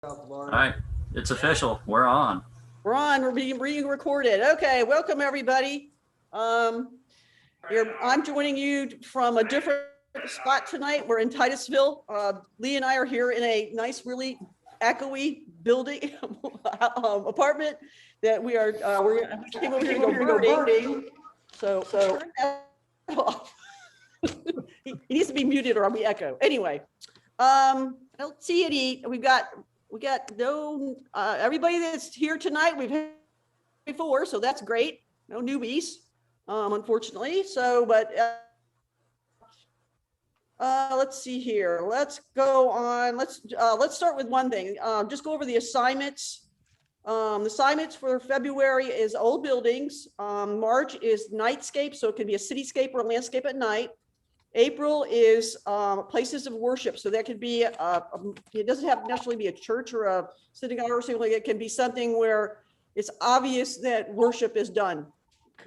All right, it's official. We're on. We're on. We're being recorded. Okay, welcome everybody. I'm joining you from a different spot tonight. We're in Titusville. Lee and I are here in a nice, really echoey building apartment that we came over here to go birding. So turn that off. He needs to be muted or we echo. Anyway, I don't see any. We got no everybody that's here tonight we've had before, so that's great. No newbies, unfortunately. So, but let's see here. Let's go on. Let's start with one thing. Just go over the assignments. The assignments for February is old buildings. March is nightscape, so it can be a cityscape or a landscape at night. April is places of worship. So that could be, it doesn't have to necessarily be a church or a synagogue or something like it. Can be something where it's obvious that worship is done.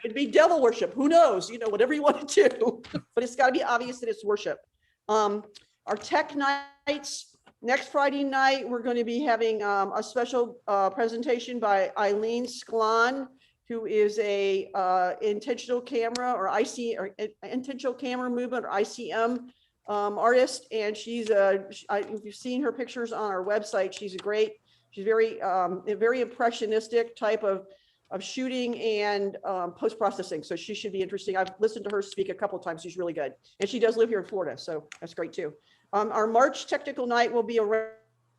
Could be devil worship, who knows, whatever you want to do, but it's gotta be obvious that it's worship. Our tech nights, next Friday night, we're gonna be having a special presentation by Eileen Sklan, who is a intentional camera or intentional camera movement or ICM artist, and she's if you've seen her pictures on our website, she's very impressionistic type of shooting and post-processing. So she should be interesting. I've listened to her speak a couple of times. She's really good, and she does live here in Florida, so that's great too. Our March technical night will be a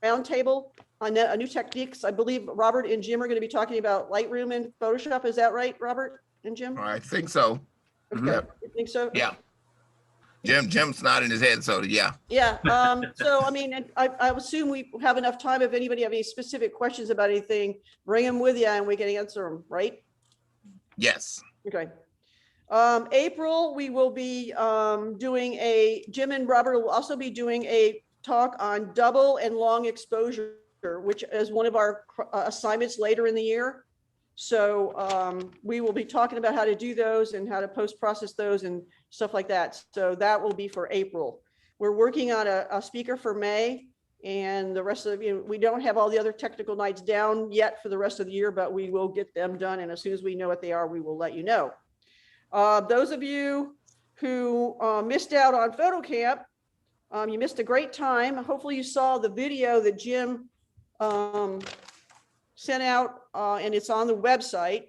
roundtable on new techniques. I believe Robert and Jim are going to be talking about Lightroom and Photoshop. Is that right, Robert and Jim? I think so. Okay. Yep. You think so? Yeah. Jim's nodding his head, so yeah. Yeah. So I mean, I assume we have enough time. If anybody have any specific questions about anything, bring them with you and we can answer them, right? Yes. Okay. April, we will be Jim and Robert will also be doing a talk on double and long exposure, which is one of our assignments later in the year. So we will be talking about how to do those and how to post-process those and stuff like that. So that will be for April. We're working on a speaker for May, and the rest of we don't have all the other technical nights down yet for the rest of the year, but we will get them done. And as soon as we know what they are, we will let you know. Those of you who missed out on PhotoCamp, you missed a great time. Hopefully you saw the video that Jim sent out and it's on the website.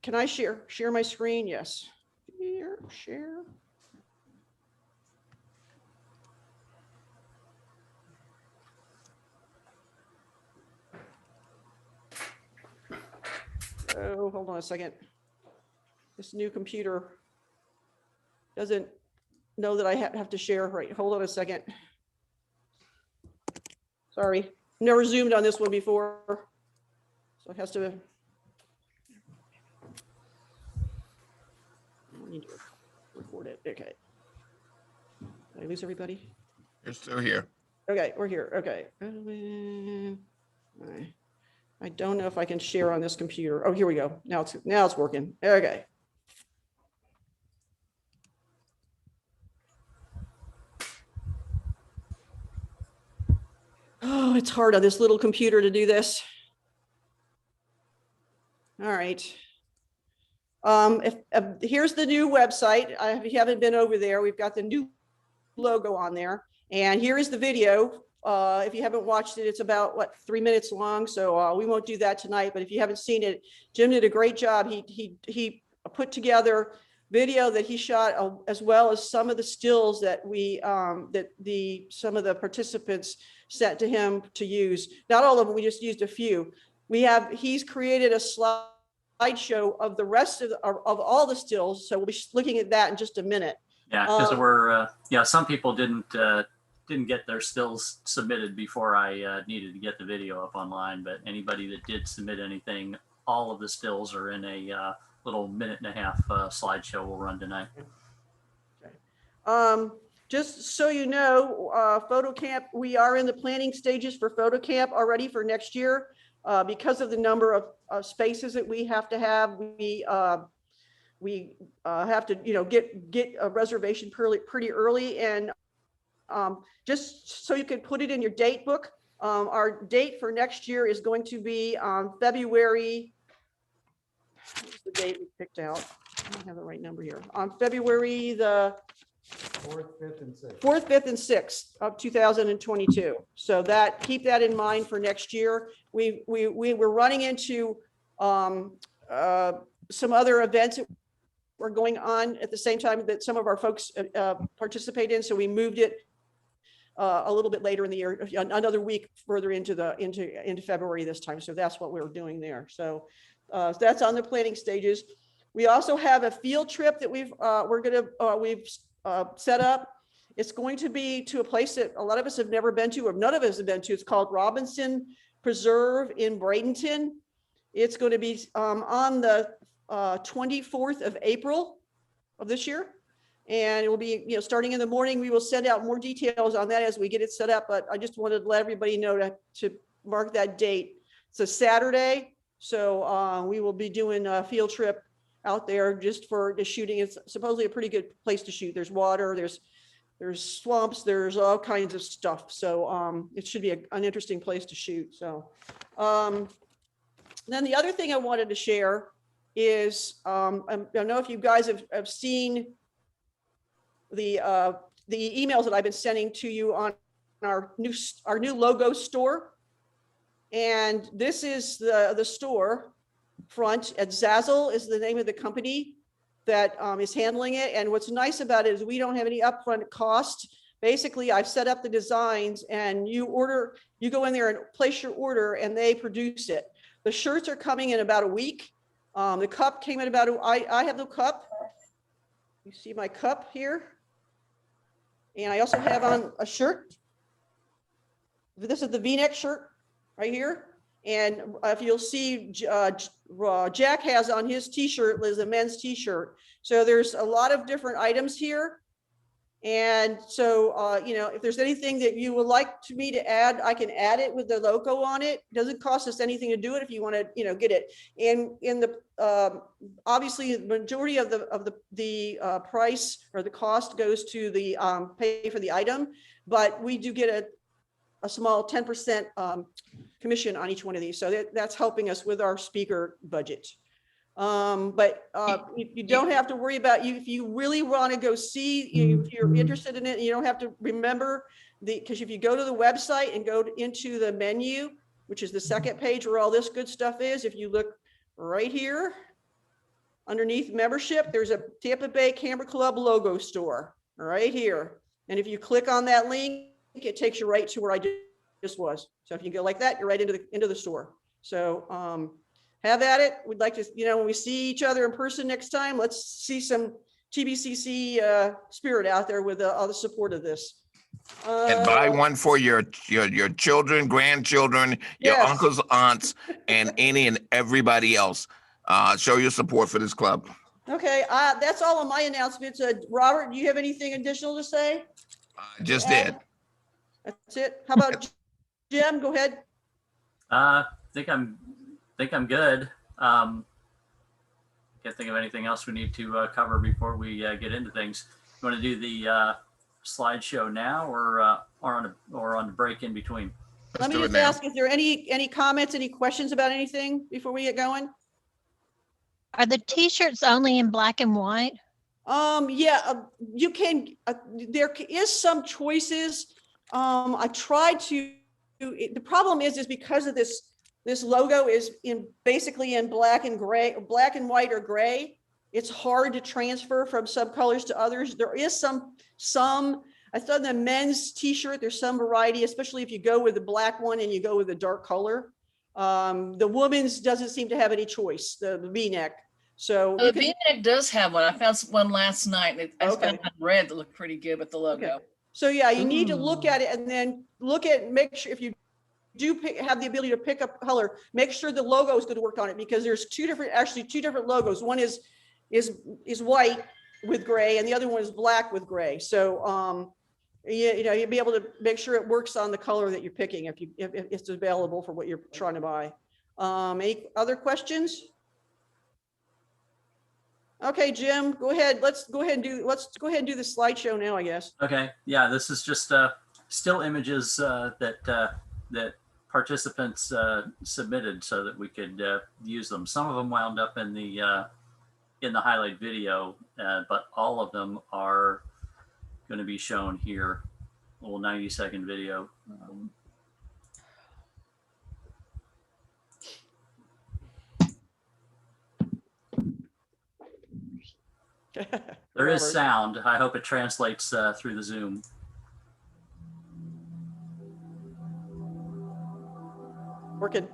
Can I share my screen? Yes. Share. Oh, hold on a second. This new computer doesn't know that I have to share. Right, hold on a second. Sorry, never zoomed on this one before, so it has to. I need to record it. Okay. Did I lose everybody? You're still here. Okay, we're here. Okay. I don't know if I can share on this computer. Oh, here we go. Now it's working. Okay. Oh, it's hard on this little computer to do this. All right. Here's the new website. If you haven't been over there, we've got the new logo on there. And here is the video. If you haven't watched it, it's about 3 minutes long. So we won't do that tonight. But if you haven't seen it, Jim did a great job. He put together video that he shot, as well as some of the stills that some of the participants sent to him to use. Not all of them, we just used a few. He's created a slideshow of the rest of all the stills. So we'll be looking at that in just a minute. Yeah, because some people didn't get their stills submitted before I needed to get the video up online. But anybody that did submit anything, all of the stills are in a little 1.5-minute slideshow we'll run tonight. Okay. Just so you know, PhotoCamp, we are in the planning stages for PhotoCamp already for next year. Because of the number of spaces that we have to have, we have to, get a reservation pretty early. And just so you can put it in your date book, Our date for next year is going to be on February. What's the date we picked out? I don't have the right number here. On February the 4th, 5th, and 6th. 4th, 5th, and 6th of 2022. So that, keep that in mind for next year. We were running into some other events that were going on at the same time that some of our folks participate in. So we moved it a little bit later in the year, another week further into February this time. So that's what we were doing there. So that's on the planning stages. We also have a field trip that we've set up. It's going to be to a place that a lot of us have never been to, or none of us have been to. It's called Robinson Preserve in Bradenton. It's going to be on the 24th of April of this year. And it will be, starting in the morning. We will send out more details on that as we get it set up. But I just wanted to let everybody know to mark that date. It's a Saturday. So we will be doing a field trip out there just for the shooting. It's supposedly a pretty good place to shoot. There's water, there's swamps, there's all kinds of stuff. So it should be an interesting place to shoot. So then the other thing I wanted to share is, I don't know if you guys have seen the emails that I've been sending to you on our new logo store. And this is the store front at Zazzle is the name of the company that is handling it. And what's nice about it is we don't have any upfront cost. Basically, I've set up the designs and you go in there and place your order and they produce it. The shirts are coming in about a week. The cup came in I have the cup. You see my cup here. And I also have on a shirt. This is the V-neck shirt right here. And if you'll see, Jack has on his t-shirt is a men's t-shirt. So there's a lot of different items here. And so, if there's anything that you would like me to add, I can add it with the logo on it. It doesn't cost us anything to do it if you want to, get it. And in the obviously the majority of the price or the cost goes to the pay for the item, but we do get a small 10% commission on each one of these. So that's helping us with our speaker budget. But you don't have to worry about if you really want to go see, if you're interested in it, you don't have to remember because if you go to the website and go into the menu, which is the second page where all this good stuff is, if you look right here underneath membership, there's a Tampa Bay Camera Club logo store right here. And if you click on that link, it takes you right to where I just was. So if you go like that, you're right into the store. So have at it. We'd like to, when we see each other in person next time, let's see some TBCC spirit out there with all the support of this. And buy one for your children, grandchildren, your Yes. uncles, aunts, and any and everybody else. Show your support for this club. Okay, that's all of my announcements. Robert, do you have anything additional to say? Just did. That's it. How about Jim? Go ahead. I think I'm good. Can't think of anything else we need to cover before we get into things. You want to do the slideshow now, or on the break in between? Let me just ask: is there any comments, any questions about anything before we get going? Are the t-shirts only in black and white? Yeah, you can. There is some choices. I tried to. The problem is because of this logo is basically in black and gray, black and white or gray. It's hard to transfer from some colors to others. There is some. I saw in the men's t-shirt, there's some variety, especially if you go with the black one and you go with the dark color. The woman's doesn't seem to have any choice, the V-neck. So the V-neck does have one. I found one last night. And I Okay. found one red that looked pretty good with the logo. Okay. So yeah, you need to look at it and then make sure if you do have the ability to pick up color, make sure the logo is going to work on it because there's two different logos. One is white with gray and the other one is black with gray. So you'll be able to make sure it works on the color that you're picking if it's available for what you're trying to buy. Any other questions? Okay, Jim, go ahead. Let's go ahead and do the slideshow now, I guess. Okay, yeah, this is just still images that that participants submitted so that we could use them. Some of them wound up in the highlight video, but all of them are going to be shown here. A little 90-second video. There is Robert. sound. I hope it translates through the Zoom. Working.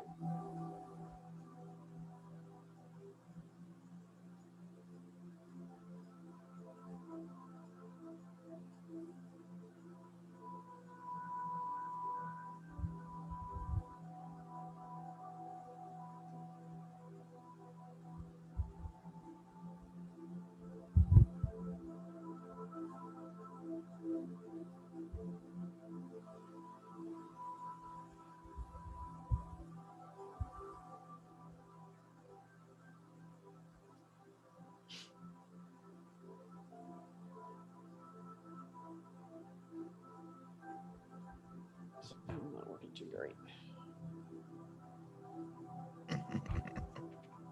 I'm not working too great.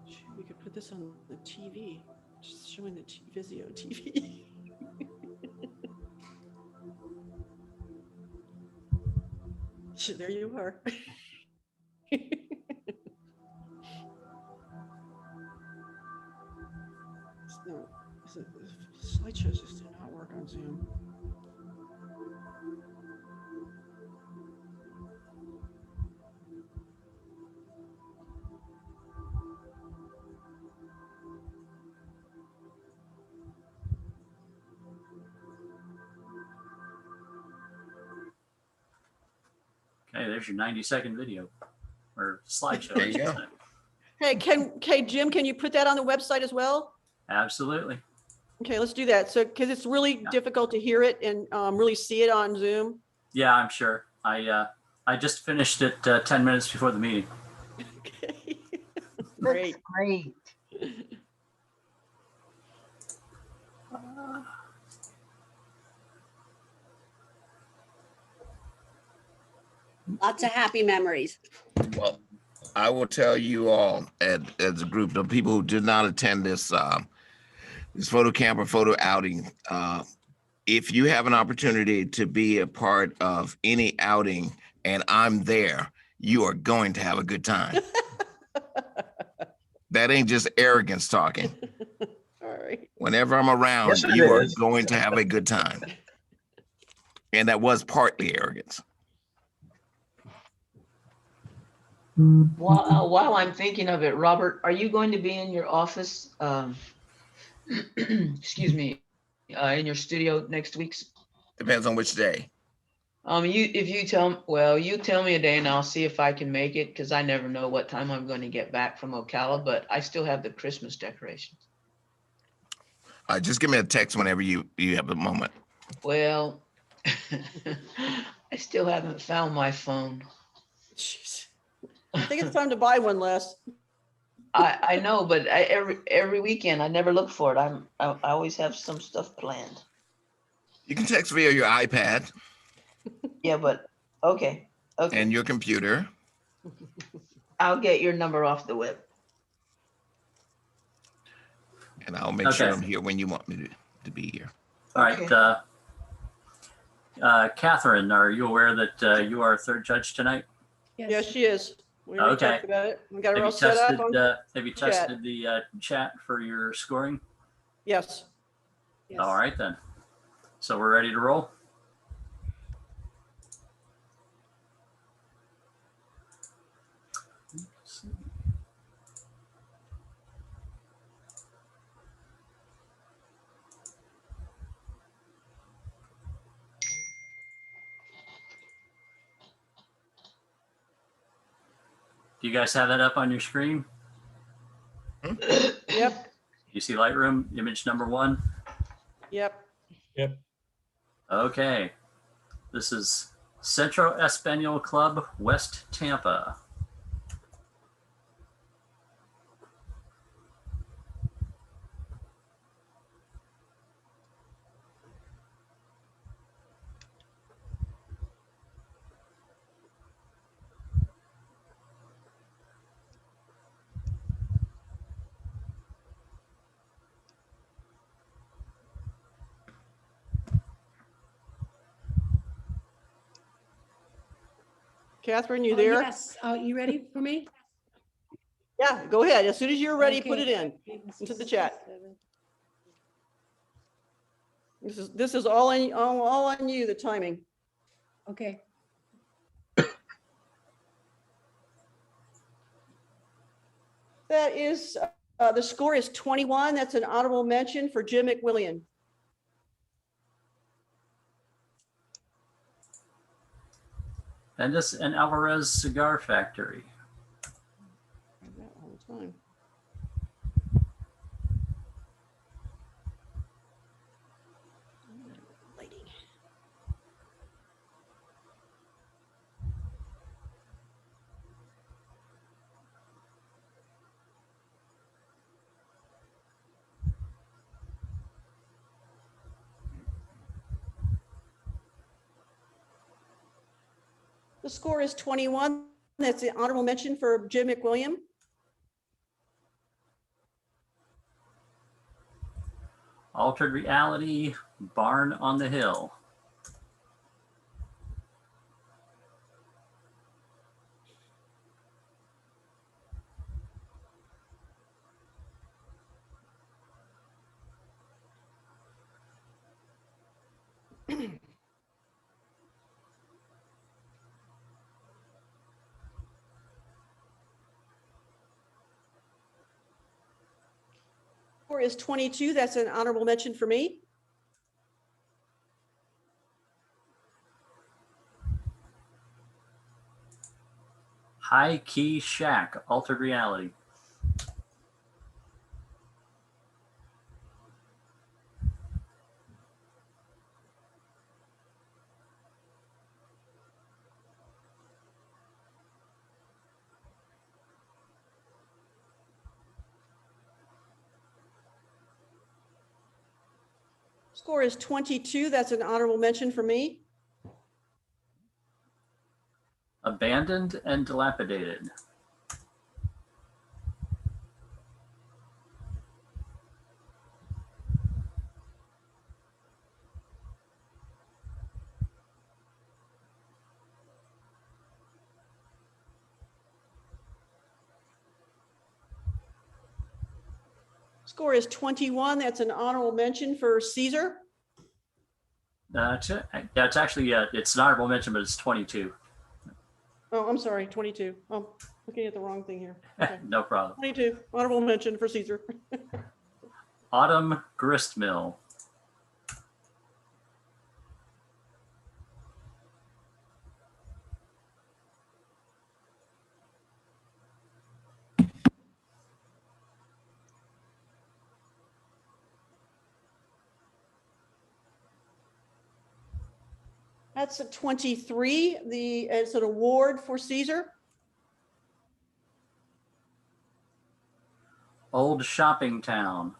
Shoot, we could put this on the TV, just showing the Vizio TV. Shit, there you are. Slideshows just do not work on Zoom. Okay, there's your 90-second video or slideshow. There I you should go. say. Hey, Jim, can you put that on the website as well? Absolutely. Okay, let's do that. So, because it's really Yeah. difficult to hear it and really see it on Zoom. Yeah, I'm sure. I just finished it 10 minutes before the meeting. Okay. Great. Great. Lots of happy memories. Well, I will tell you all as a group, the people who did not attend this photo camp or photo outing, if you have an opportunity to be a part of any outing and I'm there, you are going to have a good time. That ain't just arrogance talking. All right. Whenever I'm around, Yes, it you are is. going to have a good time. And that was partly arrogance. While I'm thinking of it, Robert, are you going to be in your office? Excuse me, in your studio next week? Depends on which day. You tell me a day and I'll see if I can make it, because I never know what time I'm going to get back from Ocala, but I still have the Christmas decorations. Just give me a text whenever you have a moment. Well, I still haven't found my phone. Jeez. I think it's time to buy one, Les. I know, but every weekend I never look for it. I always have some stuff planned. You can text via your iPad Yeah, but okay. and your computer. I'll get your number off the web. And I'll make sure Okay. I'm here when you want me to be here. All right. Okay. Catherine, are you aware that you are a third judge tonight? Yeah, she is. We already Okay. talked about it. We got her Have all you set up. have you chat. tested the chat for your scoring? Yes. All right then. So we're ready to roll. Do you guys have that up on your screen? Yep. You see Lightroom image number 1? Yep. Okay. This is Centro Espanol Club, West Tampa. Catherine, you Oh, there? Yes, you ready for me? Yeah, go ahead. As soon as you're ready, put it Okay. in into the chat. This is all on you, the timing. Okay, That is, the score is 21. That's an honorable mention for Jim McWilliam. Bendis and Alvarez Cigar Factory. That all the time. Lighting. The score is 21. That's the honorable mention for Jim McWilliam. Altered Reality, Barn on the Hill. Score is 22. That's an honorable mention for me. High Key Shack, Altered Reality. Score is 22. That's an honorable mention for me. Abandoned and Dilapidated. Score is 21. That's an honorable mention for Caesar. That's actually, it's an honorable mention, but it's 22. Oh, I'm sorry, 22. Oh, looking at the wrong thing here. Okay. No problem. 22, honorable mention for Caesar. Autumn Grist Mill. That's a 23. It's an award for Caesar. Old Shopping Town.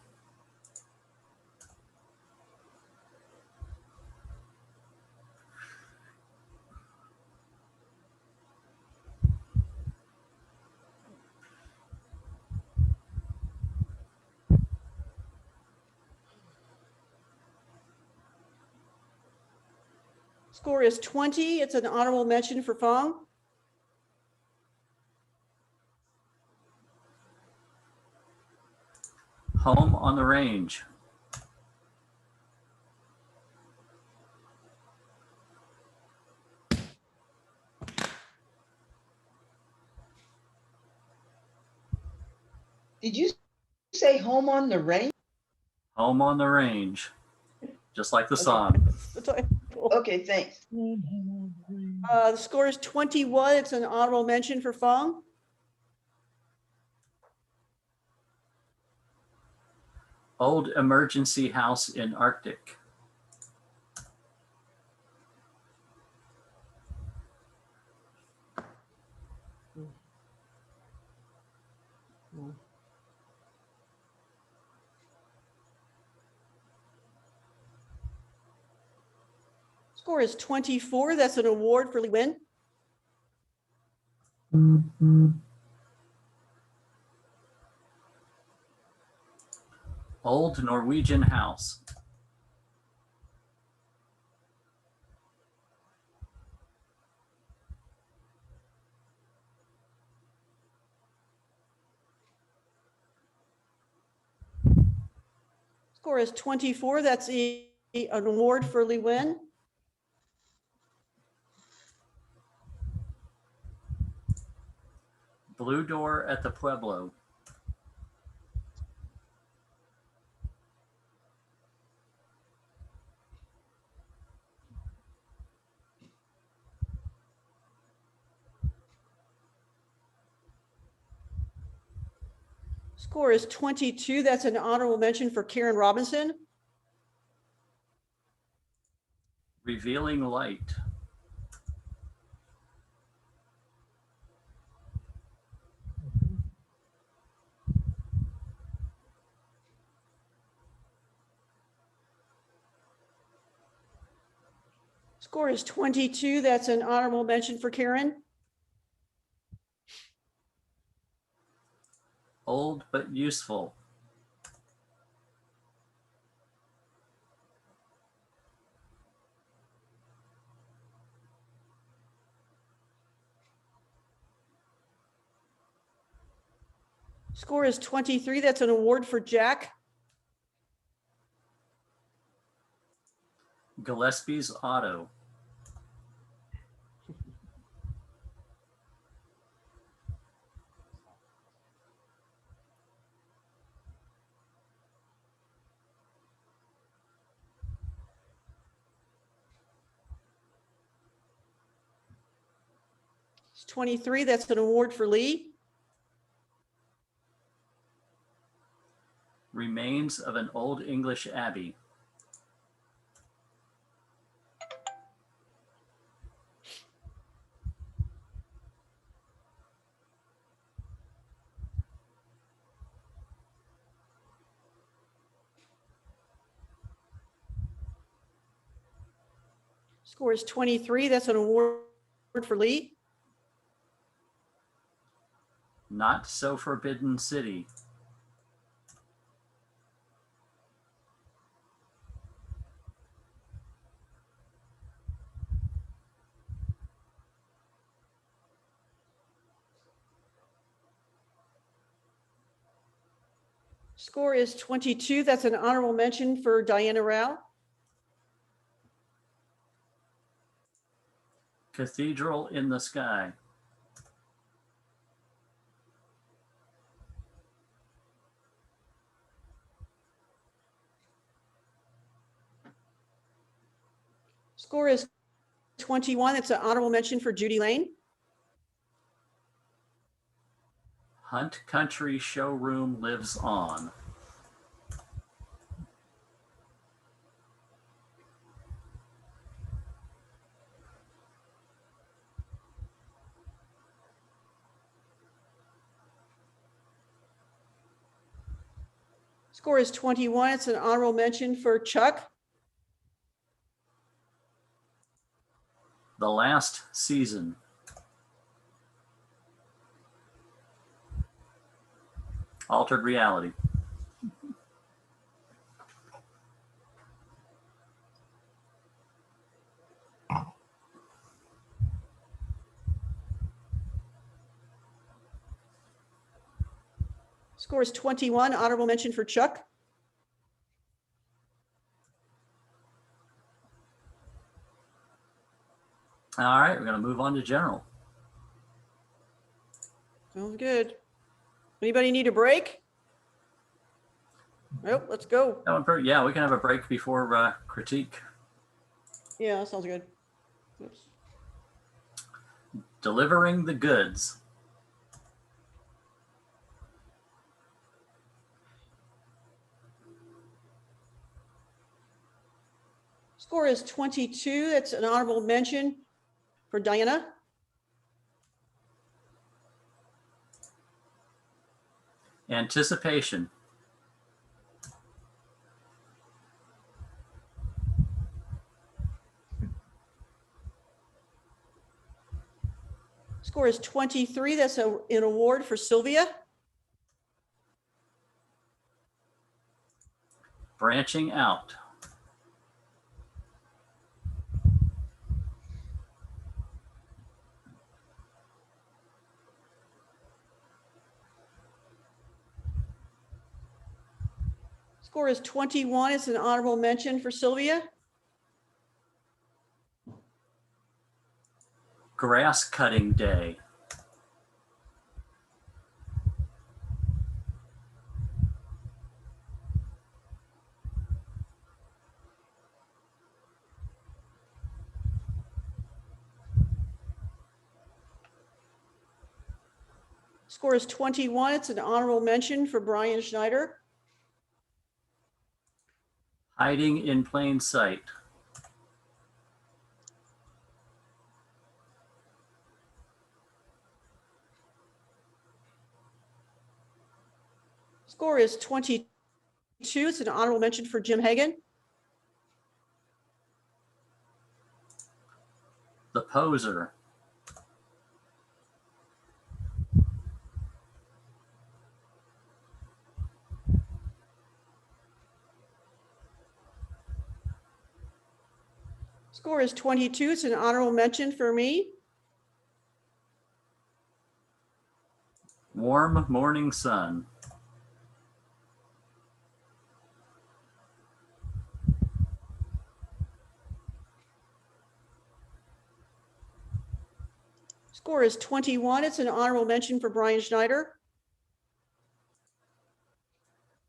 Score is 20. It's an honorable mention for Fong. Home on the Range. Did you say Home on the Range? Home on the Range. Just like the song. The title. Okay, thanks. The score is 21. It's an honorable mention for Fong. Old Emergency House in Arctic. Score is 24. That's an award for Lee Win. Old Norwegian House. Score is 24. That's an award for Lee Nguyen. Blue Door at the Pueblo. Score is 22. That's an honorable mention for Karen Robinson. Revealing Light. Score is 22. That's an honorable mention for Karen. Old but Useful. Score is 23. That's an award for Jack. Gillespie's Auto. It's 23. That's an award for Lee. Remains of an Old English Abbey. Score is 23. That's an award for Lee. Not So Forbidden City. Score is 22. That's an honorable mention for Diana Rao. Cathedral in the Sky. Score is 21. It's an honorable mention for Judy Lane. Hunt Country Showroom Lives On. Score is 21. It's an honorable mention for Chuck. The Last Season. Altered Reality. Score is 21. Honorable mention for Chuck. All right, we're going to move on to general. Sounds good. Anybody need a break? Nope, let's go. Yeah, we can have a break before critique. Yeah, that sounds good. Oops. Delivering the Goods. Score is 22. That's an honorable mention for Diana. Anticipation. Score is 23. That's an award for Sylvia. Branching Out. Score is 21. It's an honorable mention for Sylvia. Grass cutting day. Score is 21. It's an honorable mention for Brian Schneider. Hiding in plain sight. Score is 22. It's an honorable mention for Jim Hagan. The poser. Score is 22. It's an honorable mention for me. Warm morning sun. Score is 21. It's an honorable mention for Brian Schneider.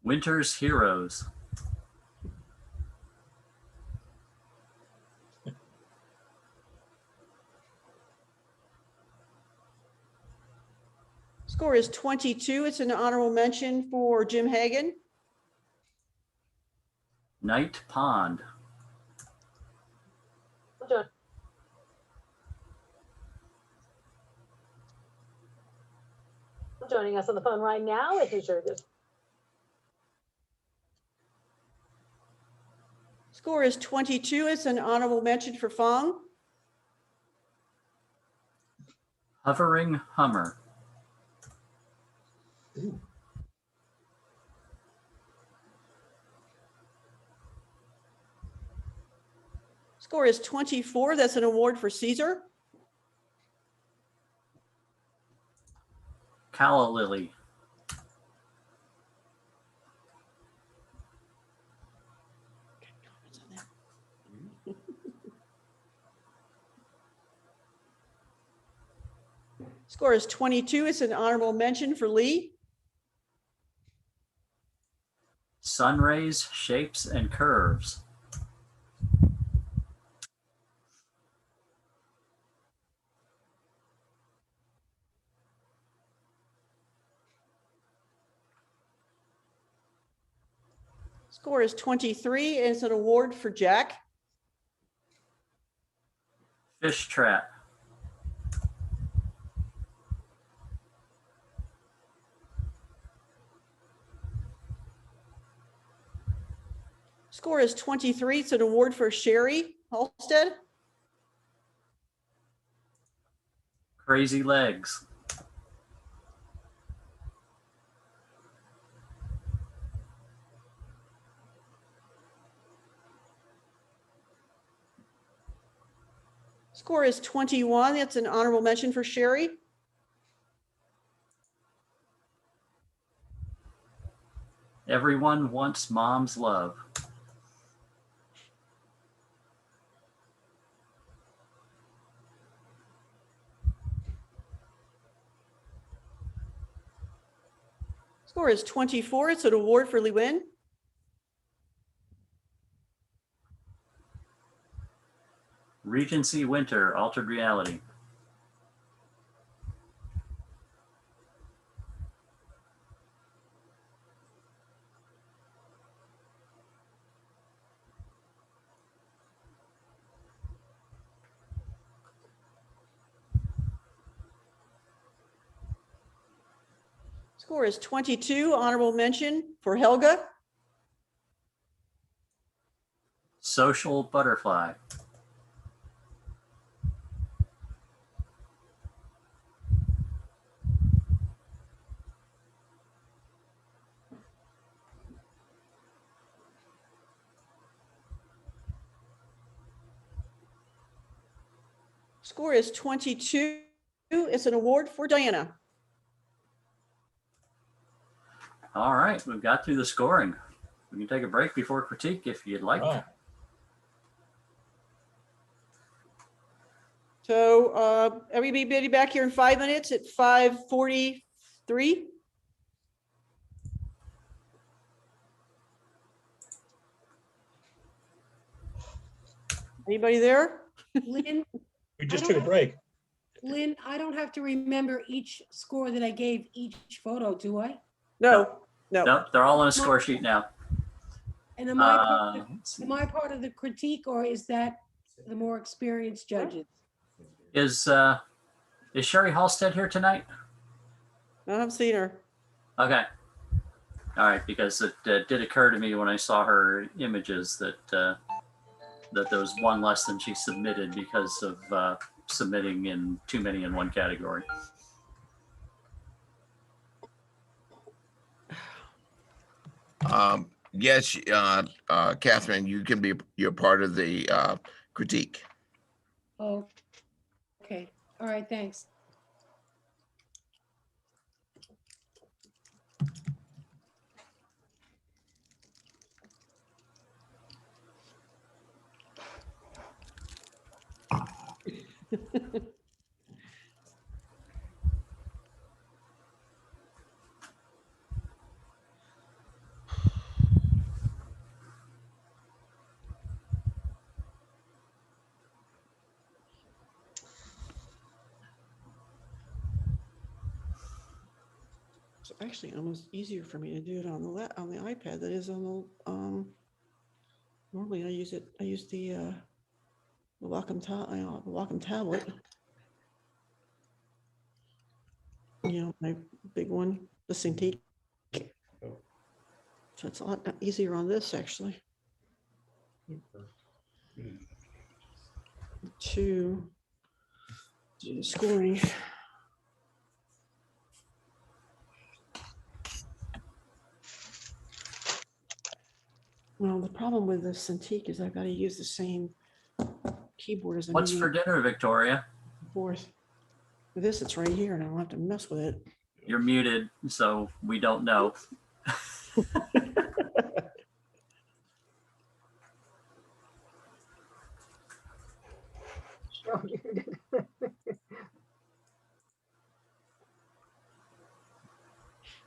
Winter's heroes. Score is 22. It's an honorable mention for Jim Hagan. Night pond. Joining us on the phone right now is Richard. Score is 22. It's an honorable mention for Fong. Hovering hummer. Score is 24. That's an award for Caesar. Calla lily. Score is 22. It's an honorable mention for Lee. Sun rays, shapes, and curves. Score is 23. And it's an award for Jack. Fish trap. Score is 23. It's an award for Sherry Halstead. Crazy legs. Score is 21. That's an honorable mention for Sherry. Everyone wants mom's love. Score is 24. It's an award for Lee Win. Regency winter, altered reality. Score is 22. Honorable mention for Helga. Social butterfly. Score is 22. It's an award for Diana. All right, we've got through the scoring. We can take a break before critique if you'd like. Oh, So everybody back here in 5 minutes at 5:43. Anybody there? Lynn, we just took a break. Lynn, I don't have to remember each score that I gave each photo, do I? No, no. Nope, they're all on a score sheet now. And am I, Let's see. am I part of the critique, or is that the more experienced judges? Is Sherry Halstead here tonight? I haven't seen her. Okay. All right, because it did occur to me when I saw her images that that there was one less than she submitted because of submitting in too many in one category. Yes, Catherine, you're part of the critique. Oh, okay. All right, thanks. It's actually almost easier for me to do it on the iPad than it is on the normally I use the Wacom tablet. You know, my big one, the Cintiq. So it's a lot easier on this actually. To do scoring. Well, the problem with the Cintiq is I've got to use the same keyboard as I'm What's using for dinner, Victoria? fourth. With this, it's right here and I don't have to mess with it. You're muted, so we don't know.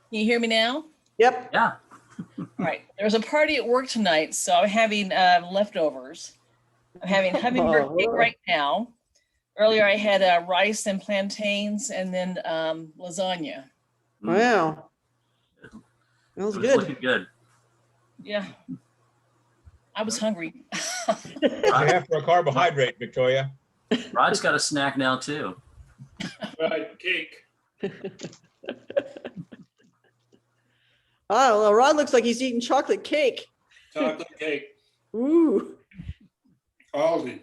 Can you hear me now? Yep. Yeah. All right. There's a party at work tonight, so I'm having leftovers. I'm having hummingbird cake right now. Earlier, I had rice and plantains, and then lasagna. Wow. That It was was good. looking good. Yeah, I was hungry. You have for a carbohydrate, Victoria. Rod's got a snack now too. Right, cake. Oh, well, Rod looks like he's eating chocolate cake. Chocolate cake. Ooh. Aldi.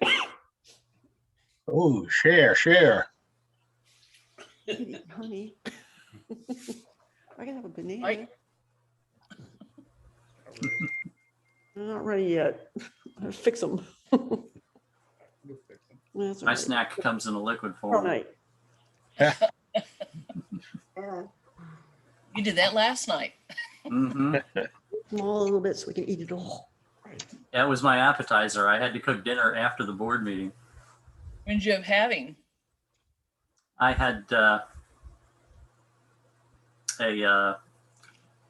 Oh, share. Honey. I can have a banana. Right. I'm not ready yet. I'll fix them. That's all My right. snack comes in a liquid All form. right. You did that last night. Mm-hmm. Small a little bit so we can eat it all. That was my appetizer. I had to cook dinner after the board meeting. What did you have having? I had a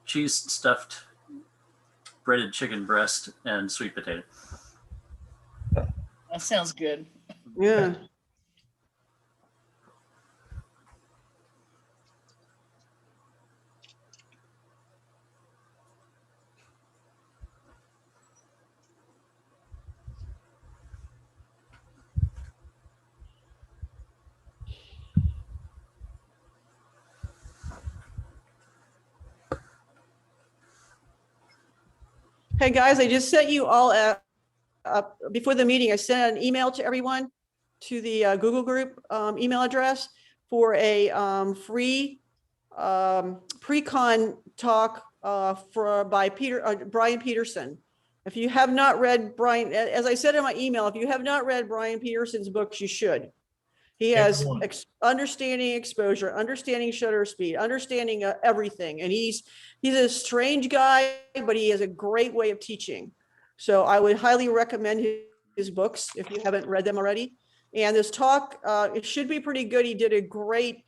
cheese stuffed breaded chicken breast and sweet potato. That sounds good. Yeah. Hey, guys, I just sent you all before the meeting, I sent an email to everyone to the Google group email address for a free pre-con talk by Brian Peterson. If you have not read Brian, as I said in my email, if you have not read Brian Peterson's books, you should. He has Everyone. understanding exposure, understanding shutter speed, understanding everything. And he's a strange guy, but he has a great way of teaching. So I would highly recommend his books if you haven't read them already. And this talk, it should be pretty good. He did a great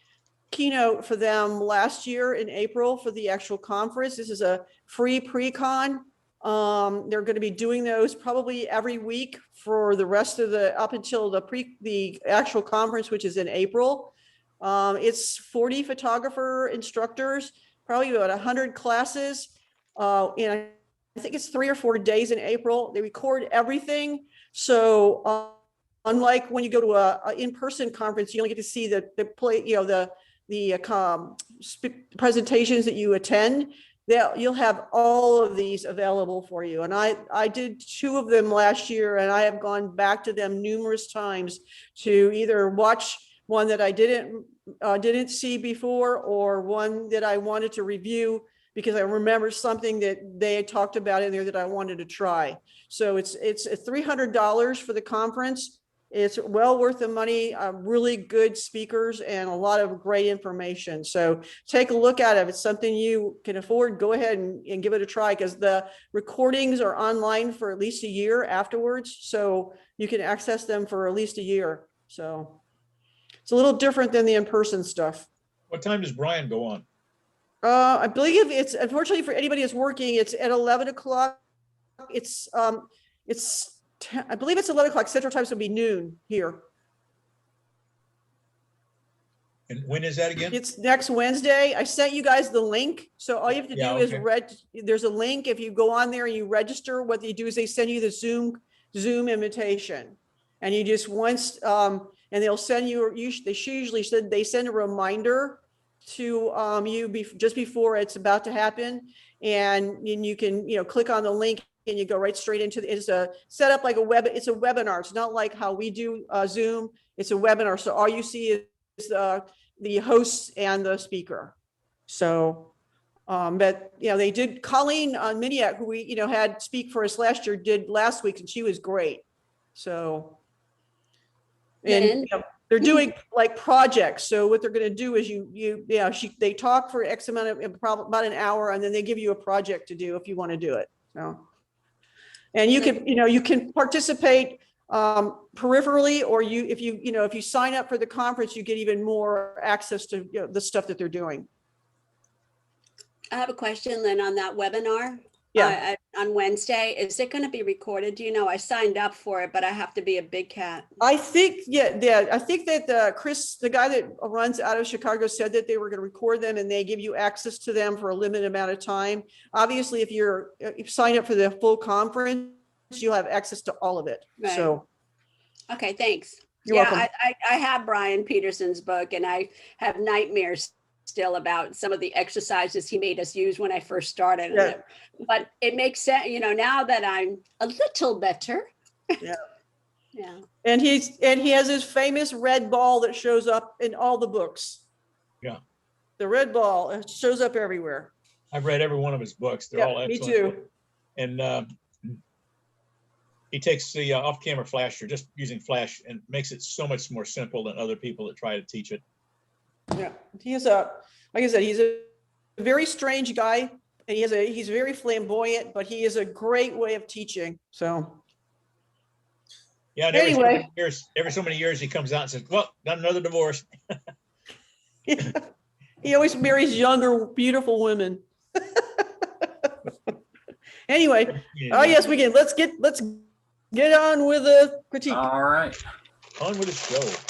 keynote for them last year in April for the actual conference. This is a free pre-con. They're going to be doing those probably every week for the rest of up until the actual conference, which is in April. It's 40 photographer instructors, probably about 100 classes. And I think it's 3 or 4 days in April. They record everything. So unlike when you go to a in-person conference, you only get to see the presentations that you attend. You'll have all of these available for you. And I did 2 of them last year, and I have gone back to them numerous times to either watch one that I didn't see before, or one that I wanted to review because I remember something that they had talked about in there that I wanted to try. So it's $300 for the conference. It's well worth the money, really good speakers and a lot of great information. So take a look at it. If it's something you can afford, go ahead and give it a try, because the recordings are online for at least a year afterwards. So you can access them for at least a year. So it's a little different than the in-person stuff. What time does Brian go on? I believe it's, unfortunately for anybody that's working, it's at 11 o'clock. I believe it's 11 o'clock Central Time, so it'll be noon here. And when is that again? It's next Wednesday. I sent you guys the link. So all you have to Yeah, do is okay. there's a link. If you go on there and you register, what they do is they send you the Zoom invitation. And you just and they'll send you, they usually said they send a reminder to you just before it's about to happen. And you can, click on the link and you go right straight into it's a set up like it's a webinar. It's not like how we do Zoom. It's a webinar. So all you see is the hosts and the speaker. So, but they did, Colleen Miniak, who we, had speak for us last year, did last week, and she was great. So, and they're doing like projects. So what they're going to do is they talk for X amount of about an hour, and then they give you a project to do if you want to do it. So. And you can, you can participate peripherally, or if you sign up for the conference, you get even more access to the stuff that they're doing. I have a question, Lynn, on that webinar. Yeah. On Wednesday, is it going to be recorded? Do you know? I signed up for it, but I have to be a big cat. I think, yeah. I think that Chris, the guy that runs out of Chicago, said that they were going to record them and they give you access to them for a limited amount of time. Obviously, if you sign up for the full conference, you'll have access to all of it. Right. So. Okay, thanks. You're welcome. I have Brian Peterson's book, and I have nightmares still about some of the exercises he made us use when I first started. Yeah. But it makes sense, now that I'm a little better. Yeah. Yeah. And he has his famous red ball that shows up in all the books. Yeah. The red ball, it shows up everywhere. I've read every one of his books. They're all Me excellent. too. And he takes the off-camera flasher, just using flash, and makes it so much more simple than other people that try to teach it. Yeah, like I said, he's a very strange guy, and he's very flamboyant, but he is a great way of teaching. So. Yeah. And Anyway. every so many years he comes out and says, "Well, got another divorce." He always marries younger, beautiful women. Anyway, oh yes, we can. Let's get on with the critique. All right. On with the show.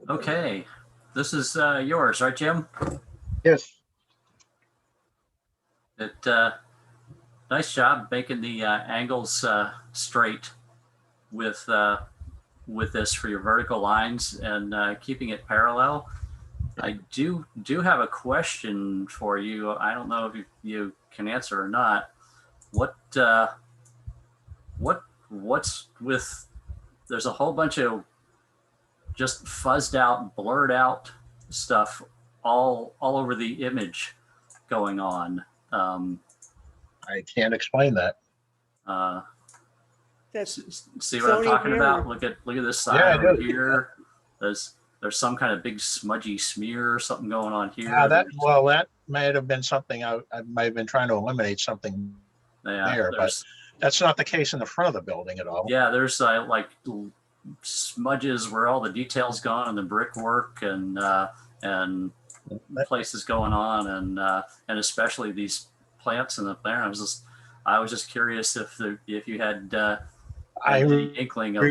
Okay. This is yours, right, Jim? Yes. Nice job making the angles straight with this for your vertical lines and keeping it parallel. I do have a question for you. I don't know if you can answer or not. What's with, there's a whole bunch of just fuzzed out, blurred out stuff all over the image going on. I can't explain that. That's See what I'm Sony talking camera. about? Look at this Yeah, I side over do. here. There's some kind of big smudgy smear or something going on here. Yeah, that might have been something I might have been trying to eliminate something Yeah, there, but that's not the case in the front of the building at all. yeah, there's like smudges where all the details gone and the brickwork and places going on and especially these plants in the there. I was just curious if you had any inkling of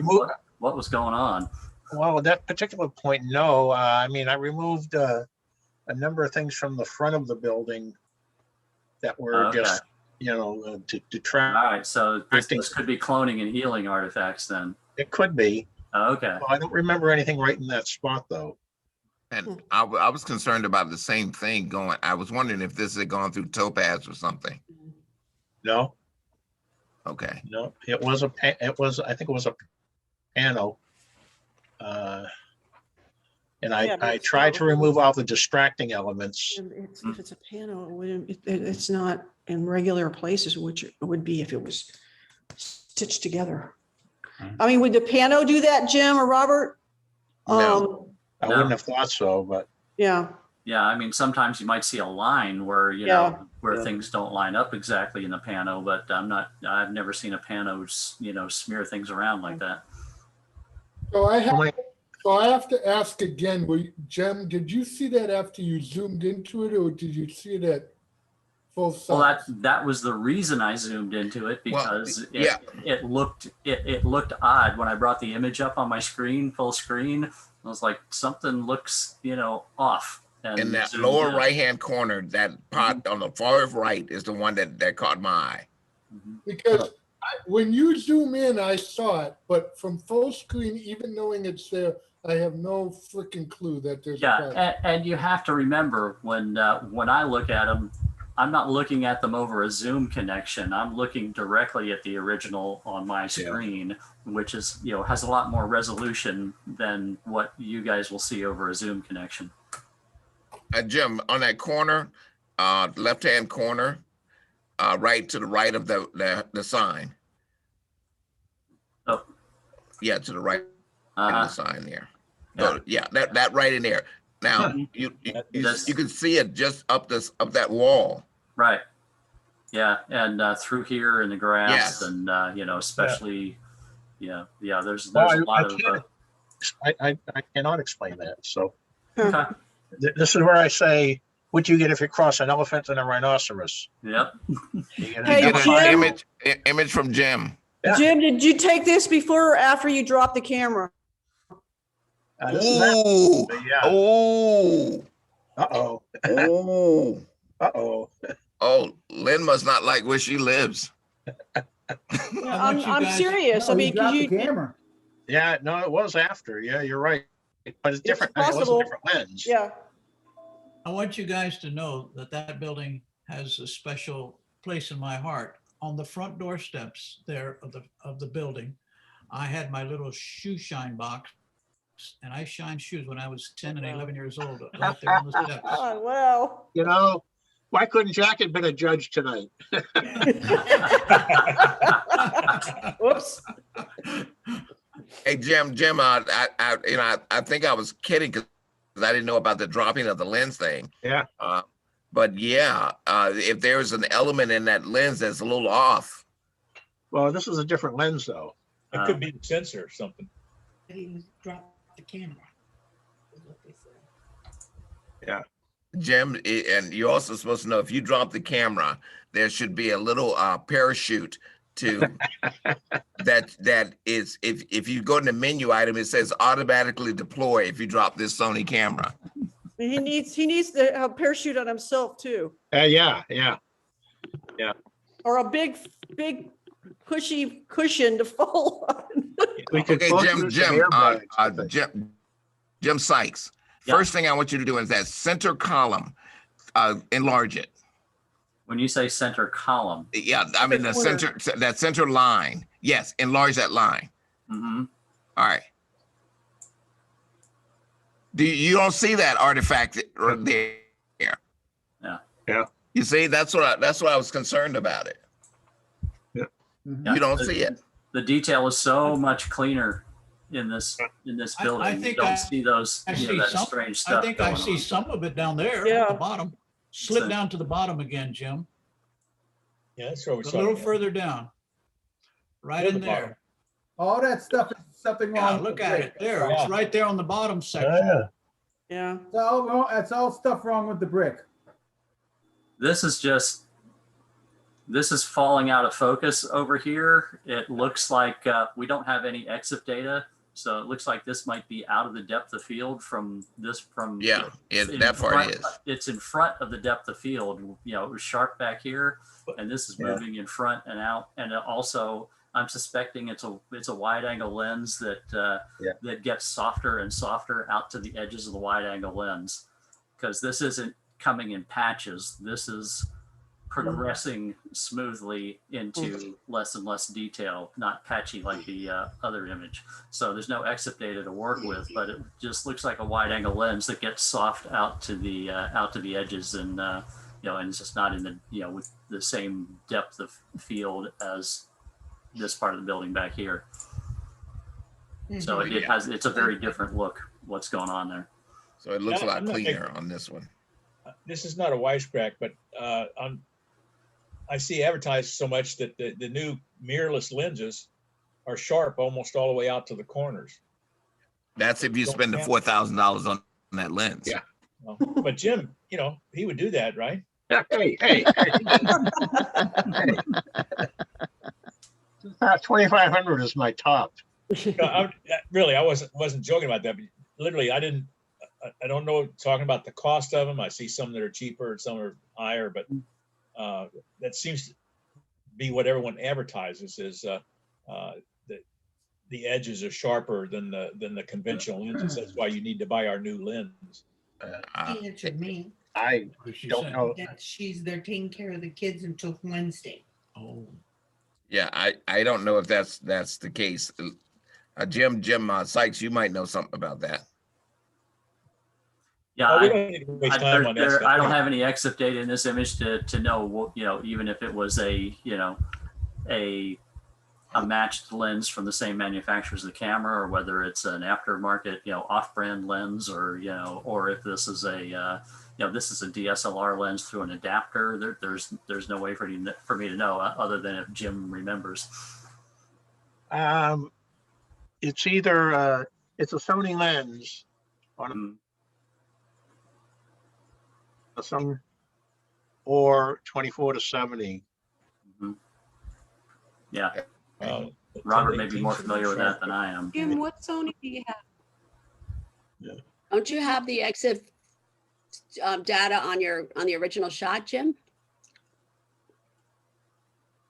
what was going on. Well, at that particular point, no. I mean, I removed a number of things from the front of the building that were just, to try. All right, so this could be cloning and healing artifacts then. It could be. Okay. Well, I don't remember anything right in that spot, though. And I was concerned about the same thing going. I was wondering if this had gone through Topaz or something. No. Okay. No, I think it was a panel. And I tried to remove all the distracting elements. If it's a panel, it's not in regular places, which it would be if it was stitched together. I mean, would the pano do that, Jim or Robert? No. I wouldn't have thought so, but Yeah. Yeah, I mean, sometimes you might see a line where, where things don't line up exactly in the pano, but I've never seen a pano, smear things around like that. So I have to ask again, Jem, did you see that after you zoomed into it, or did you see it at full size? Well, that was the reason I zoomed into it, because it looked odd when I brought the image up on my screen, full screen. I was like, something looks, off. And in that lower right-hand corner, that pot on the far right is the one that caught my eye. Because when you zoom in, I saw it, but from full screen, even knowing it's there, I have no freaking clue that there's a problem. And you have to remember when I look at them, I'm not looking at them over a Zoom connection. I'm looking directly at the original on my screen, which is, has a lot more resolution than what you guys will see over a Zoom connection. Jim, on that corner, left-hand corner, right to the right of the sign. Oh. Yeah, to the right of the sign there. Yeah, that right in there. Now you can see it just up that wall. Right. Yeah, and through here in the grass, and especially, there's a lot of. I cannot explain that. So Okay. This is where I say, what you get if you cross an elephant and a rhinoceros? Yep. You get an image from Jim. Yeah. Jim, did you take this before or after you dropped the camera? Oh. Uh-oh. Oh. Uh-oh. Oh, Lynn must not like where she lives. I'm serious. I mean, camera. Yeah, no, it was after. Yeah, you're right. But it's different. It was a different lens. Yeah. I want you guys to know that building has a special place in my heart. On the front door steps there of the building, I had my little shoe shine box, and I shined shoes when I was 10 and 11 years old, right there on the steps. Oh, wow. Why couldn't Jack have been a judge tonight? Whoops. Hey, Jim, I think I was kidding because I didn't know about the dropping of the lens thing. Yeah. But if there's an element in that lens that's a little off. Well, this is a different lens, though. It could be the sensor or something. He dropped the camera. Yeah. Jim, and you're also supposed to know if you drop the camera, there should be a little parachute to that is if you go to the menu item, it says automatically deploy if you drop this Sony camera. He needs the parachute on himself too. Yeah. Or a big cushy cushion to fall on. Okay, Jim Sykes. First thing I want you to do is that center column, enlarge it. When you say center column. Yeah, I mean that center line. Yes, enlarge that line. Mm-hmm. All right. You don't see that artifact right there. Yeah. Yeah. You see, that's what I was concerned about it. Yeah, You don't see it. The detail is so much cleaner in this building. I You think don't I- see those, I you know, see that some, strange I stuff think I going see on. some of it down there at Yeah. the bottom. Slip So- down to the bottom again, Jim. Yeah, that's where we A saw little it. further down. Right Near in the bottom. there. All that stuff is something Yeah, wrong. with look the at brick. it there. It's right there on the bottom Oh, section. yeah. Yeah. It's all wrong. That's all stuff wrong with the brick. This is falling out of focus over here. It looks like we don't have any exif data. So it looks like this might be out of the depth of field from this, Yeah, in that part front- is. It's in front of the depth of field. You know, it was sharp back here, and this is Yeah. moving in front and out. And also, I'm suspecting it's a wide angle lens that gets softer and softer out to the edges of the wide angle lens, because this isn't coming in patches. This is progressing smoothly into less and less detail, not patchy like the other image. So there's no exif data to work with, but it just looks like a wide angle lens that gets soft out to the edges, and you know, and it's just not in the, you know, with the same depth of field as this part of the building back here. So it's a very different look, what's going on there. So it looks a lot I'm not cleaner on this one. This is not a wisecrack, but I see advertised so much that the new mirrorless lenses are sharp almost all the way out to the corners. That's if you spend the $4,000 on that lens. Yeah. Well, but Jim, you know, he would do that, right? Yeah, hey. 2,500 is my top. No, I wasn't joking about that. But literally, I don't know, talking about the cost of them. I see some that are cheaper, some are higher, but that seems to be what everyone advertises is that the edges are sharper than the conventional lenses. That's why you need to buy our new lens. He answered me I don't know. that they're taking care of the kids until Wednesday. Oh, Yeah, I don't know if that's the case. Jim Sykes, you might know something about that. Yeah, We don't need to waste time on that stuff. I don't have any exif data in this image to know what, you know, even if it was a matched lens from the same manufacturer as the camera, or whether it's an aftermarket, you know, off-brand lens, or, you know, or if this is this is a DSLR lens through an adapter. There's no way for me to know other than if Jim remembers. It's either it's a Sony lens on a Sony or 24-70. Yeah. Robert may be more 10-18 familiar with sharp. that than I am. Jim, what Sony do you have? Don't you have the exif data on the original shot, Jim?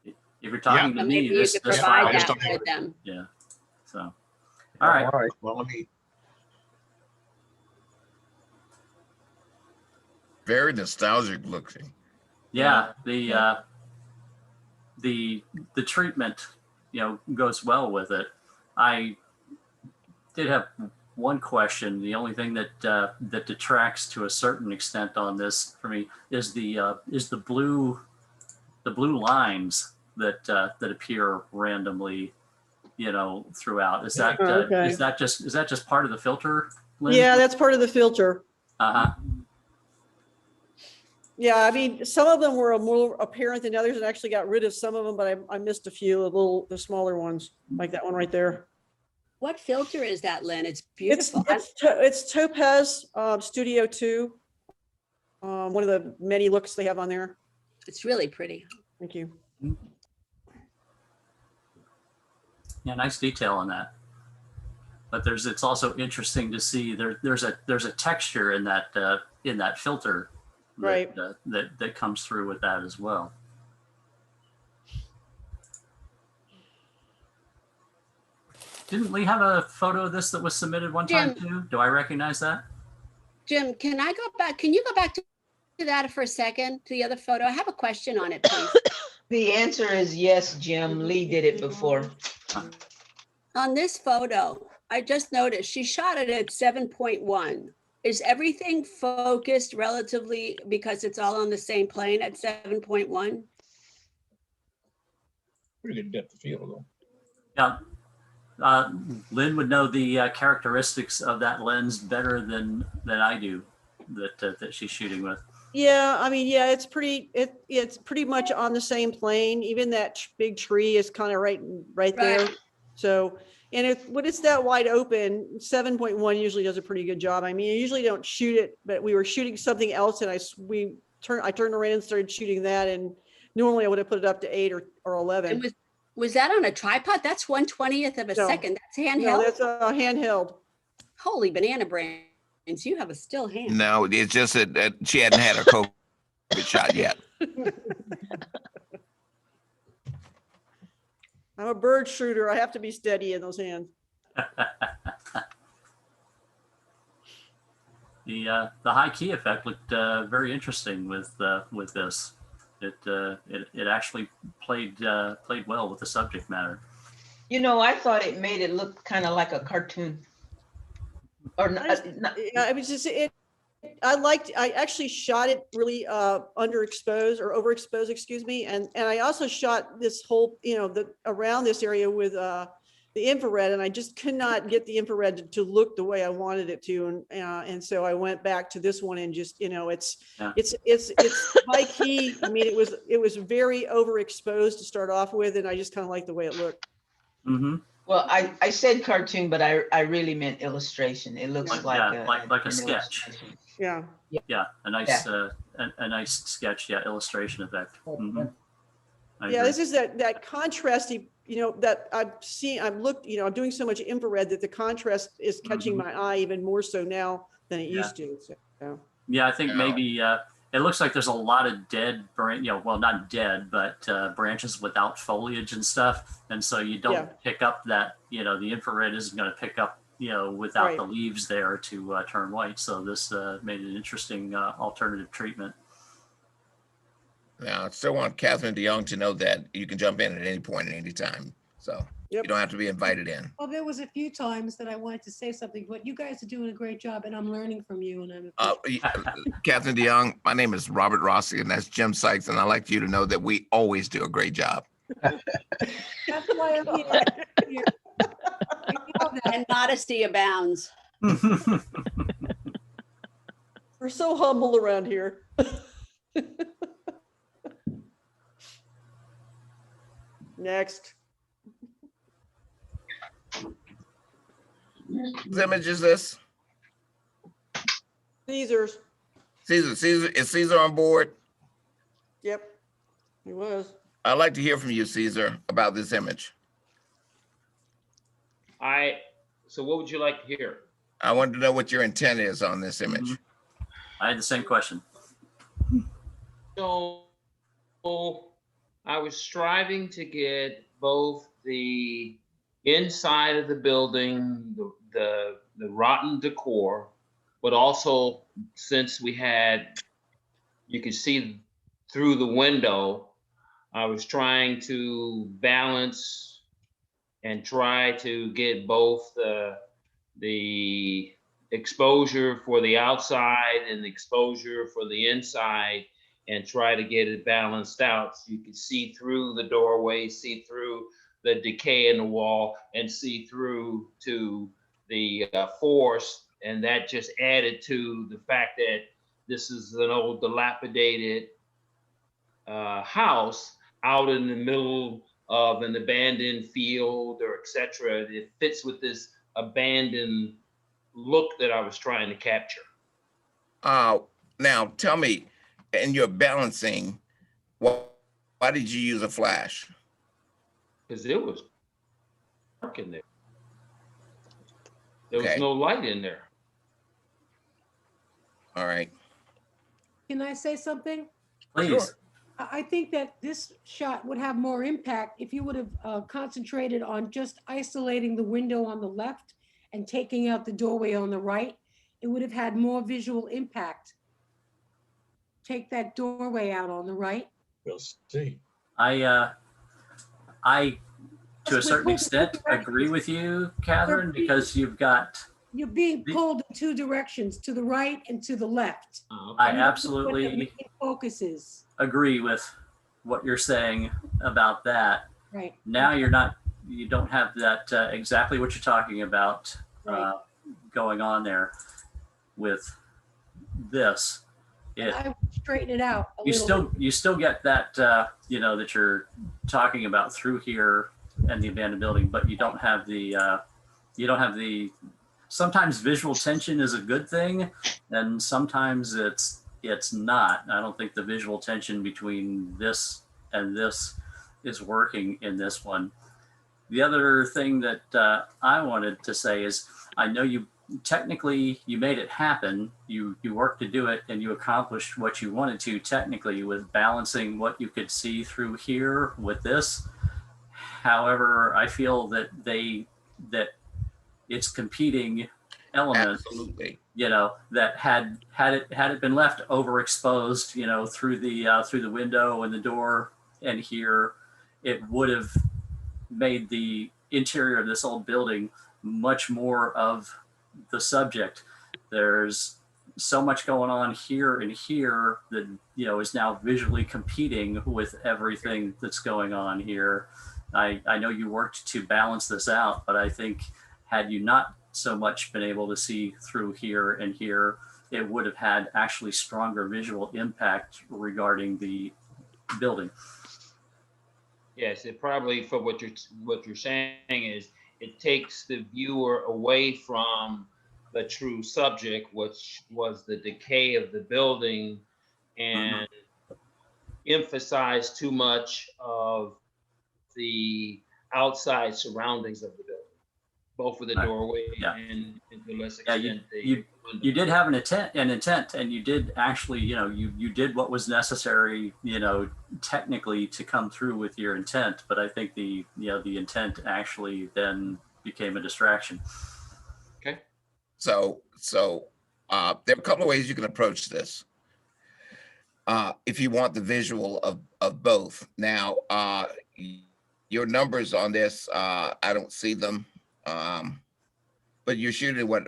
If you're talking to me, Maybe you this could file. provide I just that don't with them. Yeah. So, all right. All right. Well, let me. Very nostalgic looking. Yeah. The treatment, you know, goes well with it. I did have one question. The only thing that detracts to a certain extent on this for me is the blue lines that appear randomly, you know, throughout. Is that Okay. is that just part of the filter, Lynn? Yeah, that's part of the filter. Uh-huh. Yeah, I mean, some of them were more apparent than others, and actually got rid of some of them, but I missed a few, the smaller ones, like that one right there. What filter is that, Lynn? It's It's beautiful. it's Topaz Studio 2. One of the many looks they have on there. It's really pretty. Thank you. Yeah, nice detail on that. But it's also interesting to see there's a texture in that filter Right. that comes through with that as well. Didn't we have a photo of this that was submitted one time too? Do I recognize that? Jim, can I go back? Can you go back to that for a second, to the other photo? I have a question on it, please. The answer is yes, Jim. Lee did it before. On this photo, I just noticed she shot it at 7.1. is everything focused relatively because it's all on the same plane at 7.1? Pretty good depth of field though. Yeah. Lynn would know the characteristics of that lens better than I do that she's shooting with. Yeah, I mean, yeah, it's pretty much on the same plane. Even that big tree is kind of right there. Right. So, and when it's that wide open, 7.1 usually does a pretty good job. I mean, I usually don't shoot it, but we were shooting something else, and I turned around and started shooting that, and normally I would have put it up to 8 or 11. And was that on a tripod? That's 1/20th of a No. second. That's handheld? No, that's a handheld. Holy banana brains, you have a still hand. No, it's just that she hadn't had her COVID shot yet. I'm a bird shooter. I have to be steady in those hands. The high key effect looked very interesting with this. It actually played well with the subject matter. You know, I thought it made it look kind of like a cartoon. Or not, Yeah, it was just I actually shot it really underexposed or overexposed, excuse me, and I also shot this whole around this area with the infrared, and I just could not get the infrared to look the way I wanted it to, and so I went back to this one and just it's high key. I mean, it was very overexposed to start off with, and I just kind of like the way it looked. Mm-hmm. well, I said cartoon, but I really meant illustration. It looks like a sketch. Yeah. Yeah, a nice a nice sketch. Yeah, illustration effect. Mm-hmm. Yeah, this is that contrasty, that I've looked, I'm doing so much infrared that the contrast is catching my eye even more so now than it used to. So. Yeah, I think maybe it looks like there's a lot of dead well, not dead, but branches without foliage and stuff. And so you don't pick up that, the infrared isn't going to pick up, without the leaves there to turn white. So this made an interesting alternative treatment. Now, I still want Catherine DeYoung to know that you can jump in at any point at any time. So you don't have to be invited in. Well, there was a few times that I wanted to say something, but you guys are doing a great job, and I'm learning from you. And Catherine DeYoung, my name is Robert Rossi, and that's Jim Sykes, and I'd like you to know that we always do a great job. That's why I'm here. And modesty abounds. We're so humble around here. Next. Whose image is this? Caesar's. Caesar, is Caesar on board? Yep, he was. I'd like to hear from you, Caesar, about this image. So what would you like to hear? I wanted to know what your intent is on this image. I had the same question. So I was striving to get both the inside of the building, the rotten decor, but also since you could see through the window, I was trying to balance and try to get both the exposure for the outside and the exposure for the inside, and try to get it balanced out so you can see through the doorway, see through the decay in the wall, and see through to the force. And that just added to the fact that this is an old dilapidated house out in the middle of an abandoned field or etc. It fits with this abandoned look that I was trying to capture. Now tell me, in your balancing, why did you use a flash? Because it was dark in there. There was no light in there. All right. Can I say something? Please. Sure. I think that this shot would have more impact if you would have concentrated on just isolating the window on the left and taking out the doorway on the right. It would have had more visual impact. Take that doorway out on the right. We'll see. I to a certain extent agree with you, Catherine, because you've got You're being The- pulled in two directions, to the right and to the left. Oh, I okay. And that's what the absolutely main focus is. agree with what you're saying about that. Right. Now you don't have that exactly what you're talking about Right. going on there with this. And I would straighten it out a little. You still get that that you're talking about through here and the abandoned building, but you don't have the sometimes visual tension is a good thing, and sometimes it's not. I don't think the visual tension between this and this is working in this one. The other thing that I wanted to say is, I know you technically you made it happen. You worked to do it, and you accomplished what you wanted to technically with balancing what you could see through here with this. However, I feel that it's competing elements. Absolutely. That had it been left overexposed, through the window and the door and here, it would have made the interior of this old building much more of the subject. There's so much going on here and here that is now visually competing with everything that's going on here. I know you worked to balance this out, but I think had you not so much been able to see through here and here, it would have had actually stronger visual impact regarding the building. Yes, it probably, for what you're saying is, it takes the viewer away from the true subject, which was the decay of the building, and emphasize too much of the outside surroundings of the building, both with the doorway and to a less extent the you did have an intent, and you did actually, you did what was necessary, technically to come through with your intent. But I think the intent actually then became a distraction. Okay. So there are a couple of ways you can approach this. If you want the visual of both. Now, your numbers on this, I don't see them, but you're shooting what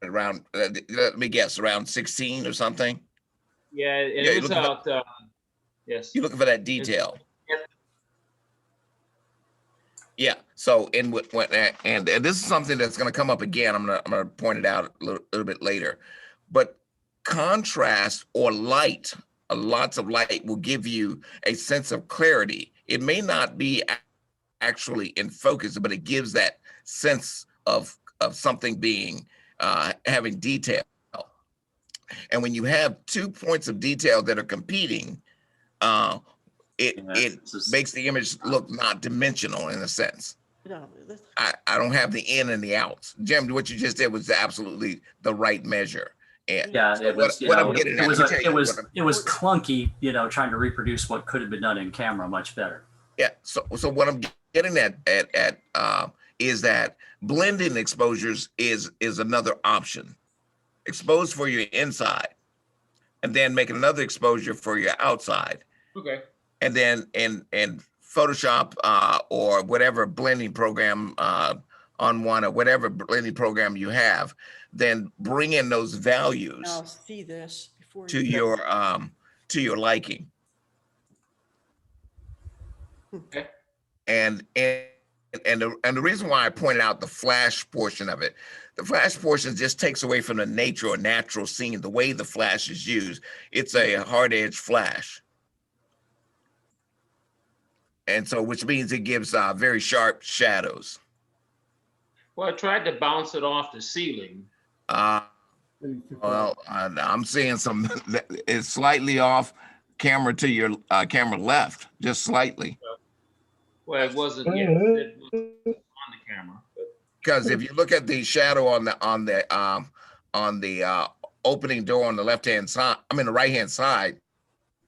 around, let me guess, around 16 or something? Yeah, it was about, yes. You're looking for that detail. Yeah. So and this is something that's going to come up again. I'm gonna point it out a little bit later, but contrast or light, lots of light will give you a sense of clarity. It may not be actually in focus, but it gives that sense of something being having detail. And when you have 2 points of detail that are competing, it makes the image look not dimensional in a sense. I don't have the in and the outs. Jim, what you just did was absolutely the right measure. And yeah, so it was. What I'm getting at, It was clunky. Trying to reproduce what could have been done in camera much better. Yeah. So what I'm getting at is that blending exposures is another option. Expose for your inside, and then make another exposure for your outside. Okay. And then in Photoshop or whatever blending program on one or whatever blending program you have, then bring in those values Now see this before to your liking. Okay. And the reason why I pointed out the flash portion of it, the flash portion just takes away from the nature or natural scene, the way the flash is used. It's a hard edge flash. And so, which means it gives very sharp shadows. Well, I tried to bounce it off the ceiling. Well, I'm seeing some, it's slightly off camera to your camera left, just slightly. Well, it wasn't yet. It was on the camera. Because if you look at the shadow on the opening door on the left-hand side, the right-hand side,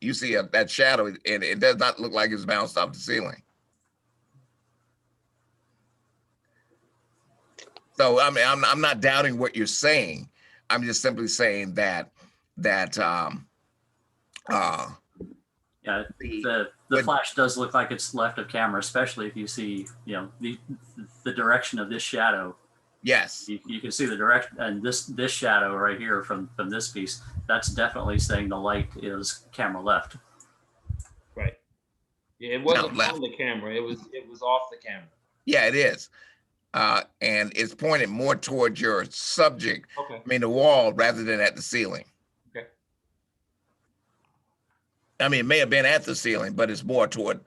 you see that shadow, and it does not look like it's bounced off the ceiling. So I'm not doubting what you're saying. I'm just simply saying that yeah, the flash does look like it's left of camera, especially if you see the direction of this shadow. Yes. You can see the direction, and this shadow right here from this piece, that's definitely saying the light is camera left. Right. Yeah, it wasn't left. on the camera. It was off the camera. Yeah, it is. And it's pointed more towards your subject, Okay. I mean the wall, rather than at the ceiling. Okay. I mean, it may have been at the ceiling, but it's more toward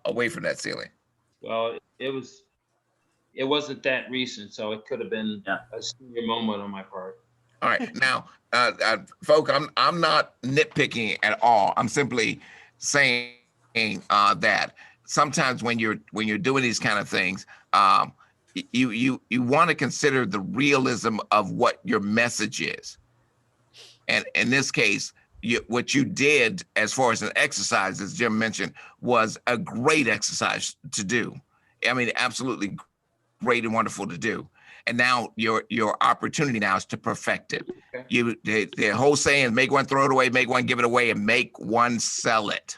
away from that ceiling. Well, it wasn't that recent, so it could have been a senior moment on my part. All right, now, folk, I'm not nitpicking at all. I'm simply saying that sometimes when you're doing these kind of things, you want to consider the realism of what your message is. And in this case, what you did as far as an exercise, as Jim mentioned, was a great exercise to do. I mean, absolutely great and wonderful to do. And now your opportunity now is to perfect it. Okay. The whole saying is make one throw it away, make one give it away, and make one sell it.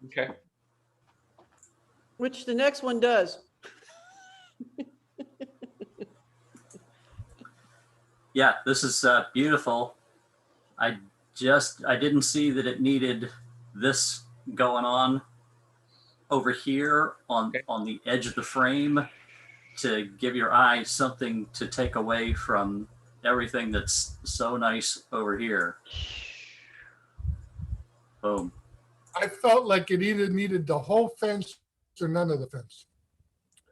Okay. Which the next one does. Yeah, this is beautiful. I didn't see that it needed this going on over here on the edge of the frame to give your eye something to take away from everything that's so nice over here. Boom. I felt like it either needed the whole fence or none of the fence.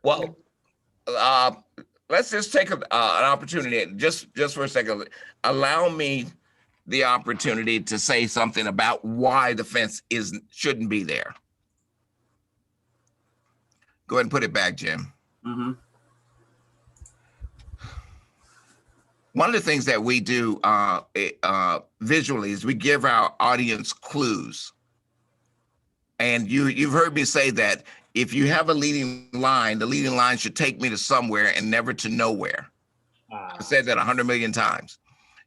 Well, let's just take an opportunity, just for a second. Allow me the opportunity to say something about why the fence shouldn't be there. Go ahead and put it back, Jim. Mm-hmm. One of the things that we do visually is we give our audience clues. And you've heard me say that if you have a leading line, the leading line should take me to somewhere and never to nowhere. I've said that 100 million times.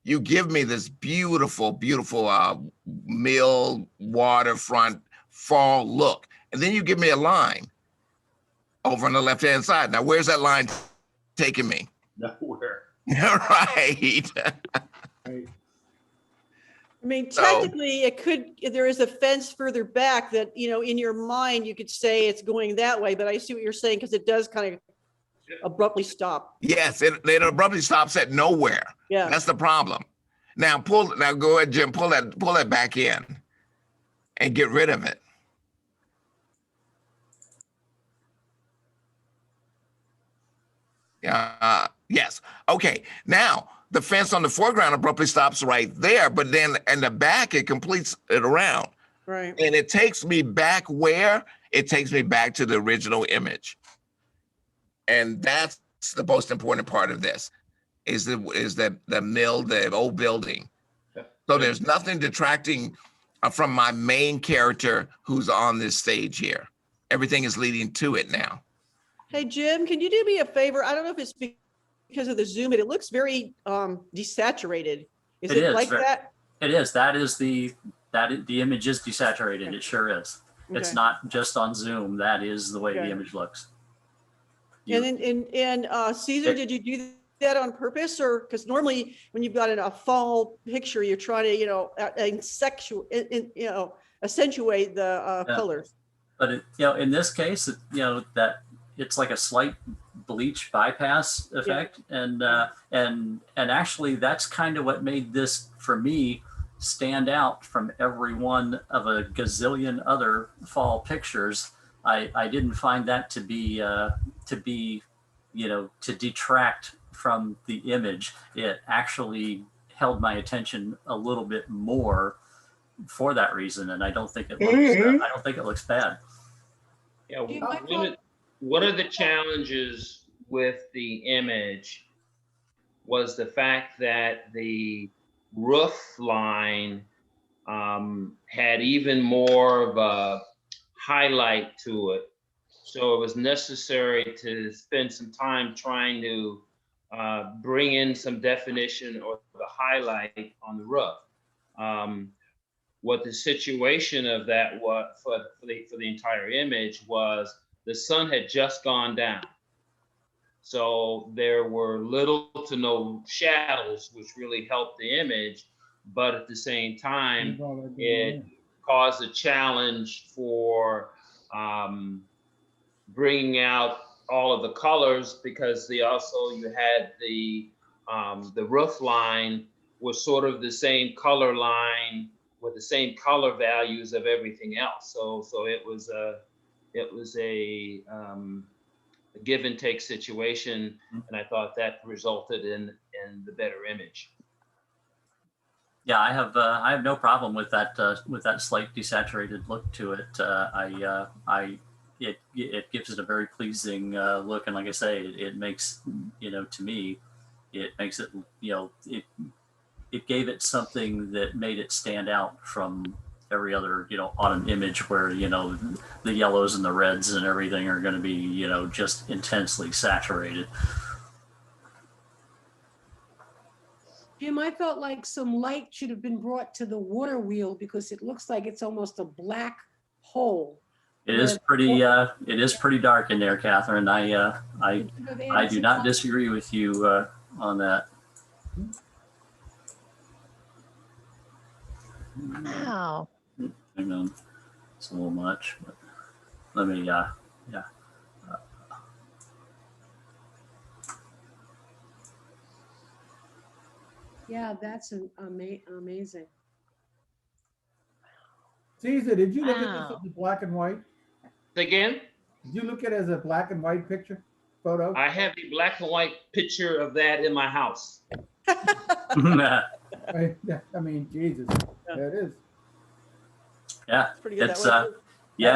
You give me this beautiful, beautiful mill, waterfront, fall look. And then you give me a line over on the left-hand side. Now, where's that line taking me? Nowhere. Right. I mean, technically, there is a fence further back that, in your mind, you could say it's going that way, but I see what you're saying because it does kind of abruptly stop. Yes, it abruptly stops at nowhere. Yeah. That's the problem. Now go ahead, Jim, pull that back in and get rid of it. Yes. Okay. Now the fence on the foreground abruptly stops right there, but then in the back it completes it around. Right. And it takes me back where? It takes me back to the original image. And that's the most important part of this is the mill, the old building. So there's nothing detracting from my main character who's on this stage here. Everything is leading to it now. Hey, Jim, can you do me a favor? I don't know if it's because of the zoom, but it looks very desaturated. Is it like that? It is. The image is desaturated. It sure is. Okay. It's not just on Zoom. That is the way the image looks. And Caesar, did you do that on purpose, or because normally when you've got a fall picture, you're trying to accentuate the colors. But in this case, that it's like a slight bleach bypass effect, and actually that's kind of what made this for me stand out from every one of a gazillion other fall pictures. I didn't find that to detract from the image. It actually held my attention a little bit more for that reason, and I don't think it looks bad. Yeah, one of the challenges with the image was the fact that the roof line had even more of a highlight to it. So it was necessary to spend some time trying to bring in some definition or the highlight on the roof. What the situation of that was for the entire image was the sun had just gone down. So there were little to no shadows, which really helped the image. But at the same time, it caused a challenge for bringing out all of the colors, because you had the roof line was sort of the same color line with the same color values of everything else. So it was a give and take situation, and I thought that resulted in the better image. Yeah, I have no problem with that slight desaturated look to it. It gives it a very pleasing look, and like I say, it makes, to me, it makes it, it gave it something that made it stand out from every other autumn image where the yellows and the reds and everything are going to be just intensely saturated. Jim, I felt like some light should have been brought to the water wheel because it looks like it's almost a black hole. It is pretty dark in there, Catherine. I do not disagree with you on that. Wow. Hang on, it's a little much, but let me, yeah. Yeah, that's amazing. Caesar, did you look at this Wow. as a black and white? Again, Did you look at it as a black and white picture photo? I have a black and white picture of that in my house. Yeah, I mean, Jesus, there it is. Yeah, pretty good it's that way,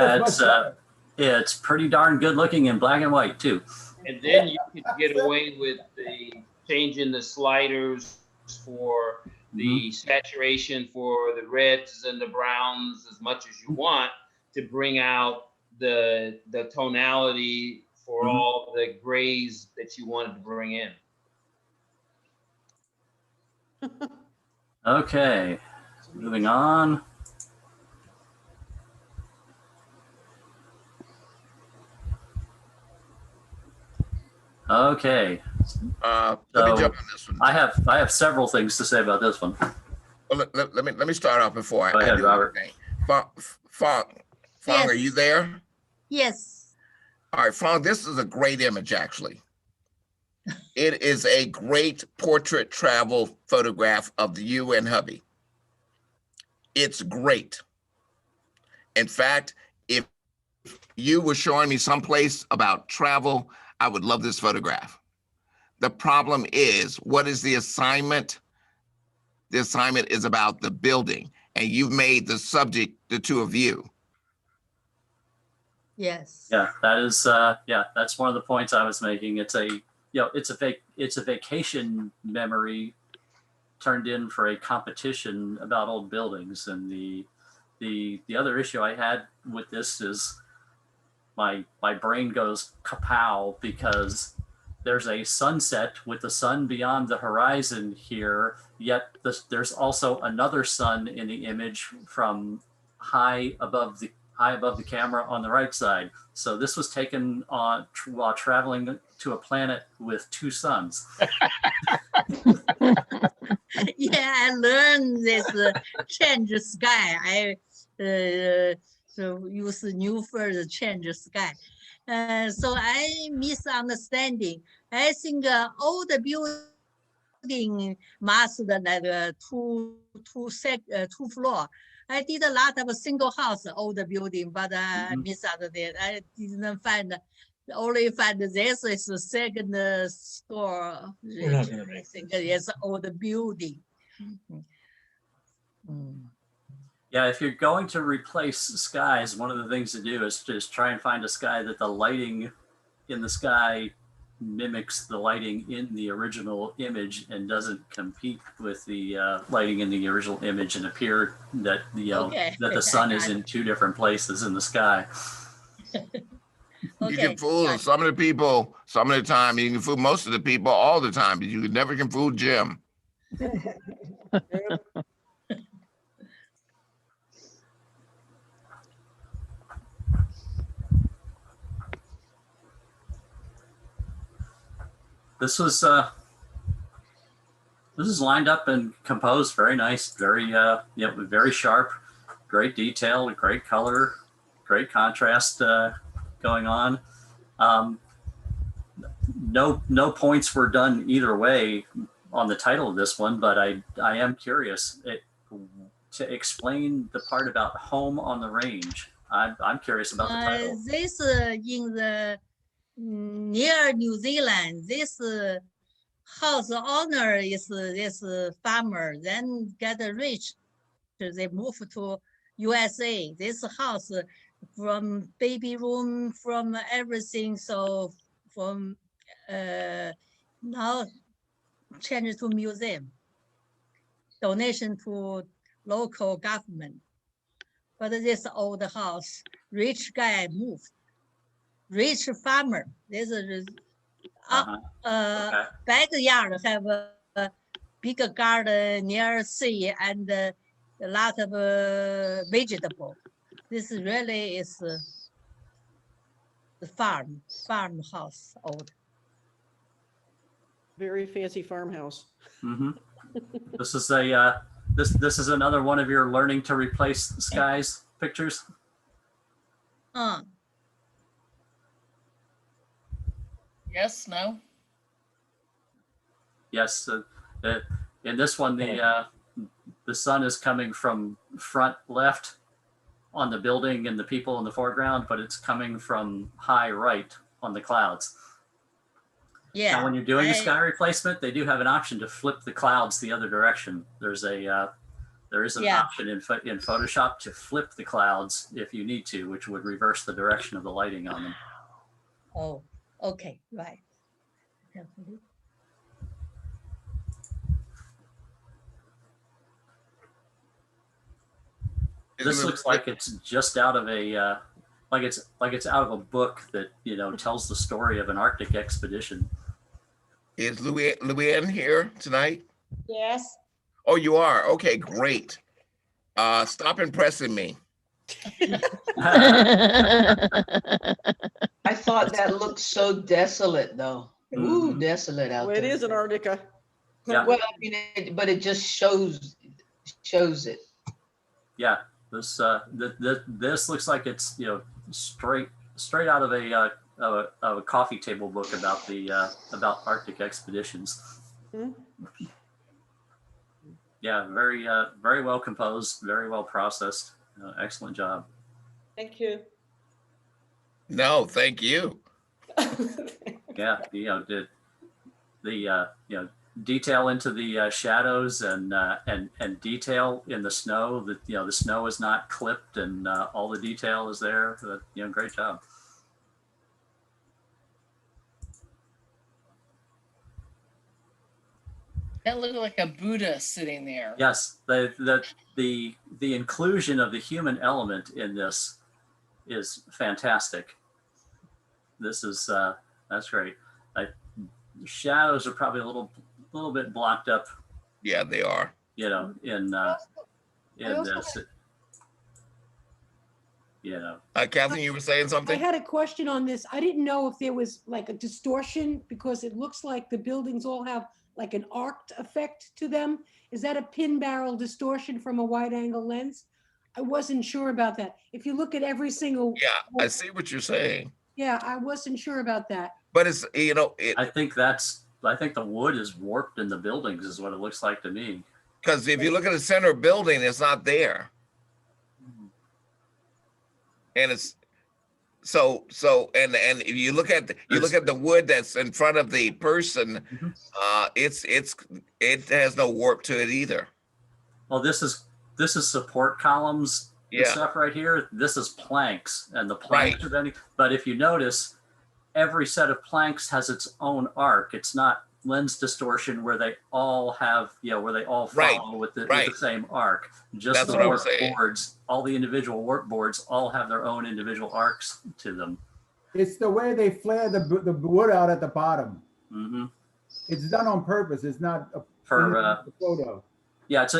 too. it's pretty darn good looking in black and white too. And then you could get away with the changing the sliders for the saturation for the reds and the browns as much as you want to bring out the tonality for all the grays that you wanted to bring in. Okay, moving on. Okay. Let me jump on this one. I have several things to say about this one. Well, let me start off before Go ahead, do Robert. anything. Fong, Yes. are you there? Yes. All right, Fong, this is a great image, actually. It is a great portrait travel photograph of you and hubby. It's great. In fact, if you were showing me someplace about travel, I would love this photograph. The problem is, what is the assignment? The assignment is about the building, and you've made the subject the two of you. Yes. Yeah, that is that's one of the points I was making. It's a it's a vacation memory turned in for a competition about old buildings. And the other issue I had with this is my brain goes kapow because there's a sunset with the sun beyond the horizon here, yet there's also another sun in the image from high above the camera on the right side. So this was taken on while traveling to a planet with two suns. Yeah, I learned this change sky. So use new phrase change sky. So I misunderstanding. I think all the building must like two floor. I did a lot of single house, old building, but misunderstood. I didn't find. Only find this is the second store. We're not gonna make I think it's old building. Yeah, if you're going to replace skies, one of the things to do is just try and find a sky that the lighting in the sky mimics the lighting in the original image and doesn't compete with the lighting in the original image and appear that that the sun is in two different places in the sky. You can fool some of the people some of the time. You can fool most of the people all the time, but you never can fool Jim. this was lined up and composed very nice, very very sharp, great detail, great color, great contrast going on. No points were done either way on the title of this one, but I am curious to explain the part about home on the range. I'm curious about the title. This in the near New Zealand. This house owner is this farmer. Then get rich, they move to USA. This house from baby room, from everything. So from now change to museum. Donation to local government. But this old house, rich guy moved. Rich farmer. This is backyard have a big garden near sea and a lot of vegetable. This really is the farmhouse old. Very fancy farmhouse. Mm-hmm. This is a this is another one of your learning to replace skies pictures. Yes, no. Yes, in this one the sun is coming from front left on the building and the people in the foreground, but it's coming from high right on the clouds. Yeah. Now, when you're doing a sky replacement, they do have an option to flip the clouds the other direction. There is an option in Photoshop to flip the clouds if you need to, which would reverse the direction of the lighting on them. Oh, okay, right. This looks like it's just out of a like it's out of a book that tells the story of an Arctic expedition. Is Luann here tonight? Yes. Oh, you are? Okay, great. Stop impressing me. I thought that looked so desolate though. Ooh, desolate out Well, there. it is Antarctica. Yeah. Well, I mean, but it just shows it. Yeah, this this looks like it's straight out of a coffee table book about the about Arctic expeditions. Hmm? Yeah, very well composed, very well processed. Excellent job. Thank you. No, thank you. Yeah, the detail into the shadows and detail in the snow. That the snow is not clipped and all the detail is there. Great job. That looked like a Buddha sitting there. Yes, the inclusion of the human element in this is fantastic. This is that's great. Shadows are probably a little bit blocked up. Yeah, they are. In this. Kathleen, you were saying I something? had a question on this. I didn't know if there was like a distortion because it looks like the buildings all have like an arced effect to them. Is that a pin barrel distortion from a wide angle lens? I wasn't sure about that. If you look at every single. Yeah, I see what you're saying. Yeah, I wasn't sure about that. But it's, I think the wood is warped in the buildings is what it looks like to me. Because if you look at the center building, it's not there. And it's and if you look at the wood that's in front of the person, it has no warp to it either. Well, this is support columns and stuff right here. This is planks, and the planks are bending. But if you notice, every set of planks has its own arc. It's not lens distortion where they all have, where they all follow with the same arc. Just the warp boards, all the individual warp boards all have their own individual arcs to them. It's the way they flare the wood out at the bottom. Mm-hmm. It's done on purpose. It's not a photo. Yeah, it's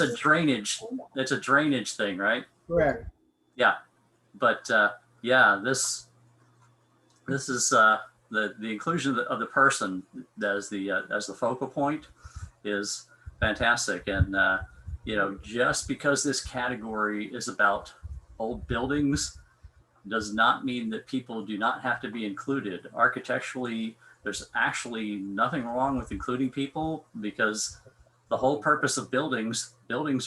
a drainage. It's a drainage thing, right? Correct. Yeah, but this is the inclusion of the person as the focal point is fantastic. And you know, just because this category is about old buildings does not mean that people do not have to be included. Architecturally, there's actually nothing wrong with including people, because the whole purpose of buildings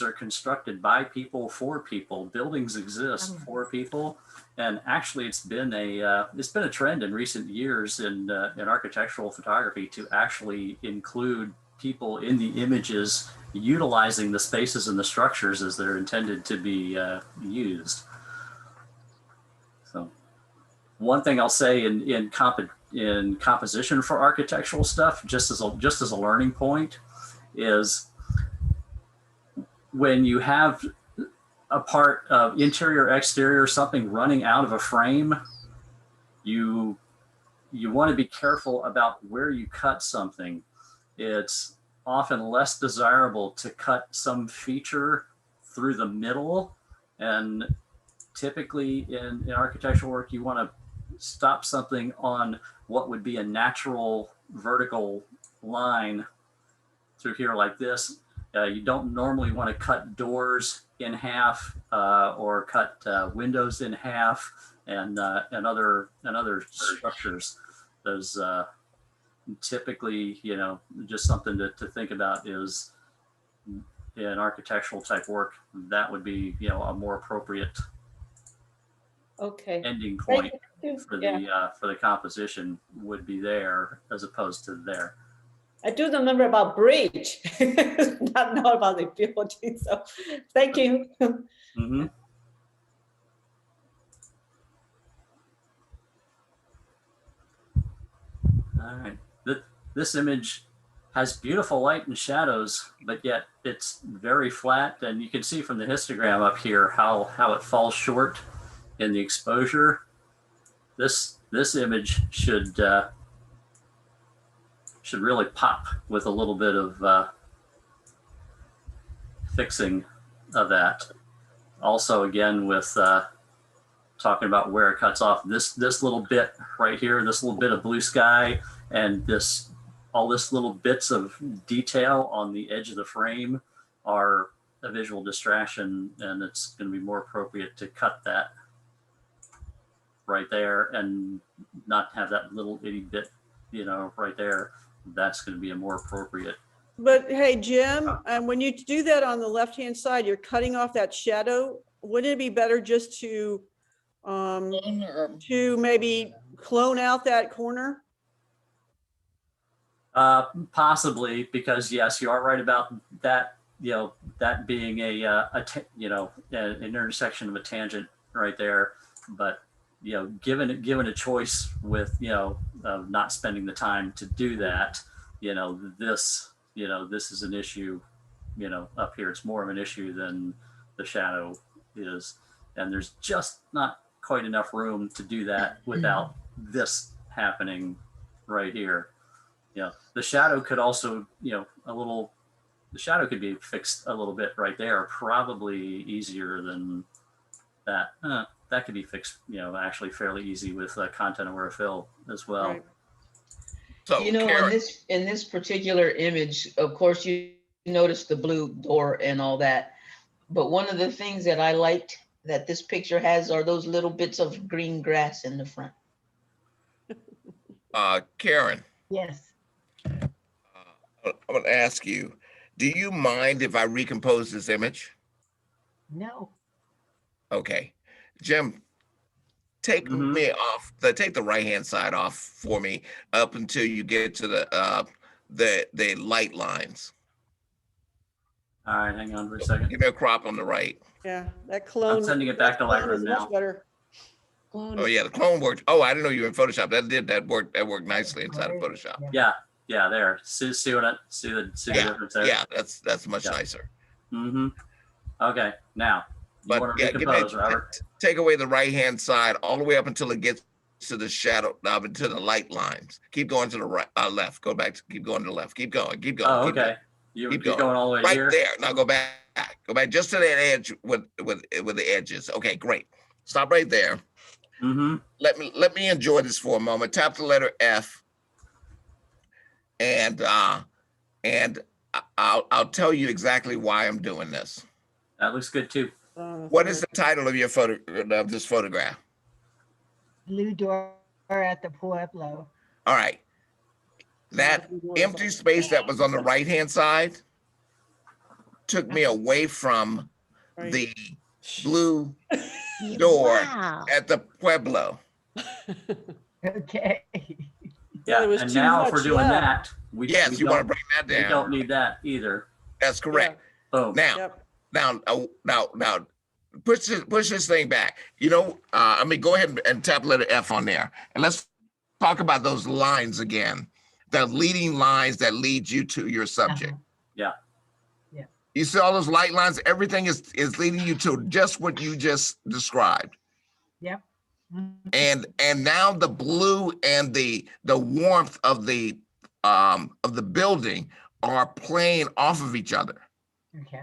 are constructed by people for people. Buildings exist for people, and actually, it's been a trend in recent years in architectural photography to actually include people in the images, utilizing the spaces and the structures as they're intended to be used. So, one thing I'll say in composition for architectural stuff, just as a learning point, is when you have a part of interior, exterior, something running out of a frame, you want to be careful about where you cut something. It's often less desirable to cut some feature through the middle, and typically in architectural work, you want to stop something on what would be a natural vertical line through here like this. You don't normally want to cut doors in half or cut windows in half and other structures. Those typically, you know, just something to think about is in architectural type work, that would be, you know, a more appropriate ending point for the composition would be there as opposed to there. I do remember about bridge, not know about the building. So thank you. Mm-hmm. All right. This image has beautiful light and shadows, but yet it's very flat. And you can see from the histogram up here how it falls short in the exposure. This image should really pop with a little bit of fixing of that. Also, again, with talking about where it cuts off, this little bit right here, this little bit of blue sky, and all this little bits of detail on the edge of the frame are a visual distraction, and it's going to be more appropriate to cut that right there and not have that little itty bit, you know, right there. That's going to be a more appropriate. But hey, Jim, when you do that on the left-hand side, you're cutting off that shadow. Wouldn't it be better just to maybe clone out that corner? Possibly, because yes, you are right about that. You know, that being an intersection of a tangent right there. But you know, given a choice with, you know, of not spending the time to do that, you know, this is an issue, you know, up here. It's more of an issue than the shadow is, and there's just not quite enough room to do that without this happening right here. You know, the shadow could also, you know, the shadow could be fixed a little bit right there, probably easier than that. That could be fixed, you know, actually fairly easy with content aware fill as well. Right. So, You know, Karen, in this particular image, of course, you notice the blue door and all that. But one of the things that I liked that this picture has are those little bits of green grass in the front. Karen, Yes. I'm going to ask you, do you mind if I recompose this image? No. Okay. Jim, take me off, take the right-hand side off for me up until you get to the light lines. All right, hang on for a second. Give me a crop on the right. Yeah, that clone. I'm sending it back to that clone Lightroom is now. much better. Oh yeah, the clone worked. Oh, I didn't know you were in Photoshop. That worked nicely inside of Photoshop. Yeah, there. See the difference there? Yeah, that's much nicer. Mm-hmm. Okay, now you want to recompose, Robert? Take away the right-hand side all the way up until it gets to the shadow, to the light lines. Keep going to the right, left. Go back. Keep going to the left. Keep going. Keep going. Oh, keep okay. Going. You keep going all the way right here? there. Now go back. Go back just to that edge with the edges. Okay, great. Stop right there. Mm-hmm. Let me enjoy this for a moment. Tap the letter F, and I'll tell you exactly why I'm doing this. That looks good too. What is the title of your photo of this photograph? Blue door at the Pueblo. All right. That empty space that was on the right-hand side took me away from the blue door at the Pueblo. Okay. Yeah, it was and too now if much, we're doing yeah. that, we Yes, we you want to don't- bring that we down. don't need that either. That's correct. Boom. Now, now, push this thing back. You know, I mean, go ahead and tap letter F on there, and let's talk about those lines again. The leading lines that lead you to your subject. Yeah. Yeah. You see all those light lines. Everything is leading you to just what you just described. Yep. And now the blue and the warmth of the building are playing off of each other. Okay.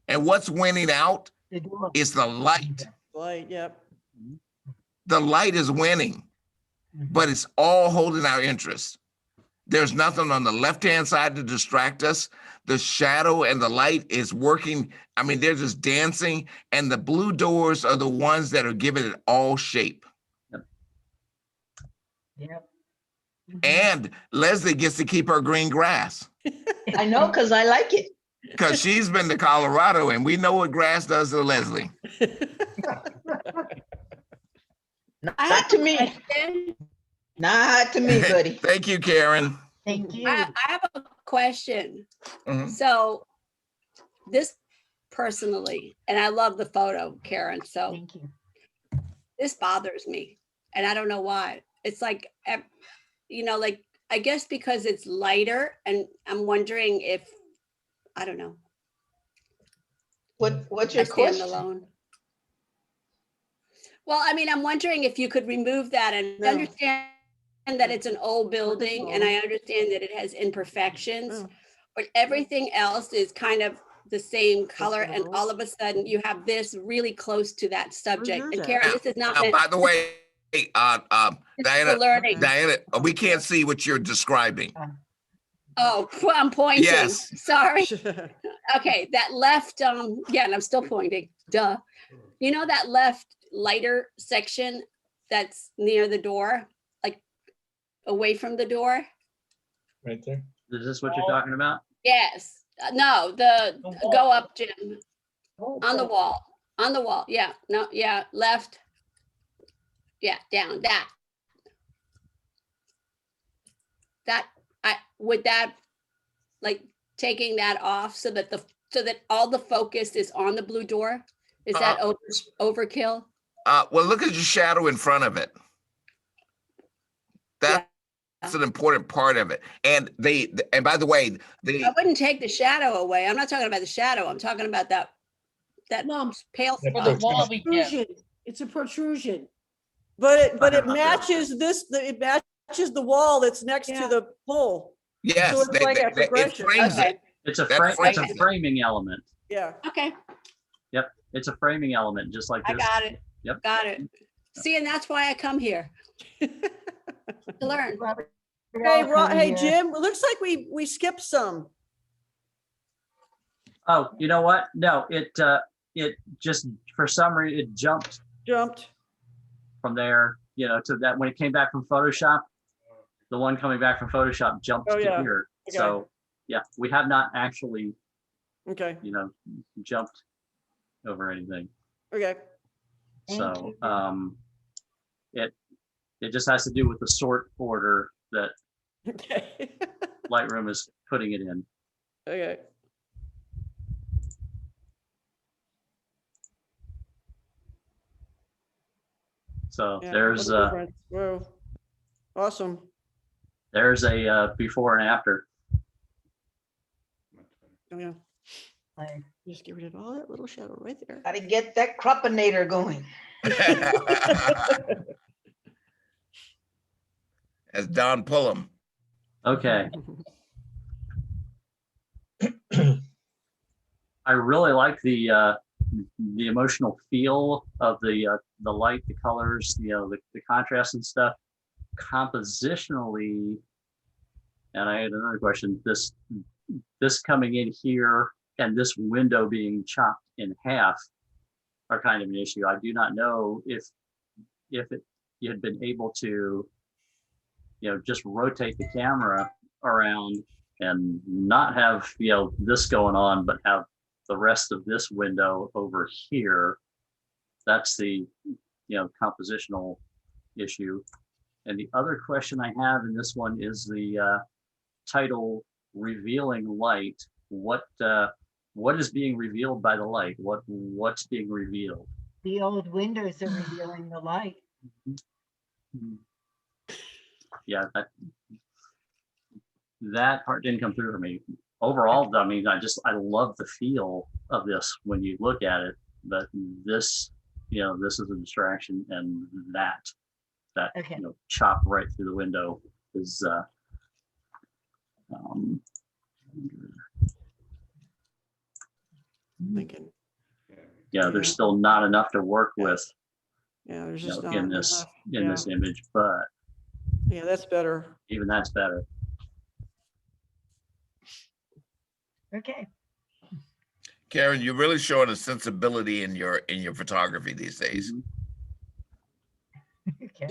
And what's winning out The door. is the light. Light, yep. The light is winning, but it's all holding our interest. There's nothing on the left-hand side to distract us. The shadow and the light is working. I mean, they're just dancing, and the blue doors are the ones that are giving it all shape. Yep. And Leslie gets to keep her green grass I know, because I like it. because she's been to Colorado, and we know what grass does to Leslie. Not to me. Not to me, buddy. Thank you, Karen. Thank you. I have a question. Mhm. So this personally, and I love the photo, Karen, so Thank you. this bothers me. And I don't know why. It's like, like, I guess because it's lighter, and I'm wondering if, I don't know. What's I your stand question? alone. Well, I mean, I'm wondering if you could remove that and No. understand that it's an old building, and I understand that it has imperfections, but everything else is kind of the same color, and all of a sudden you have this really close to that subject. And Karen, this is not Now, meant. by the way, This is Diana, for learning. Diana, we can't see what you're describing. Oh, I'm pointing. Yes. Sorry. Okay, that left, yeah, and I'm still pointing, duh. You know that left lighter section that's near the door, like away from the door? Right there. Is this what you're talking about? Yes. No, go up, Jim. On the wall, yeah, no, yeah, left. Yeah, down, that, would that, like, taking that off so that all the focus is on the blue door? Is that overkill? Well, look at your shadow in front of it. That's an important part of it. And by the way, I wouldn't take the shadow away. I'm not talking about the shadow. I'm talking about that pale. Yeah, For the but- wall, we can. Protrusion. It's a protrusion. But it matches it matches the wall that's next to the pole. yes, So it's like a it progression. frames Okay. it. It's a That it's a frames it. framing element. Yeah. Okay, Yep, it's a framing element, just like I this. got it. Yep. Got it. See, and that's why I come here. To learn. Hey, Jim, it looks like we skipped some. Oh, you know what? No, it just for some reason it jumped from there, to that when it came back from Photoshop. The one coming back from Photoshop jumped Oh, to yeah. here. Okay. So yeah, we have not actually, Okay. jumped over anything. Okay. So it just has to do with the sort order that Okay. Lightroom is putting it in. Okay. So Yeah, there's what a difference. Whoa. Awesome. there's a before and after. Oh, yeah. Just get rid of all that little shadow right there. Gotta get that cropinator going. As Don Pullum. Okay. I really like the the emotional feel of the light, the colors, the contrast and stuff, compositionally. And I had another question. This coming in here and this window being chopped in half are kind of an issue. I do not know if you had been able to, just rotate the camera around and not have, this going on, but have the rest of this window over here. That's the, compositional issue. And the other question I have in this one is the title revealing light. What is being revealed by the light? What's being revealed? The old windows are revealing the light. Yeah, that part didn't come through for me. Overall, I mean, I love the feel of this when you look at it, but this, this is a distraction, and that Okay. chop right through the window is Thinking. yeah, there's still not enough to work with. Yeah, there's just not in this enough. this image, but Yeah, that's better. even that's better. Okay. Karen, you're really showing a sensibility in your photography these days. Okay.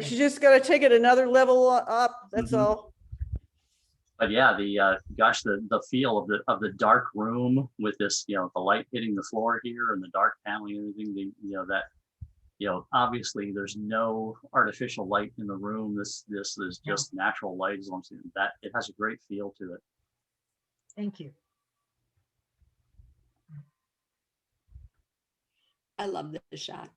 She just gotta take it another level up. That's all. But yeah, the feel of the dark room with this, the light hitting the floor here and the dark paneling and everything, obviously there's no artificial light in the room. This is just natural light, as long as that it has a great feel to it. Thank you. I love this shot.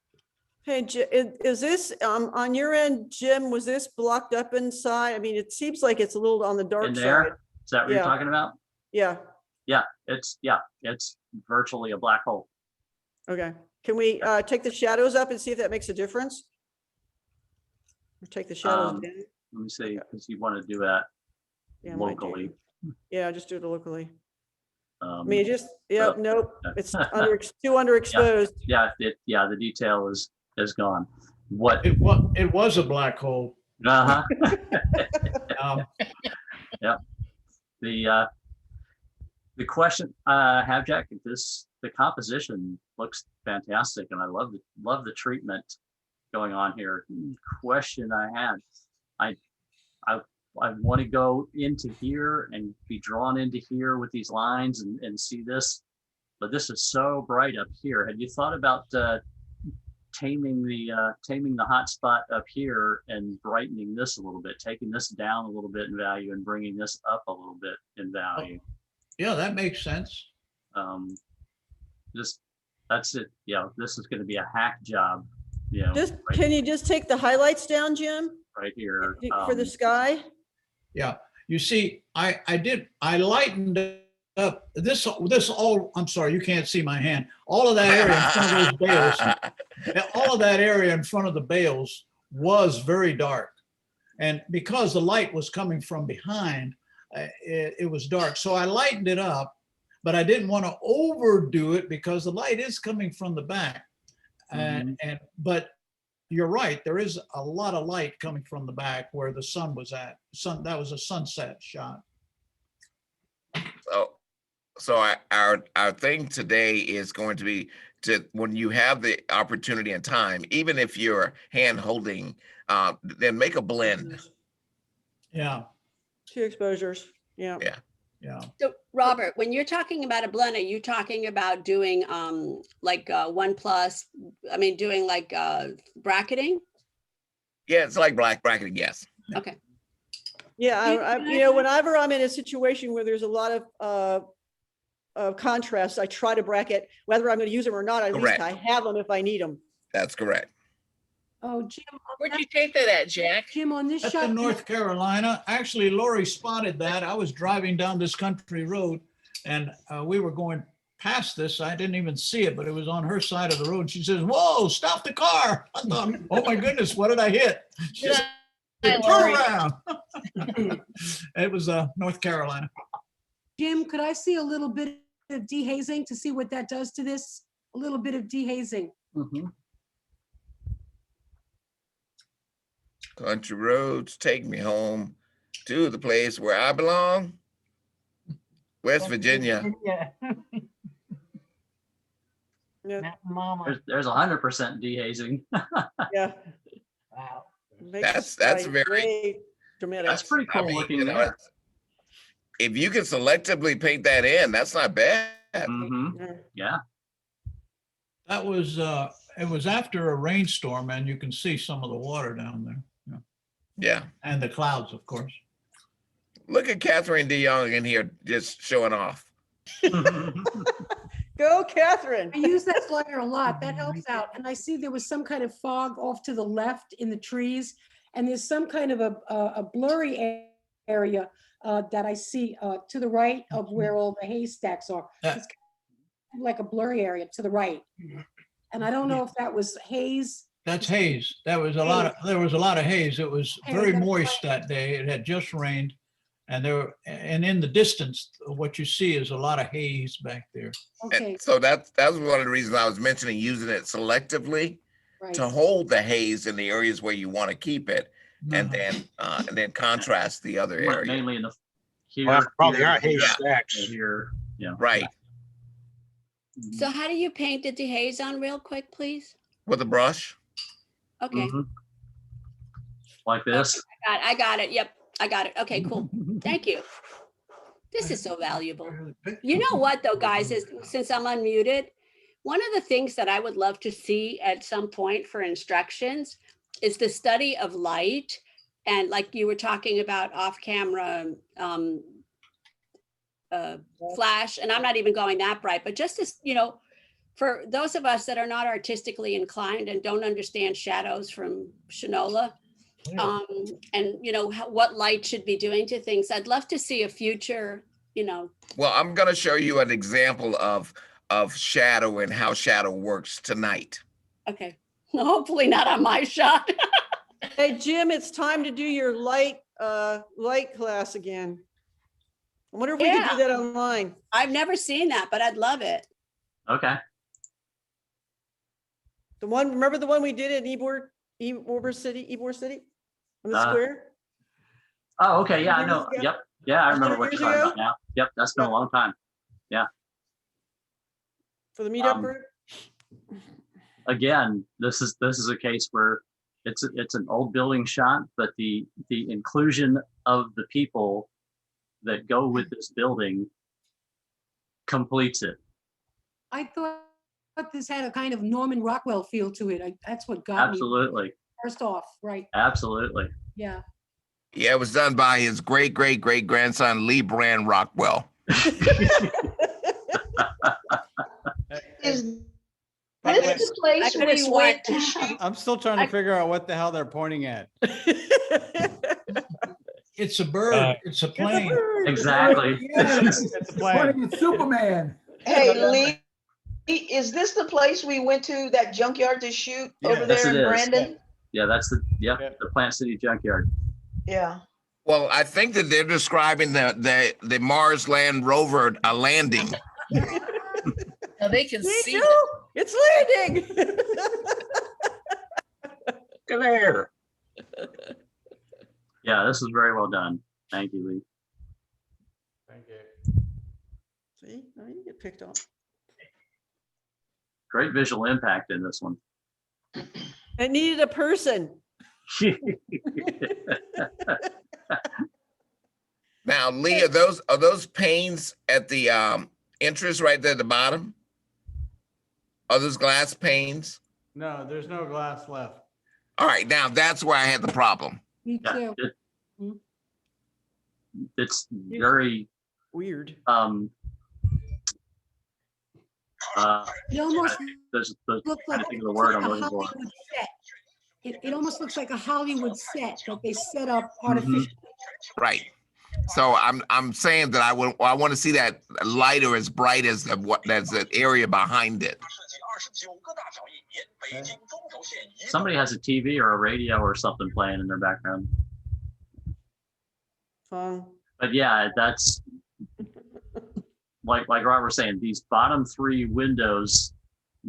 Hey, is this on your end, Jim? Was this blocked up inside? I mean, it seems like it's a little on the dark In side. there, is that what you're Yeah. talking about? Yeah. Yeah, it's virtually a black hole. Okay. Can we take the shadows up and see if that makes a difference? Or take the shadows Um, down? Let me see, because you want to do that Yeah, might do. locally. Yeah, just do it locally. I Um, mean, well, nope. yeah. It's too underexposed. the detail is gone. What? It was a black hole. Uh-huh. Um, Yeah. The question I have, Jack, the composition looks fantastic, and I love the treatment going on here. Question I had, I want to go into here and be drawn into here with these lines and see this, but this is so bright up here. Have you thought about taming the hot spot up here and brightening this a little bit, taking this down a little bit in value and bringing this up a little bit in value? Yeah, that makes sense. That's it. Yeah, this is going to be a hack job. Can you just take the highlights down, Jim, right here for the sky? Yeah, you see, I lightened up this all, I'm sorry, you can't see my hand. All of that area in front of those bales, all of that area in front of the bales was very dark. And because the light was coming from behind, it was dark. So I lightened it up, but I didn't want to overdo it because the light is coming from the back. But you're right, there is a lot of light coming from the back where the sun was at. That was a sunset shot. So our thing today is going to be when you have the opportunity and time, even if you're hand holding, then make a blend. Yeah. 2 exposures. Yeah. Yeah. So Robert, when you're talking about a blend, are you talking about doing like 1+, doing like bracketing? Yeah, it's like black bracketing, yes. Okay. Yeah, whenever I'm in a situation where there's a lot of contrast, I try to bracket, whether I'm going to use them or not. At least I have them if I need them. That's correct. Oh, Jim. Where'd you take that at, Jack? Jim, on this That's shot. in North Carolina. Actually, Lori spotted that. I was driving down this country road and we were going past this. I didn't even see it, but it was on her side of the road. She says, "Whoa, stop the car." I thought, oh my goodness, what did I hit? She said, "Turn around." It was North Carolina. Jim, could I see a little bit of dehazing to see what that does to this? a little bit of dehazing. Country roads take me home to the place where I belong. West Virginia. Yeah. Mama. There's 100% dehazing. Yeah. Wow. That's very way dramatic. That's pretty cool looking there. If you can selectively paint that in, that's not bad. Yeah. That was, it was after a rainstorm and you can see some of the water down there. Yeah. And the clouds, of course. Look at Catherine DeYoung in here just showing off. Go, Catherine. I use that slider a lot. That helps out. And I see there was some kind of fog off to the left in the trees. And there's some kind of a blurry area that I see to the right of where all the haystacks are. It's kind of like a blurry area to the right. And I don't know if that was haze. That's haze. There was a lot of haze. It was very moist that day. It had just rained. And in the distance, what you see is a lot of haze back there. Okay. And so that was one of the reasons I was mentioning using it selectively to hold the haze in the areas where you want to keep it, and then contrast the other area. Mainly in the Well, probably here, are haze stacks. here. Yeah. Right. So how do you paint the dehaze on real quick, please? With a brush. Okay. Like this. I got it. Yep. I got it. Okay, cool. Thank you. This is so valuable. You know what though, guys, is since I'm unmuted, one of the things that I would love to see at some point for instructions is the study of light. And like you were talking about off camera flash, and I'm not even going that bright, but just as, you know, for those of us that are not artistically inclined and don't understand shadows from Shinola, and you know what light should be doing to things, I'd love to see a future, you know. Well, I'm going to show you an example of shadow and how shadow works tonight. Okay. Hopefully not on my shot. Hey, Jim, it's time to do your light class again. I wonder if we could do that online. I've never seen that, but I'd love it. Okay. Remember the one we did in Ybor City, on the square? Oh, okay. Yeah, I know. Yep. Yeah, I remember what you're talking about now. Yep, that's been a long time. Yeah. For the meetup group? Again, this is a case where it's an old building shot, but the inclusion of the people that go with this building completes it. I thought this had a kind of Norman Rockwell feel to it. That's what got Absolutely. me first off, right? Absolutely. Yeah. Yeah, it was done by his great grandson Lee Brand Rockwell. Is this the place we went to? I'm still trying to figure out what the hell they're pointing at. It's a bird. It's a plane. Exactly. It's Pointing at Superman. Hey, Lee, is this the place we went to, that junkyard to shoot over Yes, there it in is. Brandon? Yeah, that's the Plant City junkyard. Yeah. Well, I think that they're describing the Mars Land rover landing. Now they can see. It's landing. Get there. Yeah, this is very well done. Thank you, Lee. Thank you. See, now you get picked on. Great visual impact in this one. It needed a person. Now, Lee, are those panes at the entrance right there at the bottom? Are those glass panes? No, there's no glass left. All right, now that's where I had the problem. Me too. It's very weird. It almost there's looks trying like, to think of the word I'm a looking for. Hollywood set. It almost looks like a Hollywood set that they set up artificially. Right. So I'm saying that I want to see that lighter as bright as that's the area behind it. Somebody has a TV or a radio or something playing in their background. But yeah, that's like Robert was saying, these bottom three windows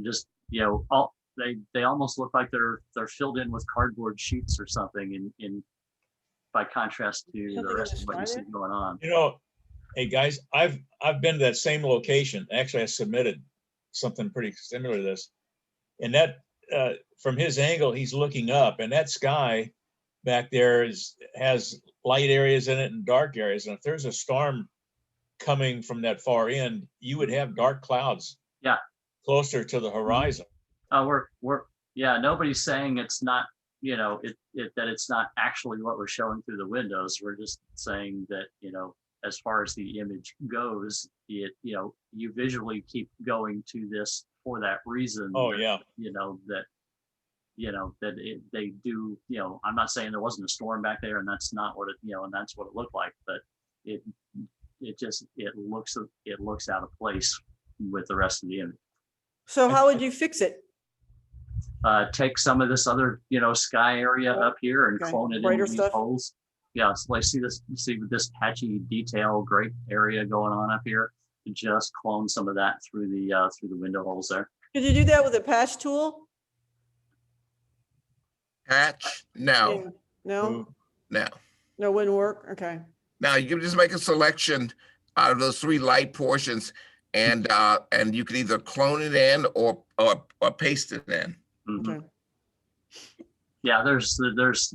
just, you know, all they almost look like they're filled in with cardboard sheets or something in by contrast to the Something rest in of the what you sky see there? going on. You know, hey guys, I've been to that same location. Actually, I submitted something pretty similar to this. And that from his angle, he's looking up, and that sky back there has light areas in it and dark areas. And if there's a storm coming from that far end, you would have dark clouds. Yeah. Closer to the horizon. We're yeah, nobody's saying it's not, you know, that it's not actually what we're showing through the windows. We're just saying that, you know, as far as the image goes, you know, you visually keep going to this for that reason. Oh, that, yeah. You know, that they do, you know, I'm not saying there wasn't a storm back there and that's not what it, you know, and that's what it looked like, but it looks out of place with the rest of the image. So how would you fix it? Take some of this other, you know, sky area up here and Okay, clone it brighter into these stuff. holes. Yeah, so like see this patchy detail, great area going on up here. Just clone some of that through the window holes there. Could you do that with a patch tool? Patch? No, Yeah. No, no. wouldn't work. Okay. Now you can just make a selection out of those 3 light portions, and you can either clone it in or paste it in. Mm-hmm. Okay. Yeah, there's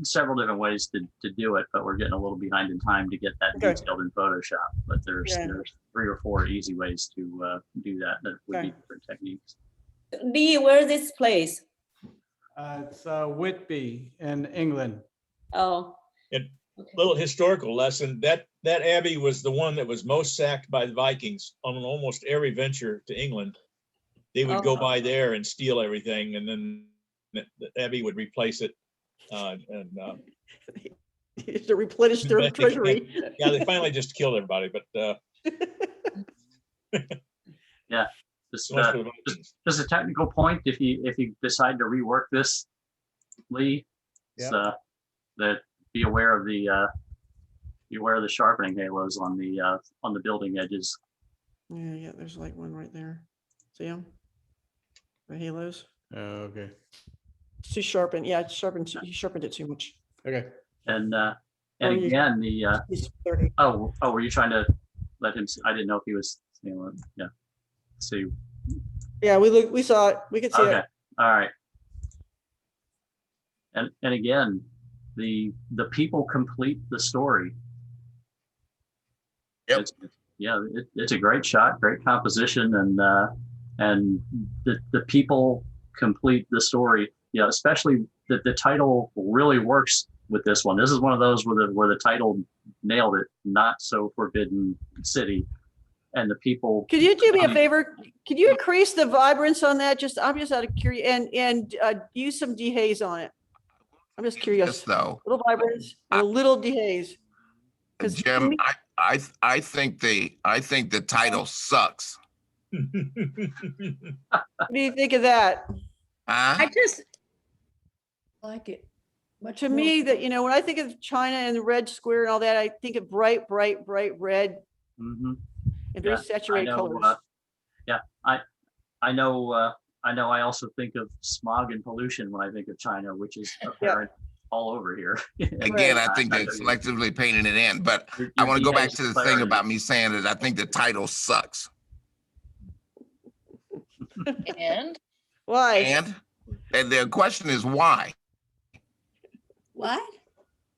several different ways to do it, but we're getting a little behind in time to get that Okay. detailed in Photoshop. But there's Yeah. 3 or 4 easy ways to do that. That would be Okay. different techniques. Lee, where's this place? It's Whitby in England. Oh. And little historical lesson, that abbey was the one that was most sacked by the Vikings on almost every venture to England. They would go by there and steal everything, and then the abbey would replace it. To replenish their treasury. Yeah, they finally just killed everybody, but Yeah, just a technical point. If you decide to rework this, Lee, that be aware of the sharpening halos on the building edges. Yeah, there's like one right there. See them? The halos. Okay. It's too sharpened. Yeah, it's sharpened. He sharpened it too much. Okay. And Oh, you- again, He's 30. were you trying to let him see? I didn't know if he was, you know, yeah. See. Yeah, we saw it. We could see Okay. it. All right. And again, the people complete the story. Yep. It's a great shot, great composition, and the people complete the story. Yeah, especially the title really works with this one. This is one of those where the title nailed it. Not So Forbidden City, and the people. Could you do me a favor? Could you increase the vibrance on that? I'm just out of curiosity, and use some dehaze on it. I'm just curious. Yes, though. Little vibrance, a little dehaze. Jim, I think the title sucks. What do you think of that? I just like it. Much To more me, that, fun. you know, when I think of China and the red square and all that, I think of bright red Mhm. and very Yeah, saturated I know, colors. yeah, I know. I also think of smog and pollution when I think of China, which is apparent all over here. Again, I think they're selectively painting it in, but I want to go back to the thing about me saying that I think the title sucks. And Why? And the question is why? What?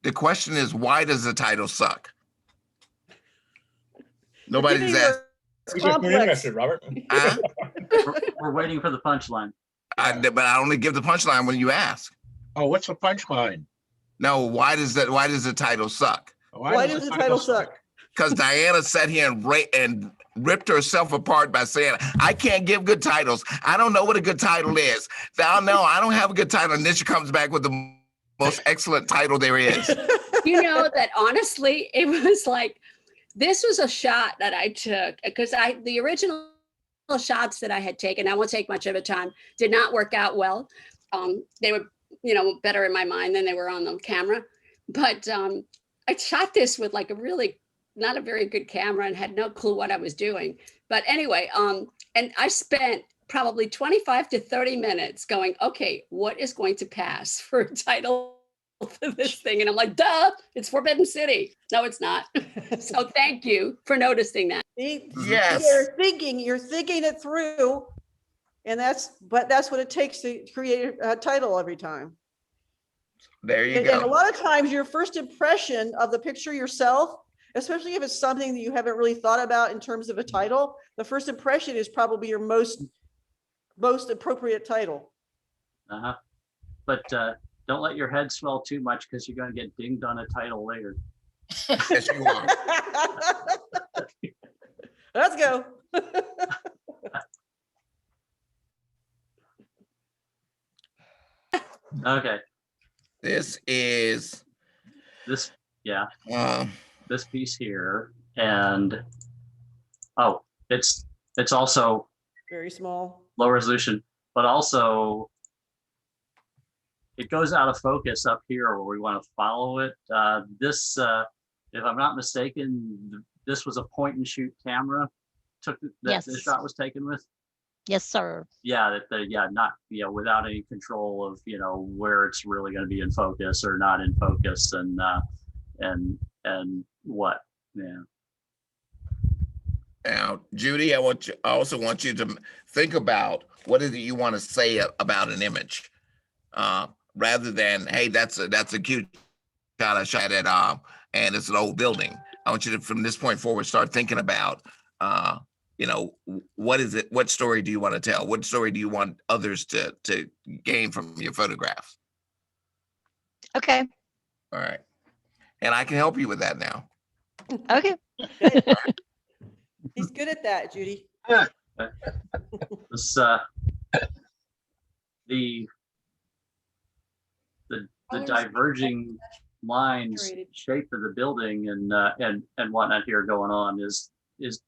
The question is, why does the title suck? Nobody's asked. We're interested, Robert. We're waiting for the punchline. But I only give the punchline when you ask. Oh, what's the punchline? No, why does the title suck? Why does the title suck? Because Diana sat here and ripped herself apart by saying, I can't give good titles. I don't know what a good title is. I don't have a good title. And then she comes back with the most excellent title there is. You know that honestly, it was like, this was a shot that I took because the original shots that I had taken, I won't take much of a time, did not work out well. They were, you know, better in my mind than they were on the camera. But I shot this with like a really not a very good camera and had no clue what I was doing. But anyway, and I spent probably 25 to 30 minutes going, okay, what is going to pass for a title for this thing? And I'm like, duh, it's Forbidden City. No, it's not. So thank you for noticing that. Yes. You're thinking it through. And that's what it takes to create a title every time. There you And a go. lot of times your first impression of the picture yourself, especially if it's something that you haven't really thought about in terms of a title, the first impression is probably your most appropriate title. But don't let your head swell too much because you're going to get dinged on a title later. Yes, you are. Let's go. Okay. This is this, yeah. Um, this piece here, and oh, it's also very small, low resolution, but also it goes out of focus up here where we want to follow it. This, if I'm not mistaken, this was a point and shoot camera that Yes. the shot was taken with. Yes, sir. Yeah, not without any control of where it's really going to be in focus or not in focus, and what. Yeah. Now, Judy, I also want you to think about what is it you want to say about an image, rather than, hey, that's a cute shot I shot at, and it's an old building. I want you to, from this point forward, start thinking about, what is it? What story do you want to tell? What story do you want others to gain from your photographs? Okay. All right, and I can help you with that now. Okay. He's good at that, Judy. This the diverging lines shape of the building and whatnot here going on is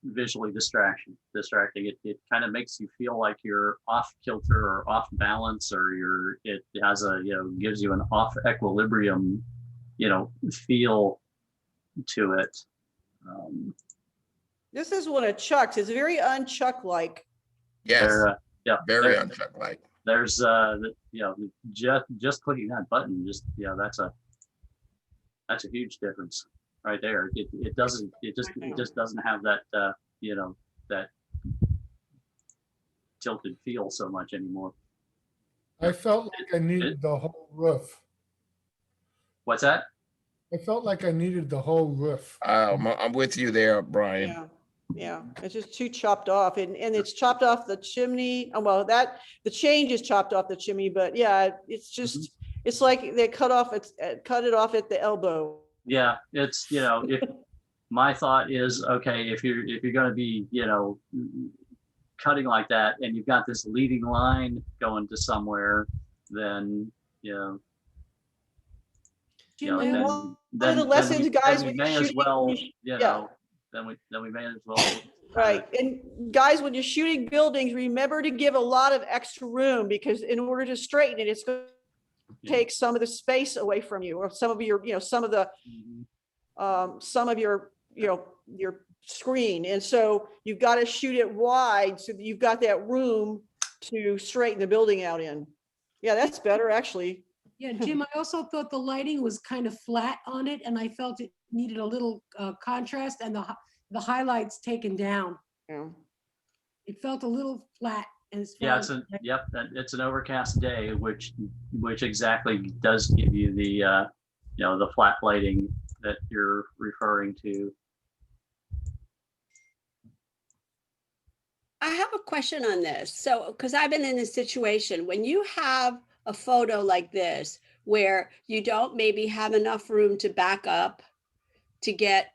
visually distracting. It kind of makes you feel like you're off kilter or off balance, or it has gives you an off equilibrium feel to it. This is one of Chuck's. It's very unchuck-like. Yes. Yeah. Very unchuck-like. There's just clicking that button, that's a huge difference right there. It just doesn't have that that tilted feel so much anymore. I felt like I needed the whole roof. What's that? I felt like I needed the whole roof. I'm with you there, Brian. Yeah, it's just too chopped off, and it's chopped off the chimney. Well, the change is chopped off the chimney, but yeah, it's just it's like they cut it off at the elbow. Yeah, it's if my thought is, okay, if you're going to be cutting like that, and you've got this leading line going to somewhere, then One of the lessons, guys, we may as well, then we may as well. Right, and guys, when you're shooting buildings, remember to give a lot of extra room, because in order to straighten it, it's going to take some of the space away from you, or some of your, some of your, your screen. And so you've got to shoot it wide so that you've got that room to straighten the building out in. Yeah, that's better, actually. Yeah, Jim, I also thought the lighting was kind of flat on it, and I felt it needed a little contrast, and the highlights taken down. Yeah. It felt a little flat. As Yeah, far it's an overcast day, which exactly does give you the the flat lighting that you're referring to. I have a question on this. So, because I've been in this situation, when you have a photo like this, where you don't maybe have enough room to back up to get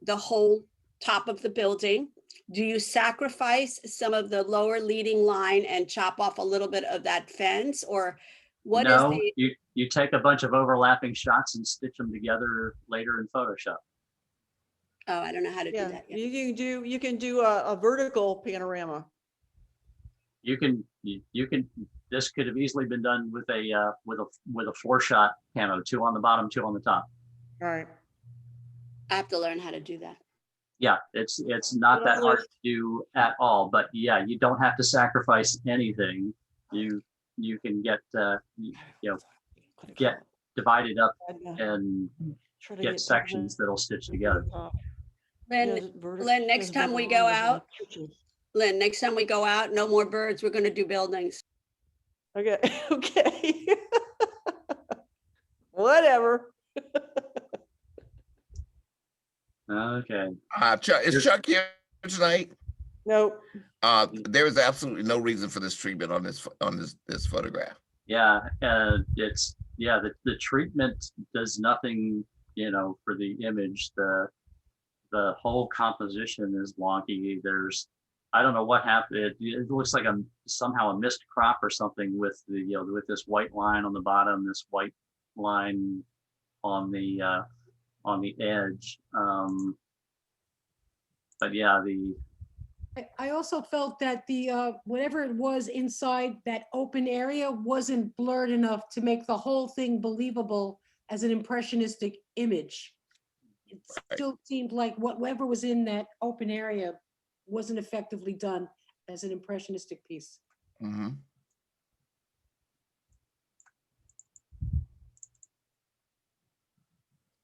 the whole top of the building, do you sacrifice some of the lower leading line and chop off a little bit of that fence, or what is No, the? you take a bunch of overlapping shots and stitch them together later in Photoshop. Oh, I don't know how to do that yet. You can do a vertical panorama. You can this could have easily been done with a 4-shot camo, 2 on the bottom, 2 on the top. All right. I have to learn how to do that. Yeah, it's not that hard to do at all, but yeah, you don't have to sacrifice anything. You can get get divided up and get sections that'll stitch together. Lynn, next time we go out, no more birds. We're gonna do buildings. Okay, okay. Whatever. Okay. Chuck, is Chuck here tonight? Nope. There is absolutely no reason for this treatment on this photograph. Yeah, it's the treatment does nothing, for the image. The whole composition is wonky. I don't know what happened. It looks like somehow a missed crop or something with with this white line on the bottom, this white line on the edge. But yeah, I also felt that the whatever it was inside that open area wasn't blurred enough to make the whole thing believable as an impressionistic image. It still seemed like whatever was in that open area wasn't effectively done as an impressionistic piece. Mm-hmm.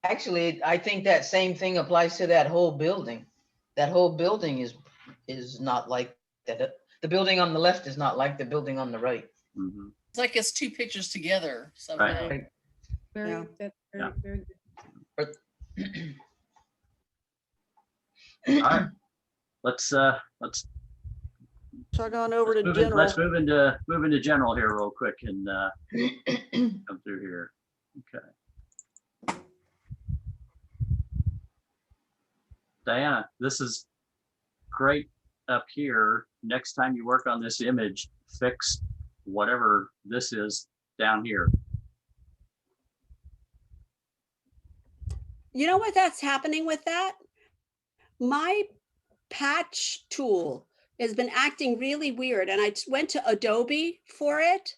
Actually, I think that same thing applies to that whole building. That whole building is not like that. The building on the left is not like the building on the right. Mm-hmm. It's like it's two pictures together somehow. Right. Very good. All right. Let's Chug on over to let's general. move into general here real quick and come through here. Okay. Diana, this is great up here. Next time you work on this image, fix whatever this is down here. You know what that's happening with that? My patch tool has been acting really weird, and I went to Adobe for it,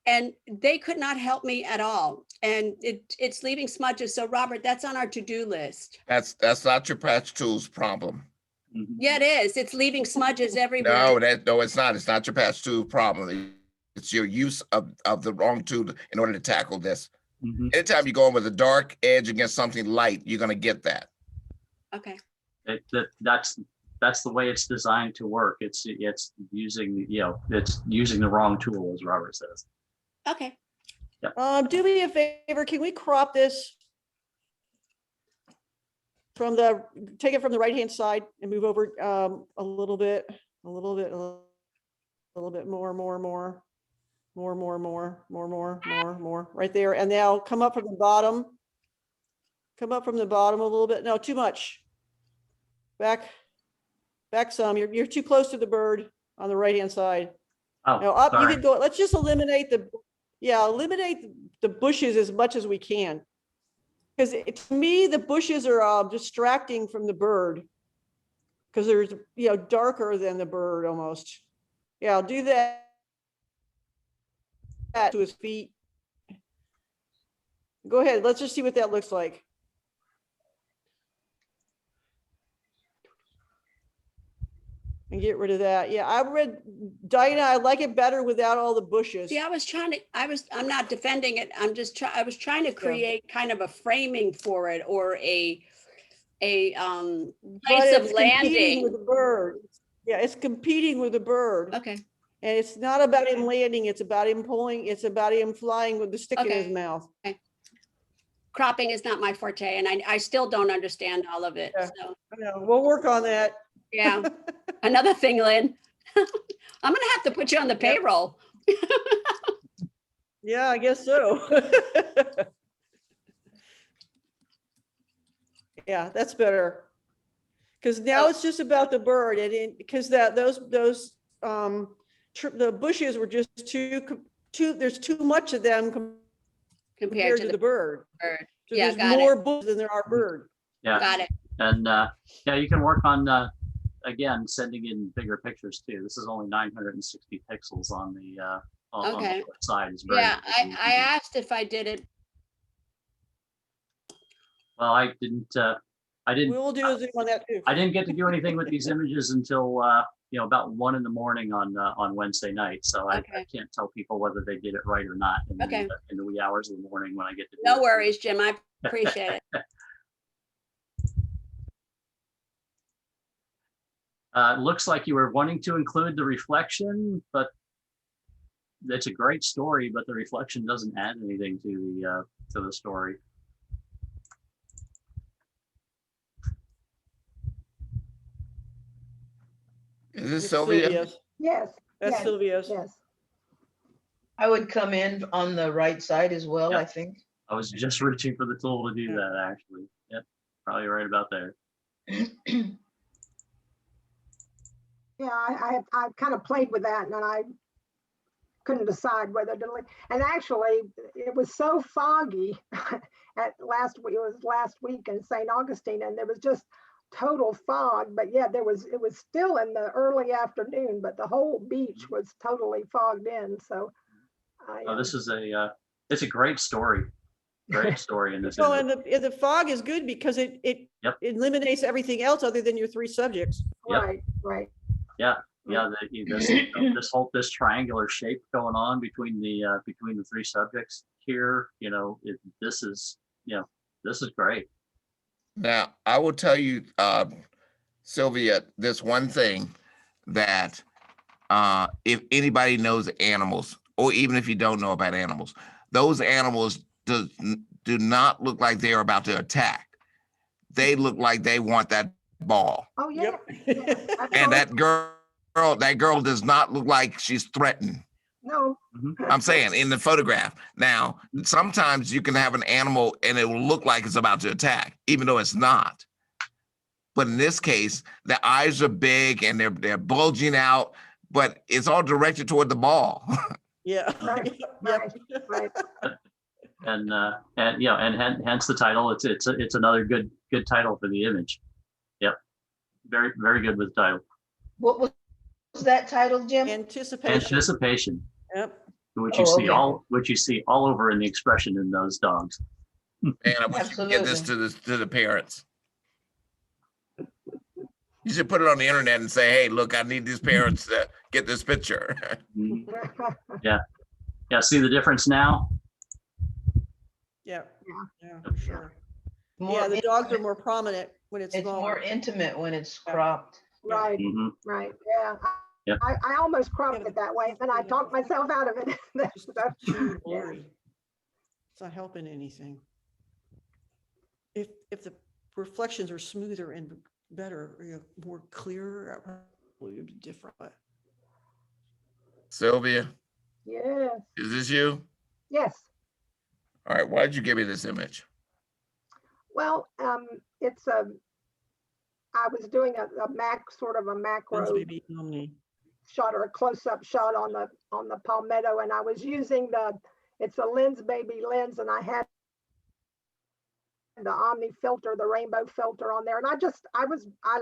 and they could not help me at all. And it's leaving smudges. So Robert, that's on our to-do list. That's not your patch tool's problem. Yeah, it is. It's leaving smudges everywhere. No, it's not. It's not your patch tool problem. It's your use of the wrong tool in order to tackle this. Mm-hmm. Anytime you go in with a dark edge against something light, you're going to get that. Okay. That's the way it's designed to work. It's using it's using the wrong tool, as Robert says. Okay. Yeah. Do me a favor. Can we crop this take it from the right-hand side and move over a little bit more, right there. And now come up from the bottom. Come up from the bottom a little bit. No, too much. Back some. You're too close to the bird on the right-hand side. Oh, no, up. sorry. You can go. Let's just eliminate the bushes as much as we can. Because to me, the bushes are distracting from the bird. Because they're darker than the bird almost. Yeah, I'll do that to his feet. Go ahead. Let's just see what that looks like. And get rid of that. Yeah, Diana, I like it better without all the bushes. See, I'm not defending it. I was trying to create kind of a framing for it, or a place of landing with the bird. Yeah, it's competing with the bird. Okay. And it's not about him landing, it's about him pulling, it's about him flying with the stick in his mouth. Okay. Cropping is not my forte, and I still don't understand all of it. Yeah. So I know. We'll work on that. yeah. Another thing, Lynn. I'm gonna have to put you on the payroll. Yeah, I guess so. Yeah, that's better. Because now it's just about the bird, and because the bushes were just there's too much of them compared to the bird. So Yeah, there's got more it. bushes than there are bird. Yeah. Got it. And yeah, you can work on again sending in bigger pictures too. This is only 960 pixels on the on Okay. the side. It's very Yeah, I asked if I did it. well, I didn't I didn't. We'll do a Zoom on that too. I didn't get to do anything with these images until about 1 a.m. on Wednesday night. So I can't tell people whether they did it right or not in the wee hours of the morning when I get to. No worries, Jim. I appreciate it. Looks like you were wanting to include the reflection, but it's a great story. But the reflection doesn't add anything to the story. Is this Sylvia? Sylvia's. Yes. That's yes, Sylvia's. Yes. I would come in on the right side as well, Yeah. I think. I was just reaching for the tool to do that, actually. Yep, probably right about there. Yeah, I kind of played with that and then I couldn't decide whether to, and actually it was so foggy it was last week in St. Augustine, and there was just total fog, but yeah, it was still in the early afternoon, but the whole beach was totally fogged in. So this is it's a great story. Great story in this. Well, and the fog is good because it eliminates everything else other than your 3 subjects. Right, right. Yeah, this triangular shape going on between the 3 subjects here. This is great. Now, I will tell you, Sylvia, this one thing that if anybody knows animals, or even if you don't know about animals, those animals do not look like they're about to attack. They look like they want that ball. Oh, yeah. And that girl does not look like she's threatened. No. I'm saying in the photograph. Now, sometimes you can have an animal and it will look like it's about to attack, even though it's not. But in this case, the eyes are big and they're bulging out, but it's all directed toward the ball. Yeah. Right. Right. And hence the title. It's another good title for the image. Yep. Very, very good with the title. What was that title, Jim? Anticipation. Yep. Which you see all over in the expression in those dogs. And I wish you could get this to the parents. You should put it on the internet and say, "Hey, look, I need these parents to get this picture." Yeah. See the difference now? Yeah, for sure. The dogs are more prominent when it's smaller. More intimate when it's cropped. Right, right. Yeah. Yep. I almost cropped it that way, and I talked myself out of it. Blurry. It's not helping anything. If the reflections are smoother and better, more clear, it would be different. Sylvia, Yes. is this you? Yes. All right. Why did you give me this image? Well, it's I was doing a macro shot or a close-up shot on the palmetto, and I was using it's a lens baby lens, and I had the Omni filter, the rainbow filter on there, and I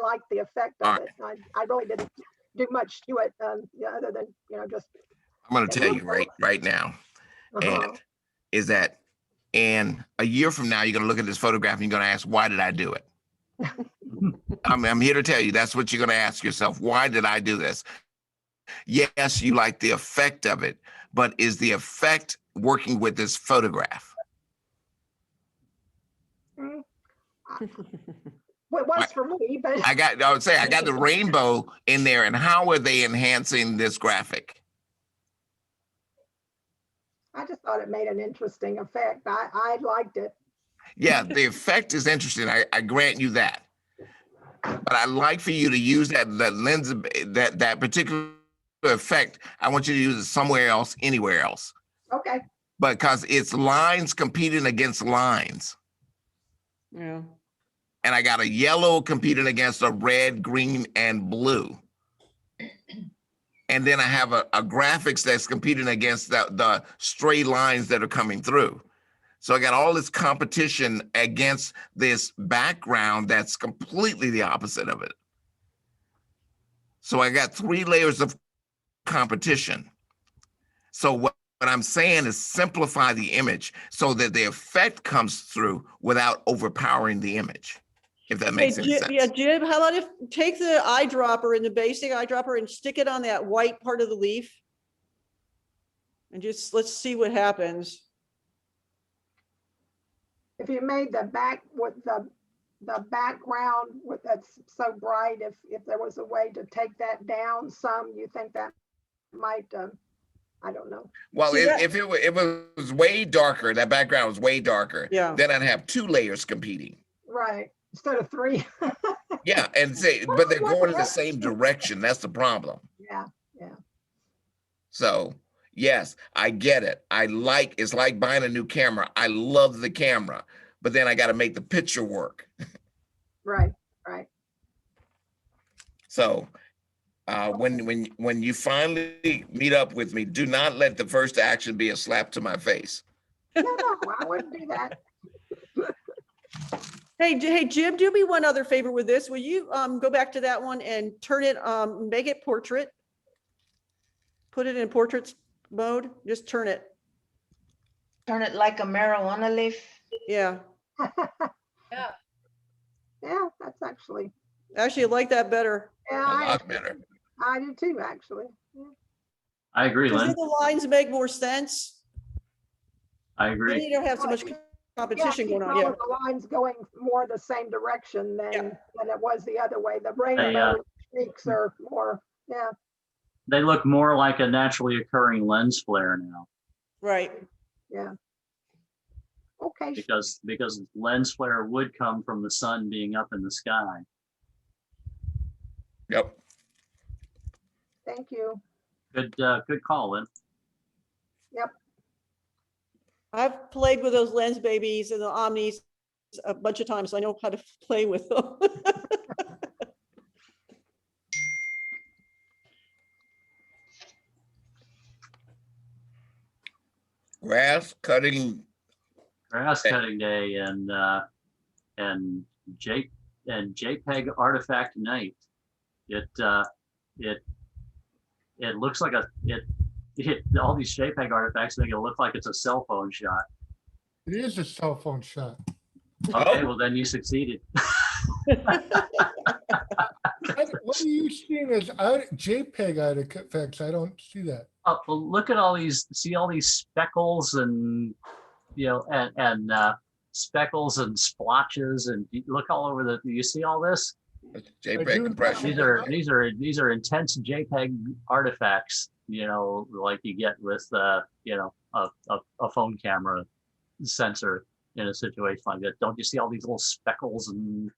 liked the effect of it. I really didn't do much to it other than just. I'm going to tell you right now, and is that in a year from now you're going to look at this photograph and you're going to ask, why did I do it? I'm here to tell you that's what you're going to ask yourself. Why did I do this? Yes, you like the effect of it, but is the effect working with this photograph? Well, it was for me, but I would say I got the rainbow in there, and how are they enhancing this graphic? I just thought it made an interesting effect. I liked it. Yeah, the effect is interesting. I grant you that. But I'd like for you to use that lens, that particular effect. I want you to use it somewhere else, anywhere else. Okay. Because it's lines competing against lines. Yeah. And I got a yellow competing against a red, green, and blue. And then I have a graphics that's competing against the stray lines that are coming through. So I got all this competition against this background that's completely the opposite of it. So I got 3 layers of competition. So what I'm saying is simplify the image so that the effect comes through without overpowering the image. if that Hey, makes any Jib, yeah, sense. Jib, how about if, take the eyedropper and the basic eyedropper and stick it on that white part of the leaf? And just, let's see what happens. If you made the back with the background with that's so bright, if there was a way to take that down some, you think that might, I don't know. Well, See that- if it was way darker, that background was way darker, Yeah. then I'd have 2 layers competing. Right, instead of 3. Yeah, and say, but they're going in the same direction. That's the problem. Yeah, yeah. So yes, I get it. It's like buying a new camera. I love the camera, but then I got to make the picture work. Right, right. So when you finally meet up with me, do not let the first action be a slap to my face. No, I wouldn't do that. Hey, Jim, do me one other favor with this. Will you go back to that one and turn it, make it portrait? Put it in portrait mode, just turn it. Turn it like a marijuana leaf. Yeah. Yeah, that's actually. Actually, I like that better. Yeah, A lot better. I do too, actually. Yeah. I agree, Because Lynn. then the lines make more sense. I Then agree. you don't have so much competition Yeah, going on. all Yeah. of the lines going more the same direction than it was the other way. The rainbow They, streaks are more, yeah. They look more like a naturally occurring lens flare now. Right. Yeah. Okay. Because lens flare would come from the sun being up in the sky. Yep. Thank you. Good call, Lynn. Yep. I've played with those lens babies and the Omnis a bunch of times. So I know how to play with them. Grass cutting day and JPEG artifact night. It looks like all these JPEG artifacts make it look like it's a cell phone shot. It is a cell phone shot. Okay, well then you succeeded. What are you seeing as JPEG artifacts? I don't see that. Well, look at all these. See all these speckles and speckles and splotches, and you look all over the. Do you see all this? JPEG compression. These are intense JPEG artifacts. Like you get with a phone camera sensor in a situation like that. Don't you see all these little speckles and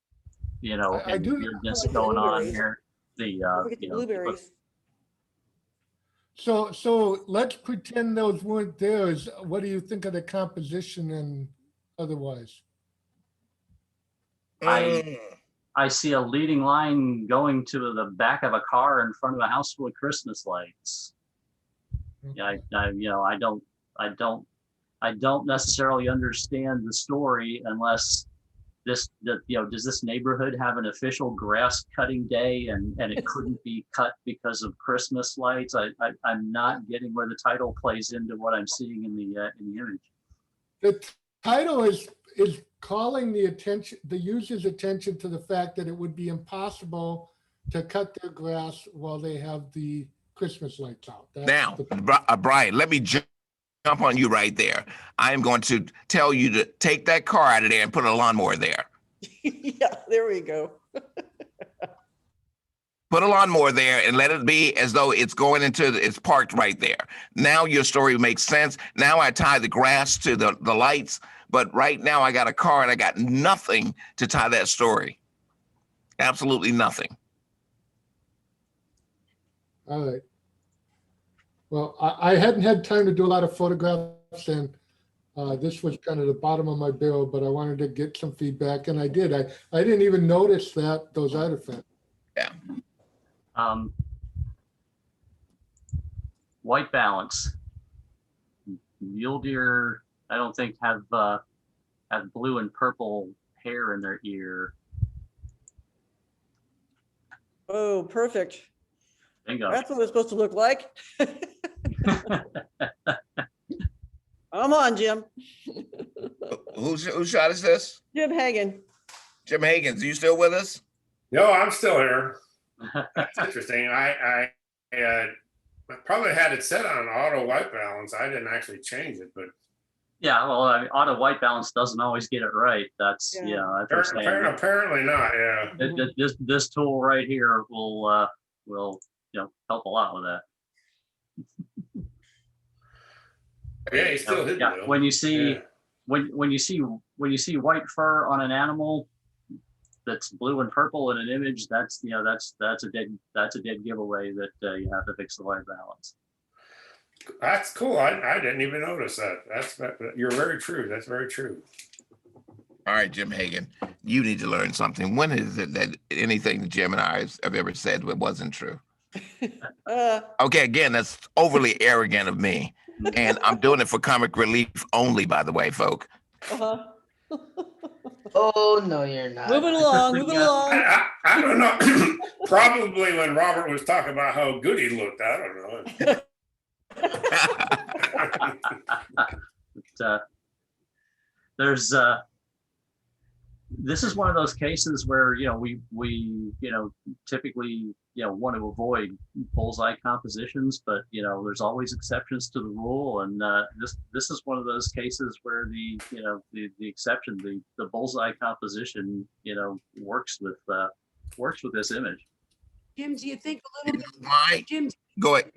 I do. weirdness going on here? Blueberries. So let's pretend those weren't theirs. What do you think of the composition and otherwise? I see a leading line going to the back of a car in front of a house full of Christmas lights. Yeah, I don't necessarily understand the story unless does this neighborhood have an official grass cutting day and it couldn't be cut because of Christmas lights? I'm not getting where the title plays into what I'm seeing in the image. The title is calling the user's attention to the fact that it would be impossible to cut their grass while they have the Christmas lights out. Now, Brian, let me jump on you right there. I am going to tell you to take that car out of there and put a lawnmower there. Yeah, there we go. Put a lawnmower there and let it be as though it's it's parked right there. Now your story makes sense. Now I tie the grass to the lights, but right now I got a car and I got nothing to tie that story. Absolutely nothing. All right. Well, I hadn't had time to do a lot of photographs, and this was kind of the bottom of my barrel, but I wanted to get some feedback, and I did. I didn't even notice those artifacts. Yeah. White balance. Mule deer, I don't think have blue and purple hair in their ear. Oh, perfect. Bingo. That's what it's supposed to look like. Come on, Jim. Whose shot is this? Jim Hagan. Jim Higgins, are you still with us? No, I'm still here. That's interesting. I probably had it set on auto white balance. I didn't actually change it, but Yeah, well, I mean, auto white balance doesn't always get it right. That's, Yeah. I understand. apparently not. Yeah. This tool right here will help a lot with that. Yeah, he's still hidden though. When you see Yeah. when you see white fur on an animal that's blue and purple in an image, that's a dead giveaway that you have to fix the white balance. That's cool. I didn't even notice that. You're very true. That's very true. All right, Jim Hagan, you need to learn something. When is it that anything that Jim and I have ever said wasn't true? Okay, again, that's overly arrogant of me. And I'm doing it for comic relief only, by the way, folk. Oh, no, you're not. Moving along, moving along. I don't know. Probably when Robert was talking about how good he looked. I don't know. But, there's this is one of those cases where we typically want to avoid bullseye compositions, but there's always exceptions to the rule, and this is one of those cases where the exception, the bullseye composition works with this image. Jim, do you think a little bit? Why? Jim, Go ahead,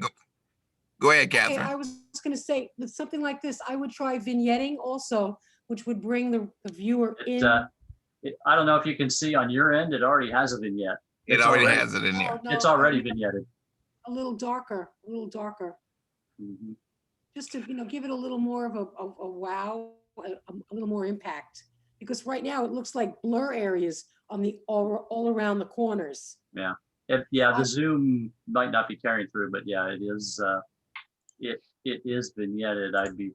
okay, Catherine. I was going to say with something like this, I would try vignetting also, which would bring the viewer in. I don't know if you can see on your end, it already has a vignette. It already has it in there. Oh, no, It's already vignetted. A little darker, a little darker. Mm-hmm. Just to give it a little more of a wow, a little more impact. Because right now it looks like blur areas on the all around the corners. Yeah. The zoom might not be carrying through, but yeah, it is. It is vignetted. I'd be.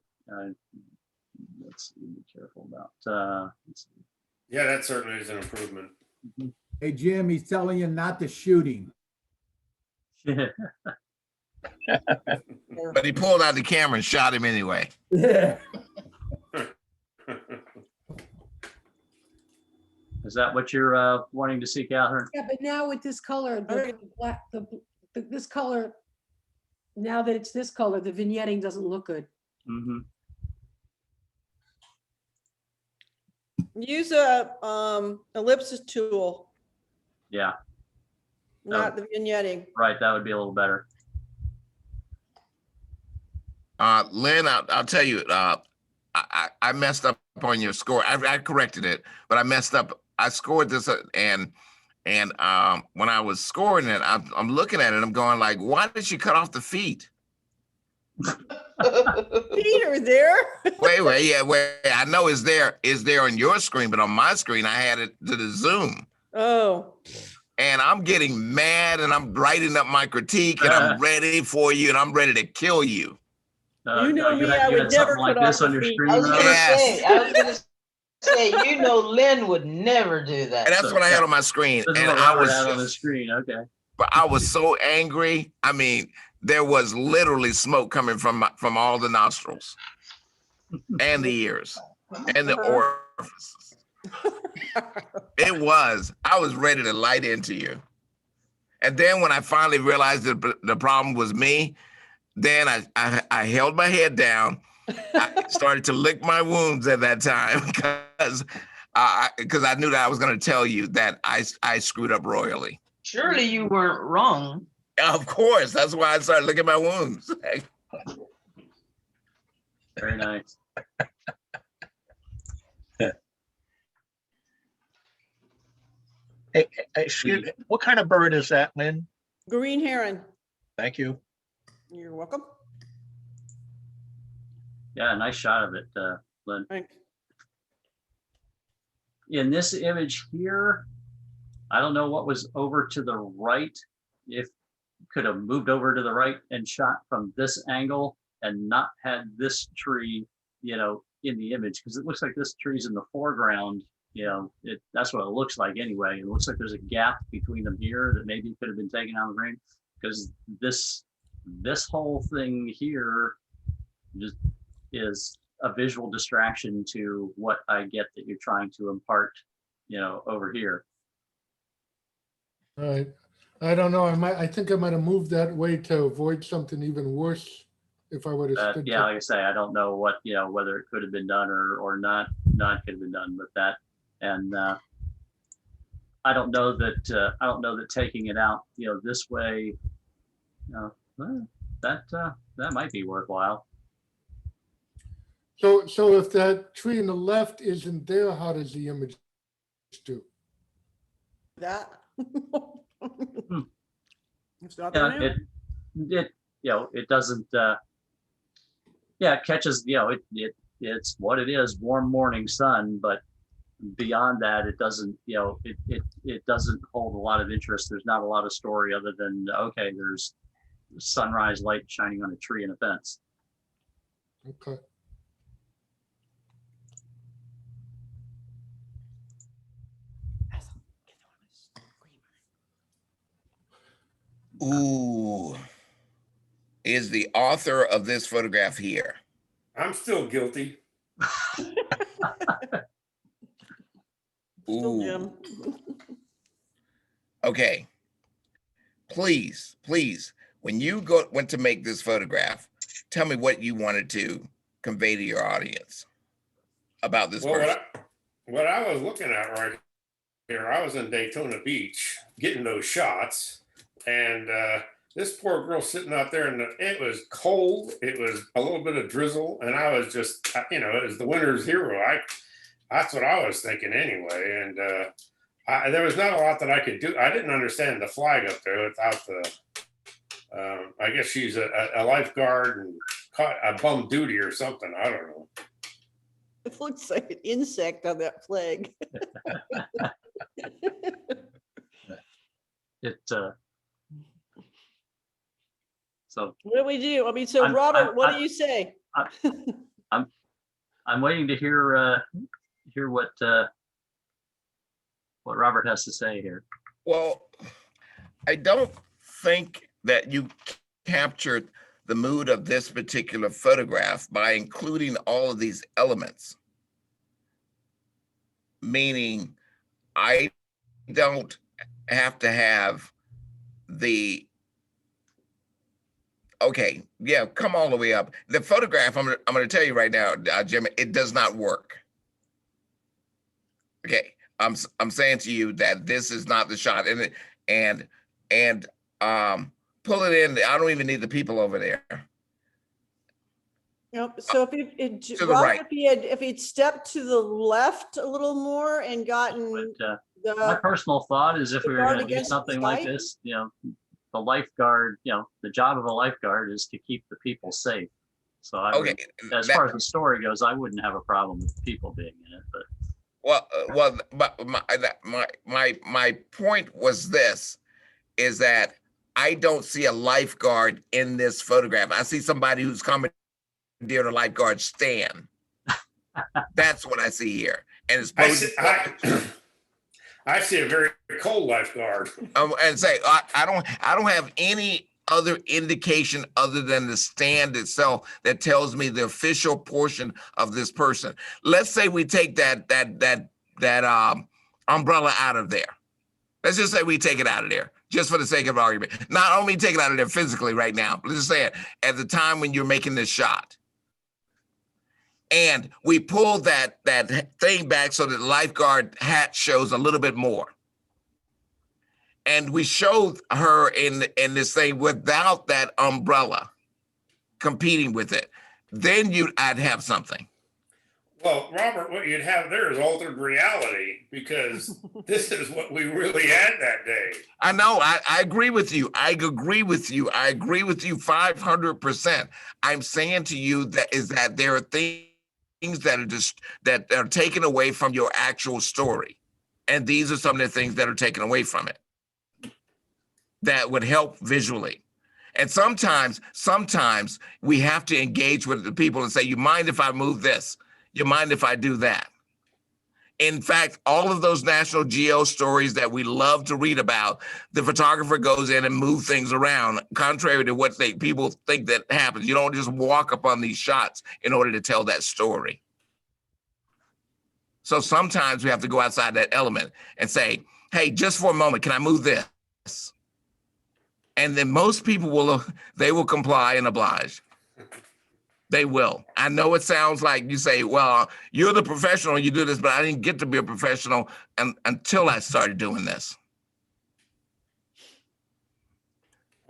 Let's be careful about. Yeah, that certainly is an improvement. Mm-hmm. Hey, Jim, he's telling you not to shoot him. But he pulled out the camera and shot him anyway. Yeah. Is that what you're wanting to see, Catherine? Yeah, but now with this color, the black, this color, now that it's this color, the vignetting doesn't look good. Mm-hmm. Use a ellipsis tool, Yeah. not the vignetting. Right. That would be a little better. Lynn, I'll tell you, I messed up on your score. I corrected it, but I messed up. I scored this and when I was scoring it, I'm looking at it, I'm going like, why did she cut off the feet? Peter, there. Wait. I know it's there on your screen, but on my screen, I had it to the zoom. Oh. And I'm getting mad and I'm writing up my critique and I'm ready for you and I'm ready to kill you. You know me, I would never cut off the feet. I was gonna say, Lynn would never do that. And that's what I had on my screen. This is And what I Robert was had on the screen. Okay. But I was so angry. I mean, there was literally smoke coming from all the nostrils and the ears and the orifices. I was ready to light into you. And then when I finally realized that the problem was me, then I held my head down. I started to lick my wounds at that time because I knew that I was going to tell you that I screwed up royally. Surely you weren't wrong. Of course. That's why I started licking my wounds. Very nice. Hey, excuse me, what kind of bird is that, Lynn? Green heron. Thank you. You're welcome. Yeah, nice shot of it, Lynn. Thanks. In this image here, I don't know what was over to the right. If could have moved over to the right and shot from this angle and not had this tree, in the image, because it looks like this tree's in the foreground. That's what it looks like anyway. It looks like there's a gap between them here that maybe could have been taken out of the frame, because this whole thing here just is a visual distraction to what I get that you're trying to impart, over here. All right. I don't know. I think I might have moved that way to avoid something even worse if I would have stood. Yeah, like I say, I don't know what, whether it could have been done or not could have been done with that. And I don't know that taking it out, this way, that might be worthwhile. So if that tree in the left isn't there, how does the image do? That. It's not Yeah, there now? it doesn't, it catches, it's what it is, warm morning sun, but beyond that, it doesn't, it doesn't hold a lot of interest. There's not a lot of story other than, okay, there's sunrise light shining on a tree and a fence. Okay. Ooh, is the author of this photograph here? I'm still guilty. Still Jim. Okay. Please, when you went to make this photograph, tell me what you wanted to convey to your audience about this person. What I was looking at right here, I was in Daytona Beach getting those shots, and this poor girl sitting out there, and it was cold. It was a little bit of drizzle, and I was just, it was the winter's hero. That's what I was thinking anyway. And there was not a lot that I could do. I didn't understand the flag up there without the. I guess she's a lifeguard and caught a bum duty or something. I don't know. It looks like an insect on that flag. So what do we do? I mean, so Robert, what do you say? I'm waiting to hear what Robert has to say here. Well, I don't think that you captured the mood of this particular photograph by including all of these elements. Meaning, I don't have to have the, okay, yeah, come all the way up. The photograph, I'm gonna tell you right now, Jim, it does not work. Okay, I'm saying to you that this is not the shot, and pull it in. I don't even need the people over there. Nope. So if to the Robert, right. if he'd stepped to the left a little more and gotten My personal thought is if we were guard going to do against something the like site? this, the lifeguard, the job of a lifeguard is to keep the people safe. So I Okay, would, as far as the story goes, I wouldn't have a problem with people being in it, but. But my point was this, is that I don't see a lifeguard in this photograph. I see somebody who's coming near the lifeguard stand. That's what I see here. And it's I see a very cold lifeguard. And say I don't have any other indication other than the stand itself that tells me the official portion of this person. Let's say we take that umbrella out of there. Let's just say we take it out of there, just for the sake of argument. Not only take it out of there physically right now, let's just say it at the time when you're making this shot. And we pull that thing back so that the lifeguard hat shows a little bit more. And we showed her in this thing without that umbrella competing with it. Then I'd have something. Well, Robert, what you'd have there is altered reality, because this is what we really had that day. I know. I agree with you. I agree with you 500%. I'm saying to you that there are things that are taken away from your actual story. And these are some of the things that are taken away from it that would help visually. And sometimes we have to engage with the people and say, you mind if I move this? You mind if I do that? In fact, all of those National Geo stories that we love to read about, the photographer goes in and moves things around, contrary to what people think that happens. You don't just walk up on these shots in order to tell that story. So sometimes we have to go outside that element and say, hey, just for a moment, can I move this? And then most people they will comply and oblige. They will. I know it sounds like you say, well, you're the professional, you do this, but I didn't get to be a professional until I started doing this.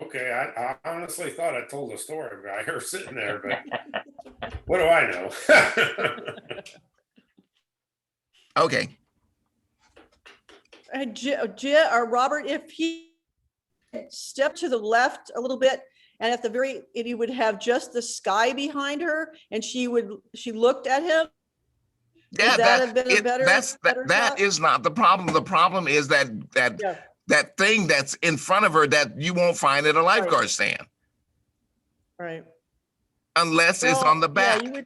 Okay, I honestly thought I told a story about her sitting there, but what do I know? Okay. And or Robert, if he stepped to the left a little bit, and at the very, if you would have just the sky behind her, and she looked at him. Yeah, would that have been a better that is not the problem. The problem is that thing that's in front of her that you won't find at a lifeguard stand. Right. Unless it's on the back. Yeah, you would.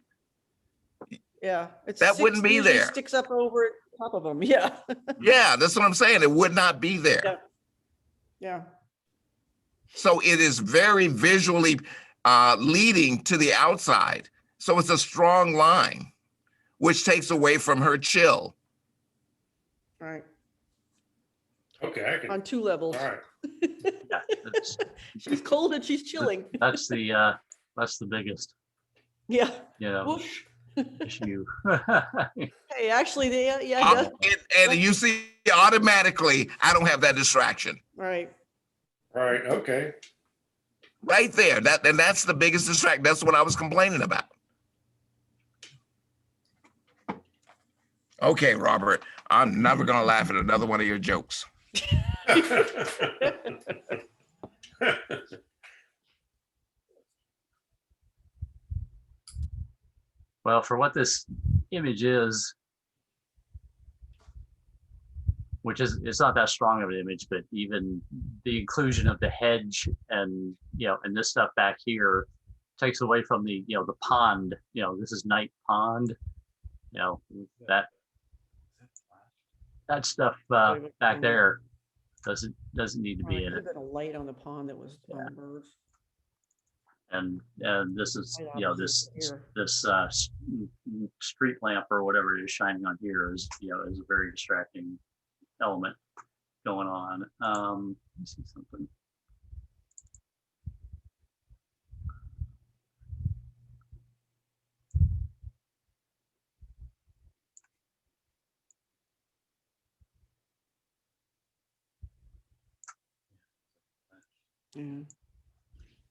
Yeah, that wouldn't be usually there. Sticks up over top of them. Yeah. Yeah, that's what I'm saying. It would not be there. Yeah. Yeah. So it is very visually leading to the outside. So it's a strong line, which takes away from her chill. Right. Okay. On two levels. All right. She's cold and she's chilling. That's the biggest. Yeah. Issue. Hey, actually, and you see automatically, I don't have that distraction. Right. Right. Okay. Right there. That's the biggest distraction. That's what I was complaining about. Okay, Robert, I'm never gonna laugh at another one of your jokes. Well, for what this image is, which is, it's not that strong of an image, but even the inclusion of the hedge and, and this stuff back here takes away from the, the pond, this is Night Pond, that stuff back there doesn't need to be in it. A light on the pond that was on the birds. And this is, this street lamp or whatever it is shining on here is, is a very distracting element going on. Let me see something.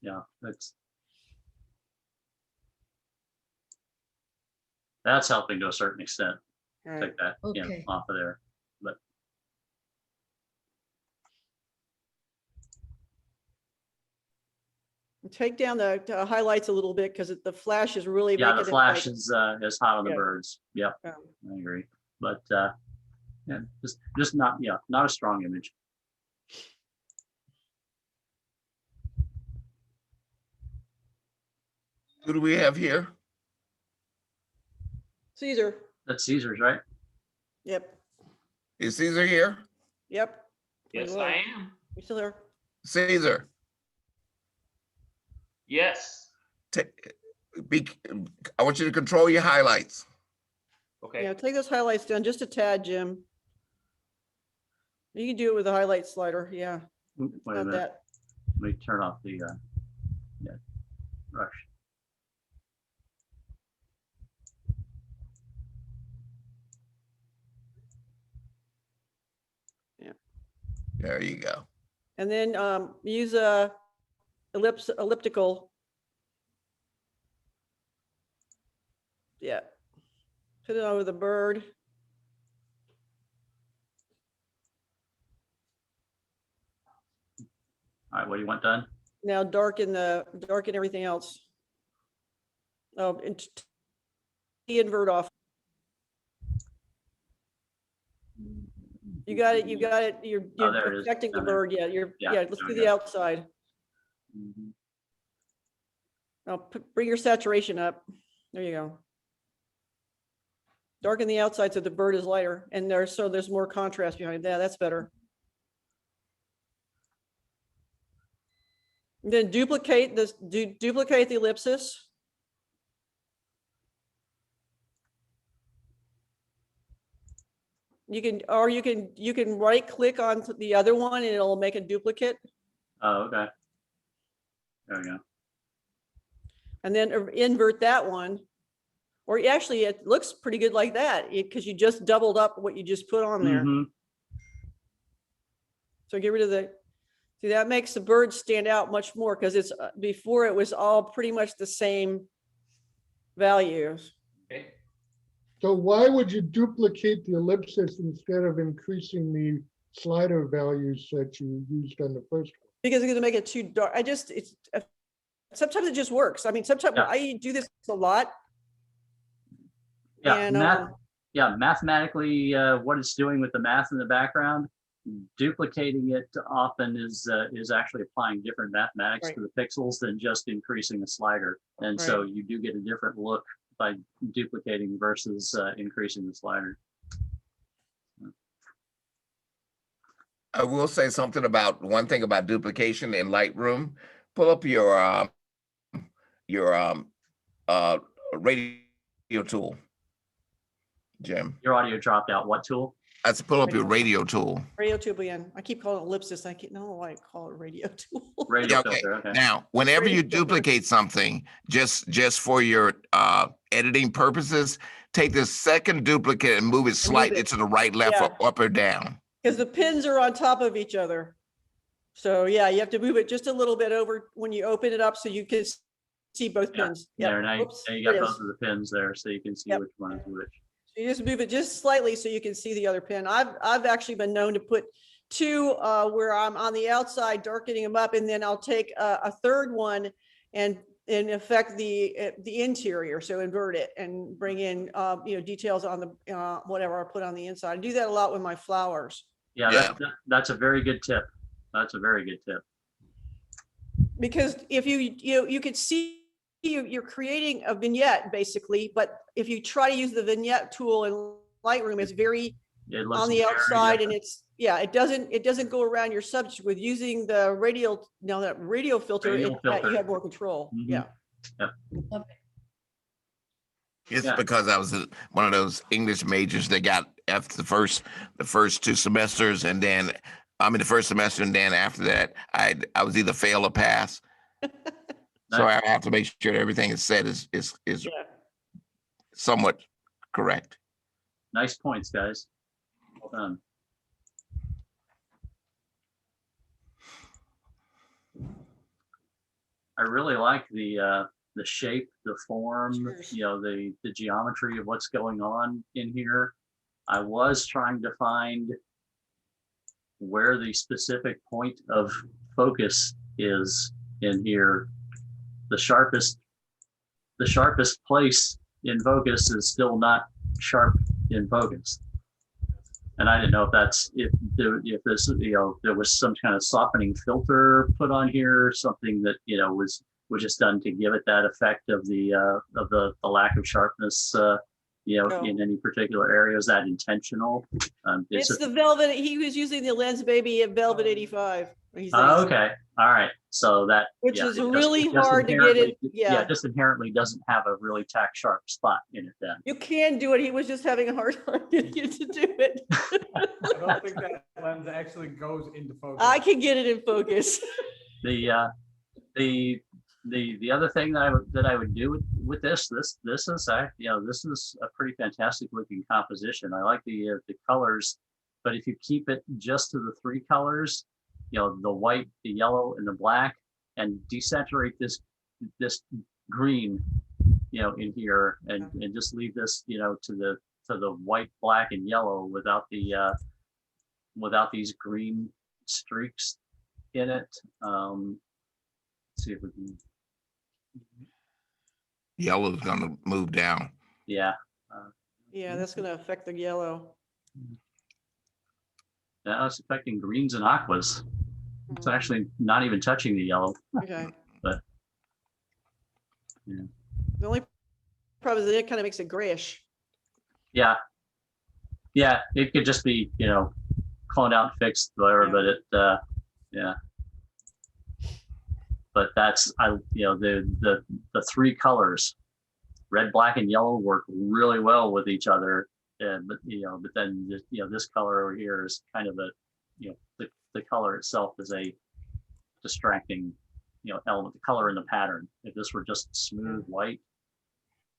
Yeah, that's helping to a certain extent. Right. Take that off of there, but take down the highlights a little bit because the flash is really the making flash it is hot on the birds. Yep, I agree. But just not not a strong image. Who do we have here? Caesar. That's Caesar's, right? Yep. Is Caesar here? Yep. Yes, I am. You still there? Caesar. Yes. I want you to control your highlights. Okay. Yeah, take those highlights down just a tad, Jim. You can do it with the highlight slider. Yeah. Wait a Not minute. that. Let me turn off the rush. Yeah. There you go. And then use a elliptical. Yeah. Put it over the bird. All right, what do you want done? Now darken everything else. Oh, and invert off. You got it. You got it. You're there it is. protecting the Down there. bird. Yeah. Yeah, Let's there do we the go. outside. Mhm. Now bring your saturation up. There you go. Darken the outside so the bird is lighter, and there's more contrast behind that. That's better. And then duplicate this. Duplicate the ellipsis. You can, or you can right click on the other one and it'll make a duplicate. Oh, okay. There we go. And then invert that one. Or actually, it looks pretty good like that because you just doubled up what you just put on there. Mhm. So get rid of the, see, that makes the bird stand out much more because it's before it was all pretty much the same values. Okay. So why would you duplicate the ellipsis instead of increasing the slider values that you used on the first one? Because it's going to make it too dark. Sometimes it just works. I mean, sometimes Yeah. I do this a lot. Yeah, And, mathematically, what it's doing with the math in the background, duplicating it often is actually applying different mathematics Right. to the pixels than just increasing the slider. And so Right. you do get a different look by duplicating versus increasing the slider. I will say something about one thing about duplication in Lightroom. Pull up your radio tool, Jim. Your audio dropped out. What tool? Let's pull up your radio tool. radio tube again. I keep calling it ellipsis. I don't know why I call it radio tool. Radio Yeah, filter. Okay. Now, whenever Radio you filter. duplicate something, just for your editing purposes, take the second duplicate and move it slightly it. to the right, left, Yeah. or up or down. Because the pins are on top of each other. So yeah, you have to move it just a little bit over when you open it up so you can see both Yeah. pins. There, now you Oops, you there got it both is. of the pins there, so you can see Yep. which one is which. So you just move it just slightly so you can see the other pin. I've actually been known to put two where I'm on the outside darkening them up, and then I'll take a third one and affect the interior. So invert it and bring in details on the whatever I put on the inside. I do that a lot with my flowers. Yeah, Yeah. That's a very good tip. That's a very good tip. Because if you could see you're creating a vignette basically, but if you try to use the vignette tool in Lightroom, it's very It looks on the very outside, and different. it doesn't go around your subject. With using the that radio filter, Radial filter. you have more control. Mhm. Yeah. Yep. It's Yeah. because I was one of those English majors that got F the first two semesters, and then the first semester, and then after that, I was either fail or pass. So I have to make sure everything is said is Yeah. somewhat correct. Nice points, guys. Well done. I really like the shape, the form, Cheers. the geometry of what's going on in here. I was trying to find where the specific point of focus is in here. The sharpest place in focus is still not sharp in focus. And I didn't know if this, there was some kind of softening filter put on here, something that, was just done to give it that effect of the lack of sharpness, No. in any particular area. Is that intentional? It's the Velvet. He was using the Lens Baby at Velvet 85. Okay. All right. So that, Which yeah, is it just- really it just hard to get it. inherently- Yeah. It just inherently doesn't have a really tack sharp spot in it then. You can do it. He was just having a hard time getting you to do it. I don't think that lens actually goes into focus. I can get it in focus. The other thing that I would do with this is this is a pretty fantastic looking composition. I like the colors, but if you keep it just to the three colors, the white, the yellow, and the black, and desaturate this green, in here, and just leave this, to the white, black, and yellow without these green streaks in it. See if we can. Yellow is going to move down. Yeah. Yeah, that's going to affect the yellow. That's affecting greens and aquas. It's actually not even touching the yellow. Okay. But yeah. The only problem is that it kind of makes it grayish. Yeah. Yeah, it could just be, cloned out and fixed, whatever, but it, yeah. But that's, the three colors, red, black, and yellow, work really well with each other. but then this color over here is kind of the color itself is a distracting element. The color in the pattern. If this were just smooth white,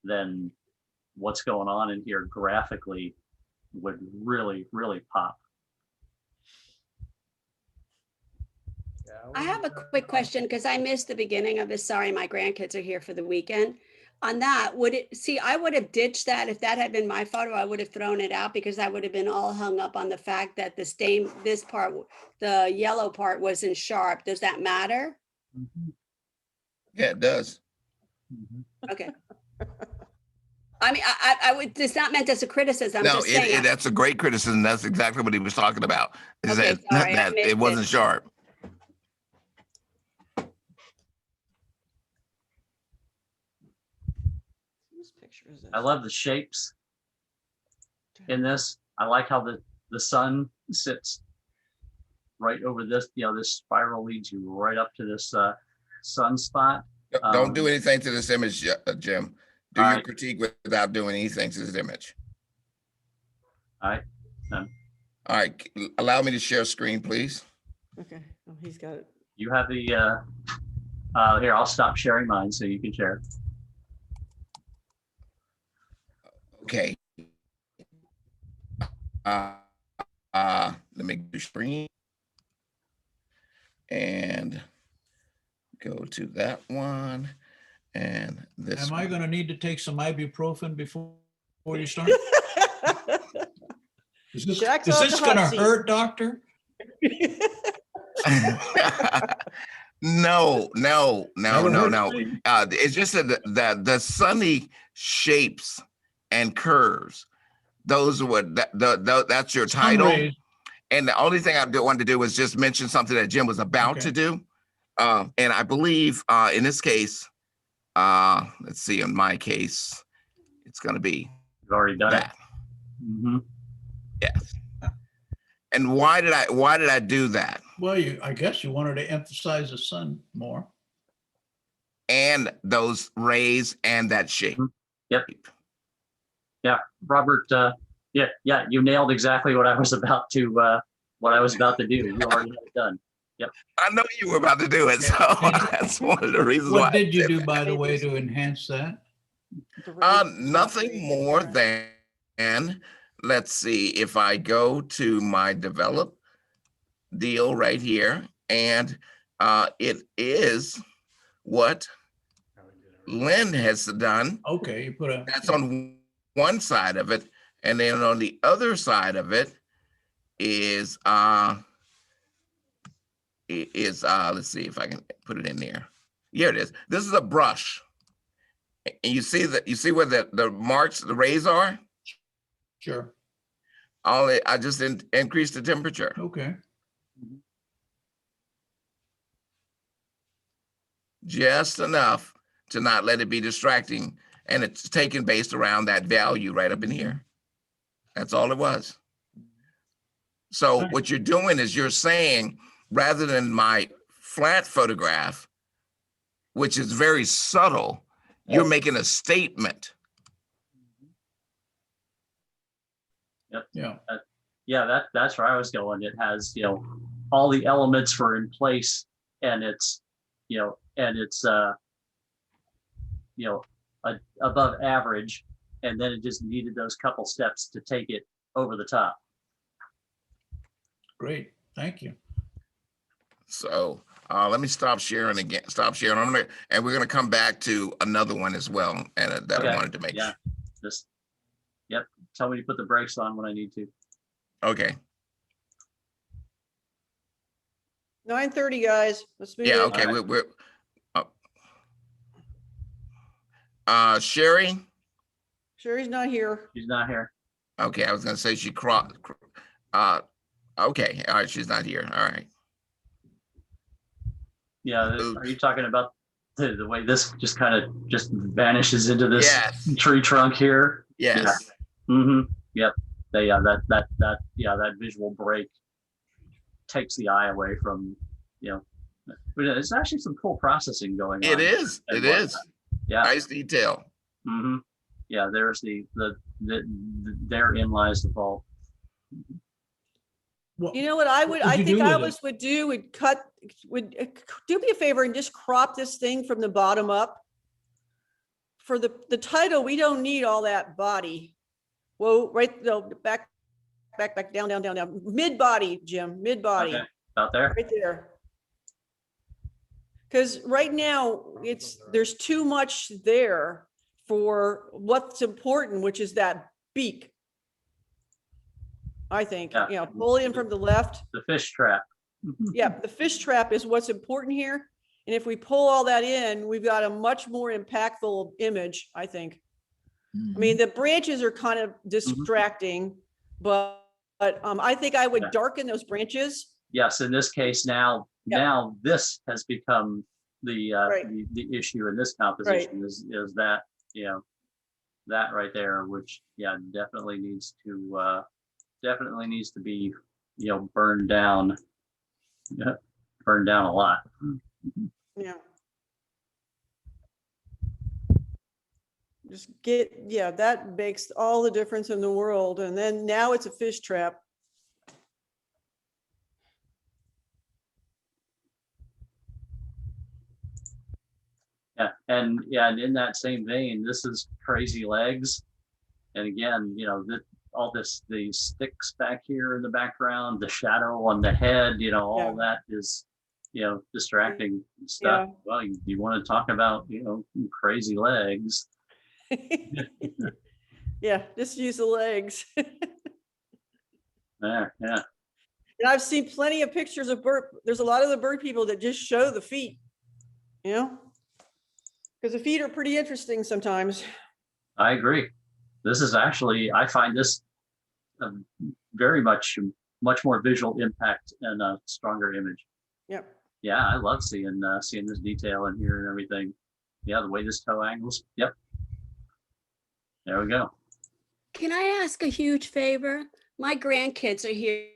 then what's going on in here graphically would really pop. I have a quick question because I missed the beginning of this. Sorry, my grandkids are here for the weekend. On that, I would have ditched that if that had been my photo. I would have thrown it out because I would have been all hung up on the fact that the stain, this part, the yellow part wasn't sharp. Does that matter? Yeah, it does. Okay. I mean, I would, it's not meant as a criticism. I'm No, just saying. that's a great criticism. That's exactly what he was talking about. Is Okay, sorry, I that missed it wasn't it. sharp. I love the shapes in this. I like how the sun sits right over this. This spiral leads you right up to this sunspot. Don't do anything to this image, Jim. Do all your right. critique without doing anything to this image. All right. All right. Allow me to share screen, please. Okay. Oh, he's got it. You have the here. I'll stop sharing mine so you can share. Okay. Let me do screen and go to that one and this. Am I going to need to take some ibuprofen before you start? Is this going to hurt, doctor? No. It's just that the sunny shapes and curves, those are what that's your title. And the only thing I wanted to do was just mention something that Jim was about to do. And I believe in this case, let's see, in my case, it's going to be you've already done that. Mm-hmm. Yes. And why did I do that? Well, I guess you wanted to emphasize the sun more. And those rays and that shape. Yep. Yeah, Robert. Yeah, you nailed exactly what I was about to do. You already had it done. Yep. I know you were about to do it, so that's one of the reasons why. What did you do, by the way, to enhance that? Nothing more than, let's see, if I go to my develop deal right here, and it is what Lynn has done. Okay, you put a. That's on one side of it, and then on the other side of it is let's see if I can put it in there. Here it is. This is a brush, and you see where the marks, the rays are. Sure. I just increased the temperature. Okay. Just enough to not let it be distracting, and it's taken based around that value right up in here. That's all it was. So what you're doing is you're saying, rather than my flat photograph, which is very subtle, you're making a statement. Yep. Yeah. That's where I was going. It has, all the elements were in place, and it's above average, and then it just needed those couple steps to take it over the top. Great, thank you. So let me stop sharing again. Stop sharing. We're gonna come back to another one as well, and that I wanted to make. Yeah. Yep. Tell me to put the brakes on when I need to. Okay. 9:30, guys. Let's move. Yeah. Okay. Right. We're Sherry. Sherry's not here. She's not here. Okay, I was gonna say she crossed. Okay, all right, she's not here. All right. Yeah, are you talking about the way this just kind of just vanishes into this tree trunk here? Yes. Yeah. Mm-hmm. Yep. That visual break takes the eye away from, but it's actually some cool processing going on. It is. It is. Yeah. Nice detail. Mm-hmm. yeah, there's therein lies the fault. You know what I would, What'd I you think do with Alice would do, would do me a favor and just crop this thing from the bottom up. For the title, we don't need all that body. Whoa, right, no, back, down, mid body, Jim, mid body. Okay, about there. Right there. Because right now there's too much there for what's important, which is that beak. I think, Yeah. you know, pull in from the left. The fish trap. Yeah, the fish trap is what's important here. And if we pull all that in, we've got a much more impactful image, I think. I mean, the branches are kind of distracting, but I think I would darken those branches. Yes, in this case now this has become the the issue in this composition is that, you know, that right there, which definitely needs to be, you know, burned down. Yeah, burned down a lot. Yeah. Just get, that makes all the difference in the world. And then now it's a fish trap. And in that same vein, this is crazy legs. And again, you know, all the sticks back here in the background, the shadow on the head, you know, all that is, you know, distracting stuff. Well, you want to talk about, you know, crazy legs. Yeah, just use the legs. There, yeah. And I've seen plenty of pictures of bird. There's a lot of the bird people that just show the feet, you know, because the feet are pretty interesting sometimes. I agree. This is actually, I find this very much more visual impact and a stronger image. Yep. Yeah, I love seeing this detail in here and everything. Yeah, the way this toe angles. Yep. There we go. Can I ask a huge favor? My grandkids are here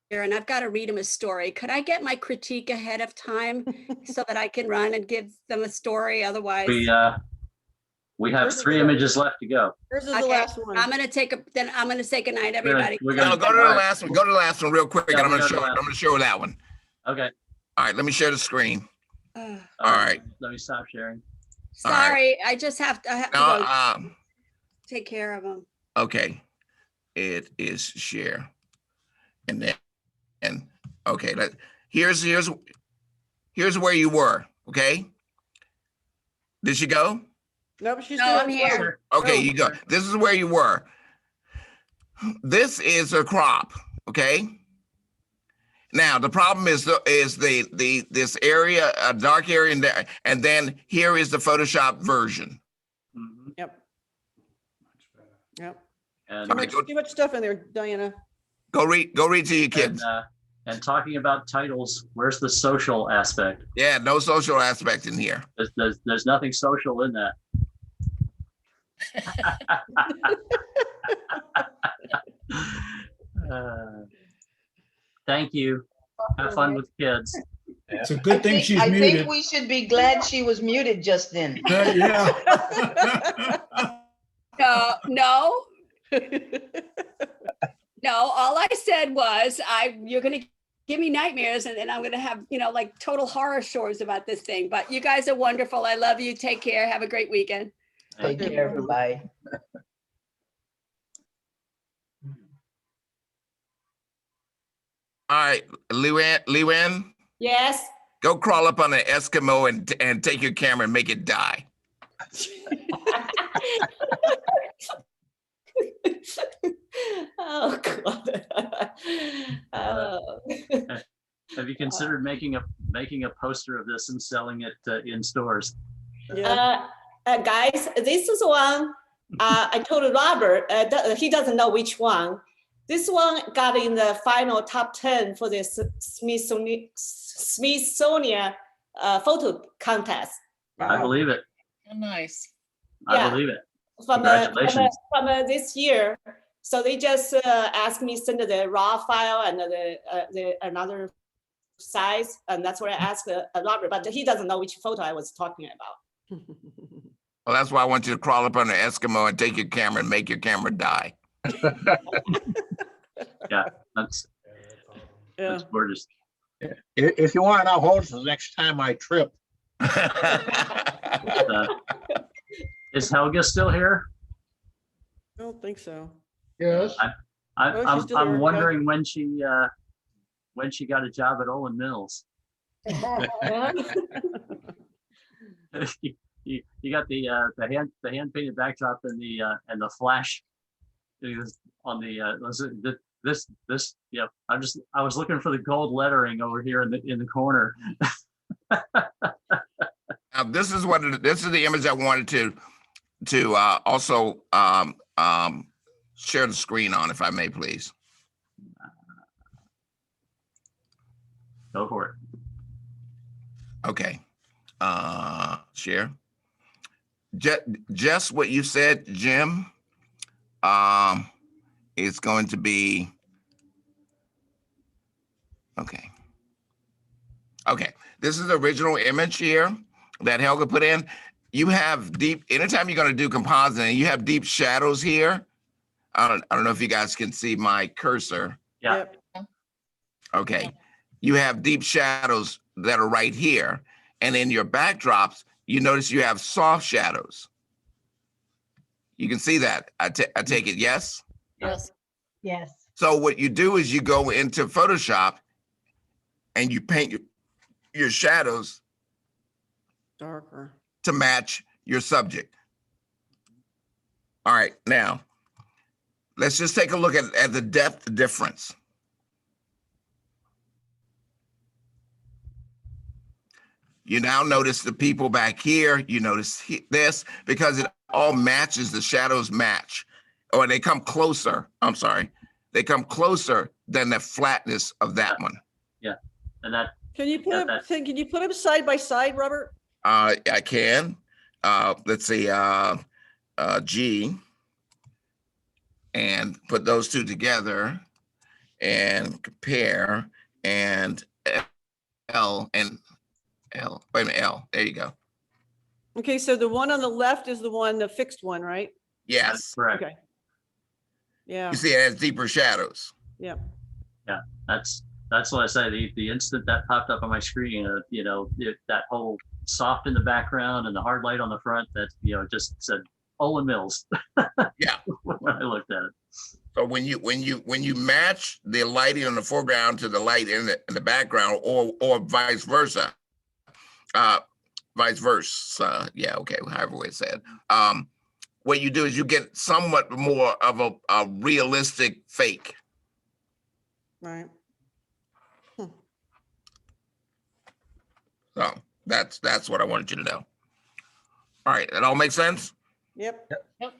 and I've got to read them a story. Could I get my critique ahead of time so that I can run and give them a story? Otherwise, we have 3 images left to go. Here's the last one. I'm gonna say good night, everybody. Go to the last one. Go to the last one real quick. And I'm gonna show that one. Okay. All right, let me share the screen. All right. Let me stop sharing. Sorry, I just have to go take care of them. Okay. It is share. And okay, here's where you were. Okay. Did she go? Nope, she's I'm here. Okay, you go. This is where you were. This is a crop. Okay. Now the problem is this area, a dark area in there, and then here is the Photoshop version. Yep. Yep. And too much stuff in there, Diana. Go read to your kids. And talking about titles, where's the social aspect? Yeah, no social aspect in here. There's nothing social in that. Thank you. Have fun with kids. It's a good thing she's I muted. think we should be glad she was muted just then. Yeah. No. No, all I said was you're gonna give me nightmares and then I'm gonna have, you know, like total horror stories about this thing. But you guys are wonderful. I love you. Take care. Have a great weekend. Take care, everybody. All right, Luann, Yes. go crawl up on an Eskimo and take your camera and make it die. Oh God. Have you considered making a poster of this and selling it in stores? Guys, this is one I told Robert. He doesn't know which one. This one got in the final top 10 for the Smithsonian photo contest. I believe it. Oh, nice. I believe it. From Congratulations. from this year. So they just asked me send the raw file and the another size, and that's what I asked Robert, but he doesn't know which photo I was talking about. Well, that's why I want you to crawl up on an Eskimo and take your camera and make your camera die. Yeah, that's gorgeous. If you want, I'll hold it for the next time I trip. Is Helga still here? I don't think so. Yes. Oh, she's still here, I'm okay. wondering when she got a job at Olin Mills. You got the hand painted backdrop and the flash on the this yeah. I was looking for the gold lettering over here in the corner. Now, this is the image I wanted to also share the screen on, if I may, please. Go for it. Okay. Share. Just what you said, Jim. It's going to be okay. Okay. This is the original image here that Helga put in. You have anytime you're going to do compositing, you have deep shadows here. I don't know if you guys can see my cursor. Yeah. Okay. You have deep shadows that are right here. And in your backdrops, you notice you have soft shadows. You can see that. I take it, yes? Yes. Yes. So what you do is you go into Photoshop and you paint your shadows Darker. to match your subject. All right, now, let's just take a look at the depth difference. You now notice the people back here, you notice this, because it all matches, the shadows match, or they come closer, I'm sorry, they come closer than the flatness of that one. Yeah, and that. Can you put them side by side, Robert? I can. Let's see, G, and put those two together and compare, and L and L. Wait a minute, L. There you go. Okay, so the one on the left is the fixed one, right? Yes. Correct. Okay. Yeah. You see it has deeper shadows. Yeah. Yeah, that's what I say. The instant that popped up on my screen, that whole soft in the background and the hard light on the front, that just said Olin Mills. Yeah. When I looked at it. So when you match the lighting on the foreground to the light in the background, or vice versa, yeah, okay, however it's said. What you do is you get somewhat more of a realistic fake. Right. So that's what I wanted you to know. All right, that all makes sense? Yep. Yep.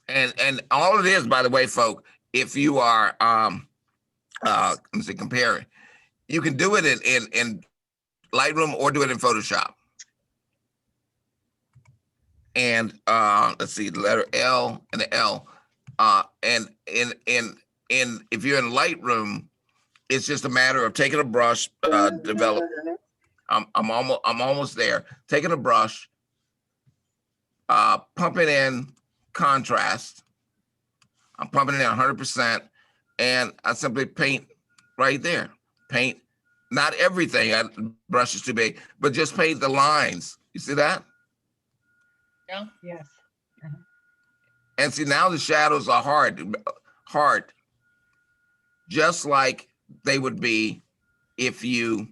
And all it is, by the way, folk, if you are let me see, comparing, you can do it in Lightroom or do it in Photoshop. And let's see, the letter L and the L. And if you're in Lightroom, it's just a matter of taking a brush, develop. I'm almost there. Taking a brush, pumping in contrast. I'm pumping it in 100%, and I simply paint right there. Paint, not everything. Brush is too big, but just paint the lines. You see that? Yeah. Yes. And see, now the shadows are hard, just like they would be if you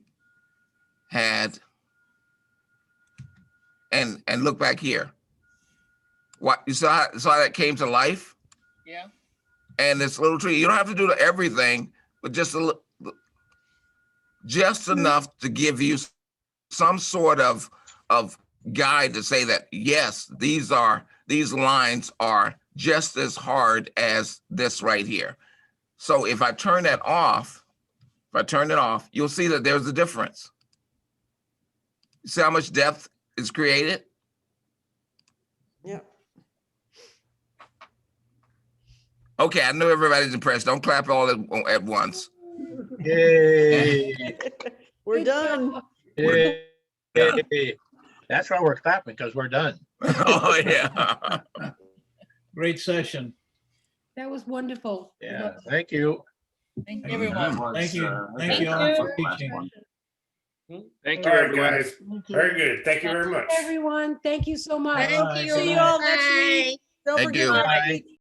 had, and look back here. What you saw that came to life? Yeah. And this little tree, you don't have to do everything, but just enough to give you some sort of guide to say that, yes, these lines are just as hard as this right here. So if I turn that off, you'll see that there's a difference. You see how much depth is created? Yeah. Okay, I know everybody's impressed. Don't clap all at once. Yay. We're done. Yay. That's why we're clapping, because we're done. Oh, yeah. Great session. That was wonderful. Yeah, thank you. Thank you, everyone. Thank you. Thank Thank you all you. for teaching. Thank All you, right, everyone. guys. Very good. Thank you very much. Everyone, thank you so much. Thank you. See you all next Bye. week. Don't Thank forget you. to Bye.